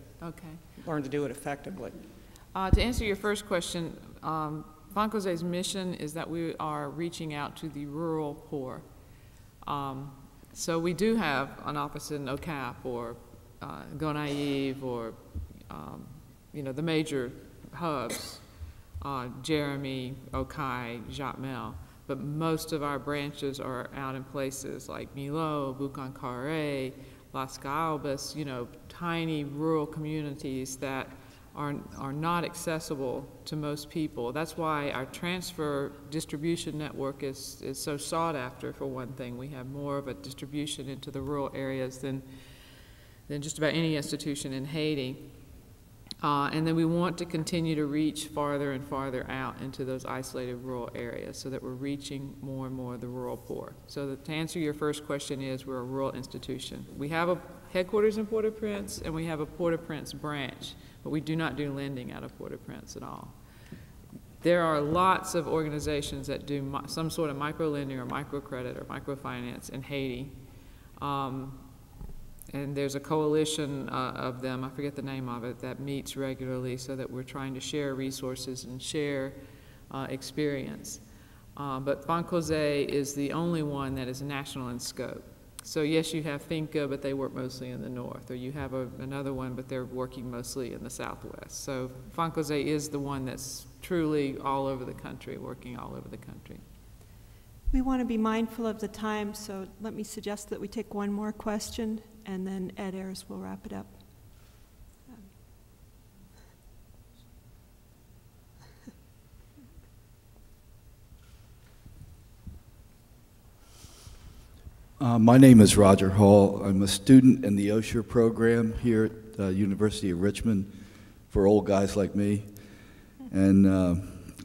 Speaker 12: learn to do it effectively.
Speaker 3: To answer your first question, Fonkoze's mission is that we are reaching out to the rural poor. So we do have an office in Ocap or Gonaive or the major hubs, Jeremy, Okai, Jacmel. But most of our branches are out in places like Milo, Bukankare, Las Galbas, tiny rural communities that are not accessible to most people. That's why our transfer distribution network is so sought after, for one thing. We have more of a distribution into the rural areas than just about any institution in Haiti. And then we want to continue to reach farther and farther out into those isolated rural areas so that we're reaching more and more of the rural poor. So to answer your first question is, we're a rural institution. We have a headquarters in Port-au-Prince, and we have a Port-au-Prince branch, but we do not do lending out of Port-au-Prince at all. There are lots of organizations that do some sort of micro-lending or microcredit or microfinance in Haiti. And there's a coalition of them, I forget the name of it, that meets regularly so that we're trying to share resources and share experience. But Fonkoze is the only one that is national in scope. So yes, you have Finca, but they work mostly in the north, or you have another one, but they're working mostly in the southwest. So Fonkoze is the one that's truly all over the country, working all over the country.
Speaker 4: We want to be mindful of the time, so let me suggest that we take one more question, and then Ayers will wrap it up.
Speaker 13: My name is Roger Hall. I'm a student in the OSHA program here at the University of Richmond for old guys like me. And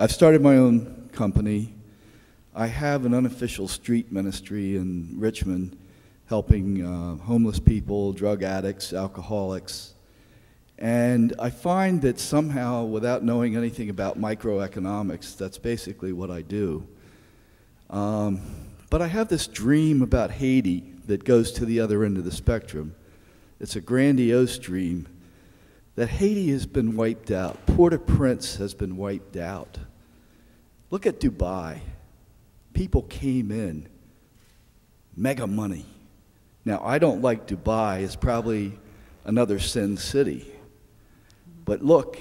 Speaker 13: I've started my own company. I have an unofficial street ministry in Richmond helping homeless people, drug addicts, alcoholics. And I find that somehow, without knowing anything about microeconomics, that's basically what I do. But I have this dream about Haiti that goes to the other end of the spectrum. It's a grandiose dream that Haiti has been wiped out. Port-au-Prince has been wiped out. Look at Dubai. People came in, mega money. Now, I don't like Dubai. It's probably another sin city. But look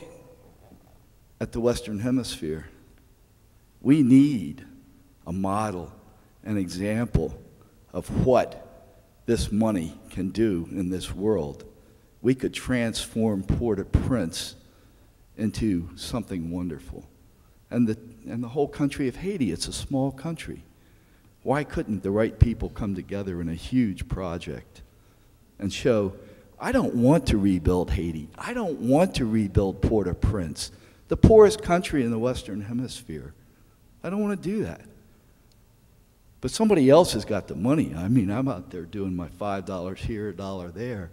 Speaker 13: at the Western Hemisphere. We need a model, an example of what this money can do in this world. We could transform Port-au-Prince into something wonderful. And the whole country of Haiti, it's a small country. Why couldn't the right people come together in a huge project and show, I don't want to rebuild Haiti. I don't want to rebuild Port-au-Prince, the poorest country in the Western Hemisphere. I don't want to do that. But somebody else has got the money. I mean, I'm out there doing my $5 here, $1 there.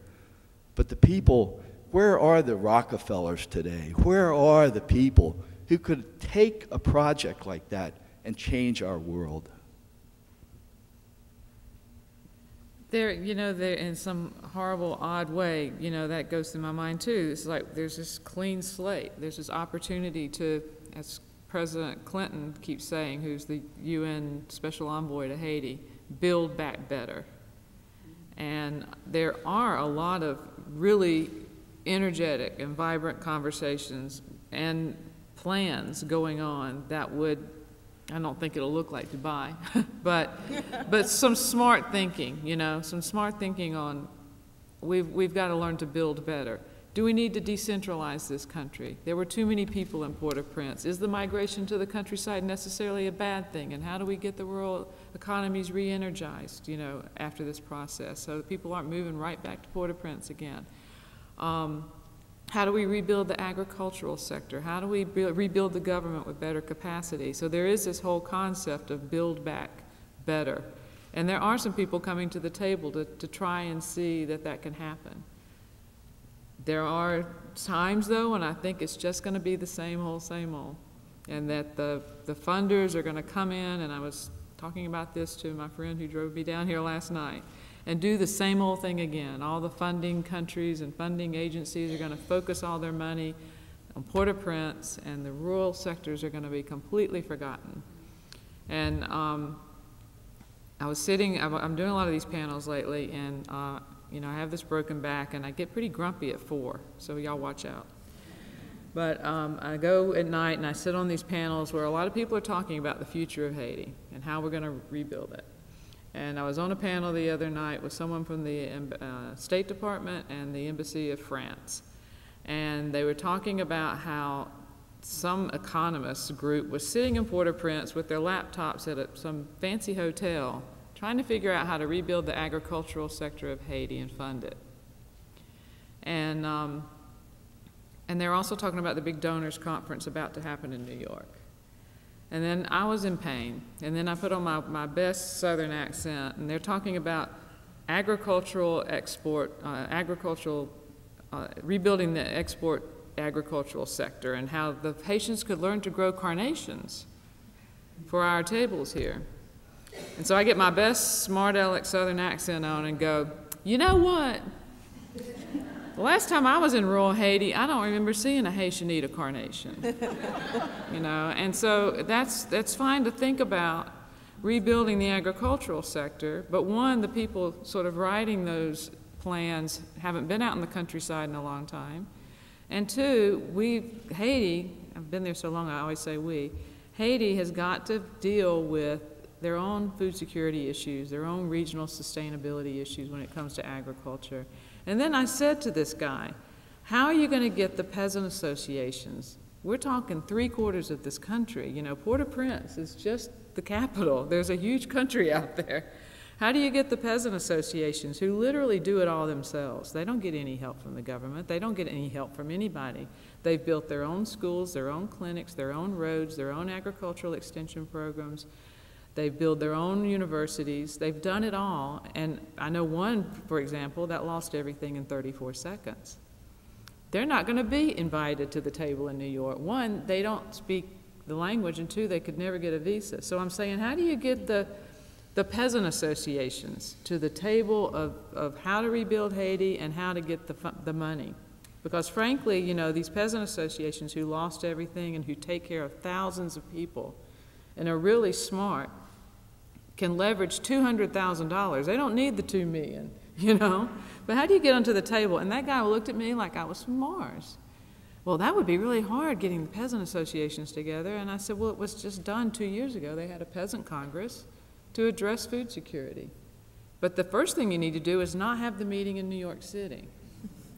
Speaker 13: But the people, where are the Rockefellers today? Where are the people who could take a project like that and change our world?
Speaker 3: There, in some horrible, odd way, that goes through my mind too. It's like there's this clean slate. There's this opportunity to, as President Clinton keeps saying, who's the UN Special Envoy to Haiti, build back better. And there are a lot of really energetic and vibrant conversations and plans going on that would, I don't think it'll look like Dubai, but some smart thinking, you know, some smart thinking on we've got to learn to build better. Do we need to decentralize this country? There were too many people in Port-au-Prince. Is the migration to the countryside necessarily a bad thing? And how do we get the rural economies re-energized, you know, after this process so that people aren't moving right back to Port-au-Prince again? How do we rebuild the agricultural sector? How do we rebuild the government with better capacity? So there is this whole concept of build back better. And there are some people coming to the table to try and see that that can happen. There are times, though, when I think it's just going to be the same old, and that the funders are going to come in, and I was talking about this to my friend who drove me down here last night, and do the same old thing again. All the funding countries and funding agencies are going to focus all their money on Port-au-Prince, and the rural sectors are going to be completely forgotten. And I was sitting, I'm doing a lot of these panels lately, and you know, I have this broken back, and I get pretty grumpy at 4, so y'all watch out. But I go at night, and I sit on these panels where a lot of people are talking about the future of Haiti and how we're going to rebuild it. And I was on a panel the other night with someone from the State Department and the Embassy of France. And they were talking about how some economists group was sitting in Port-au-Prince with their laptops at some fancy hotel trying to figure out how to rebuild the agricultural sector of Haiti and fund it. And they're also talking about the big donors conference about to happen in New York. And then I was in pain. And then I put on my best Southern accent, and they're talking about agricultural export, rebuilding the export agricultural sector and how the Haitians could learn to grow carnations for our tables here. And so I get my best smart aleck Southern accent on and go, you know what? The last time I was in rural Haiti, I don't remember seeing a Haitian eat a carnation. You know, and so that's fine to think about rebuilding the agricultural sector, but one, the people sort of writing those plans haven't been out in the countryside in a long time. And two, Haiti, I've been there so long I always say we, Haiti has got to deal with their own food security issues, their own regional sustainability issues when it comes to agriculture. And then I said to this guy, how are you going to get the peasant associations? We're talking 3/4 of this country. You know, Port-au-Prince is just the capital. There's a huge country out there. How do you get the peasant associations who literally do it all themselves? They don't get any help from the government. They don't get any help from anybody. They've built their own schools, their own clinics, their own roads, their own agricultural extension programs. They build their own universities. They've done it all. And I know one, for example, that lost everything in 34 seconds. They're not going to be invited to the table in New York. One, they don't speak the language, and two, they could never get a visa. So I'm saying, how do you get the peasant associations to the table of how to rebuild Haiti and how to get the money? Because frankly, you know, these peasant associations who lost everything and who take care of thousands of people and are really smart can leverage $200,000. They don't need the $2 million, you know? But how do you get onto the table? And that guy looked at me like I was from Mars. Well, that would be really hard, getting the peasant associations together. And I said, well, it was just done 2 years ago. They had a peasant congress to address food security. But the first thing you need to do is not have the meeting in New York City.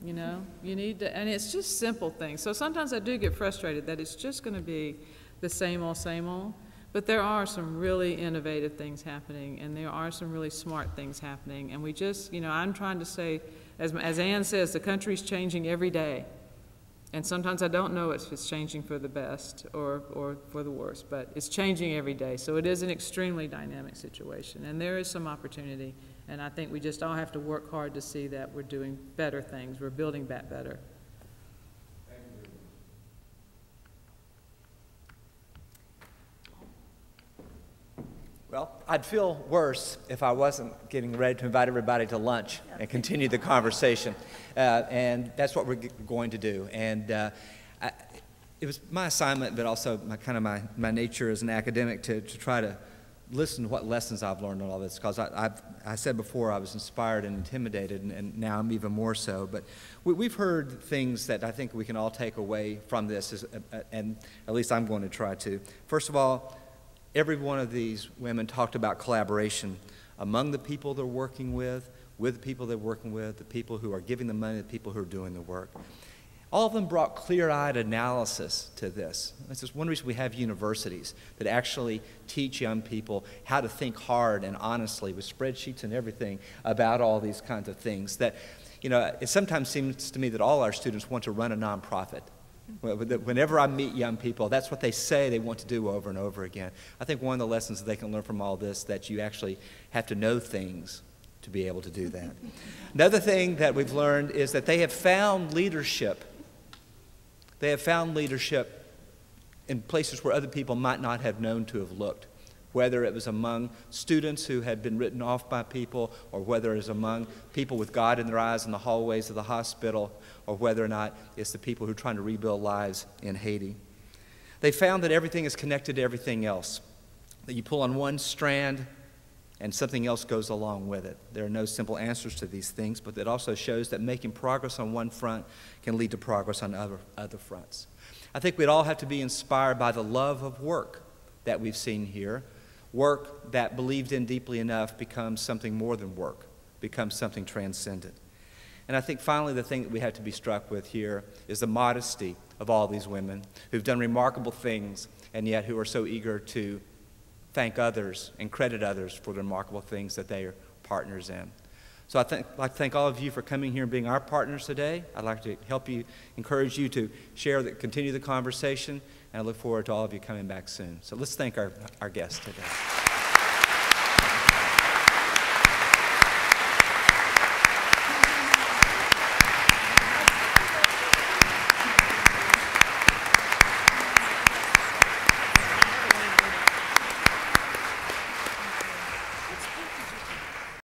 Speaker 3: You know, you need to, and it's just simple things. So sometimes I do get frustrated that it's just going to be the same old, but there are some really innovative things happening, and there are some really smart things happening. And we just, you know, I'm trying to say, as Ann says, the country's changing every day. And sometimes I don't know if it's changing for the best or for the worst, but it's changing every day. So it is an extremely dynamic situation, and there is some opportunity. And I think we just all have to work hard to see that we're doing better things. We're building back better.
Speaker 1: Well, I'd feel worse if I wasn't getting ready to invite everybody to lunch and continue the conversation. And that's what we're going to do. And it was my assignment, but also my nature as an academic to try to listen to what lessons I've learned in all this, because I said before I was inspired and intimidated, and now I'm even more so. But we've heard things that I think we can all take away from this, and at least I'm going to try to. First of all, every one of these women talked about collaboration among the people they're working with the people they're working with, the people who are giving the money, the people who are doing the work. All of them brought clear-eyed analysis to this. This is one reason we have universities that actually teach young people how to think hard and honestly with spreadsheets and everything about all these kinds of things. That, you know, it sometimes seems to me that all our students want to run a nonprofit. Whenever I meet young people, that's what they say they want to do over and over again. I think one of the lessons that they can learn from all this, that you actually have to know things to be able to do that. Another thing that we've learned is that they have found leadership. They have found leadership in places where other people might not have known to have looked, whether it was among students who had been written off by people, or whether it was among people with God in their eyes in the hallways of the hospital, or whether or not it's the people who are trying to rebuild lives in Haiti. They found that everything is connected to everything else, that you pull on one strand and something else goes along with it. There are no simple answers to these things, but it also shows that making progress on one front can lead to progress on other fronts. I think we'd all have to be inspired by the love of work that we've seen here. Work that, believed in deeply enough, becomes something more than work, becomes something transcendent. And I think finally the thing that we have to be struck with here is the modesty of all these women who've done remarkable things and yet who are so eager to thank others and credit others for the remarkable things that they are partners in. So I'd like to thank all of you for coming here and being our partners today. I'd like to help you, encourage you to continue the conversation, and I look forward to all of you coming back soon. So let's thank our guests today.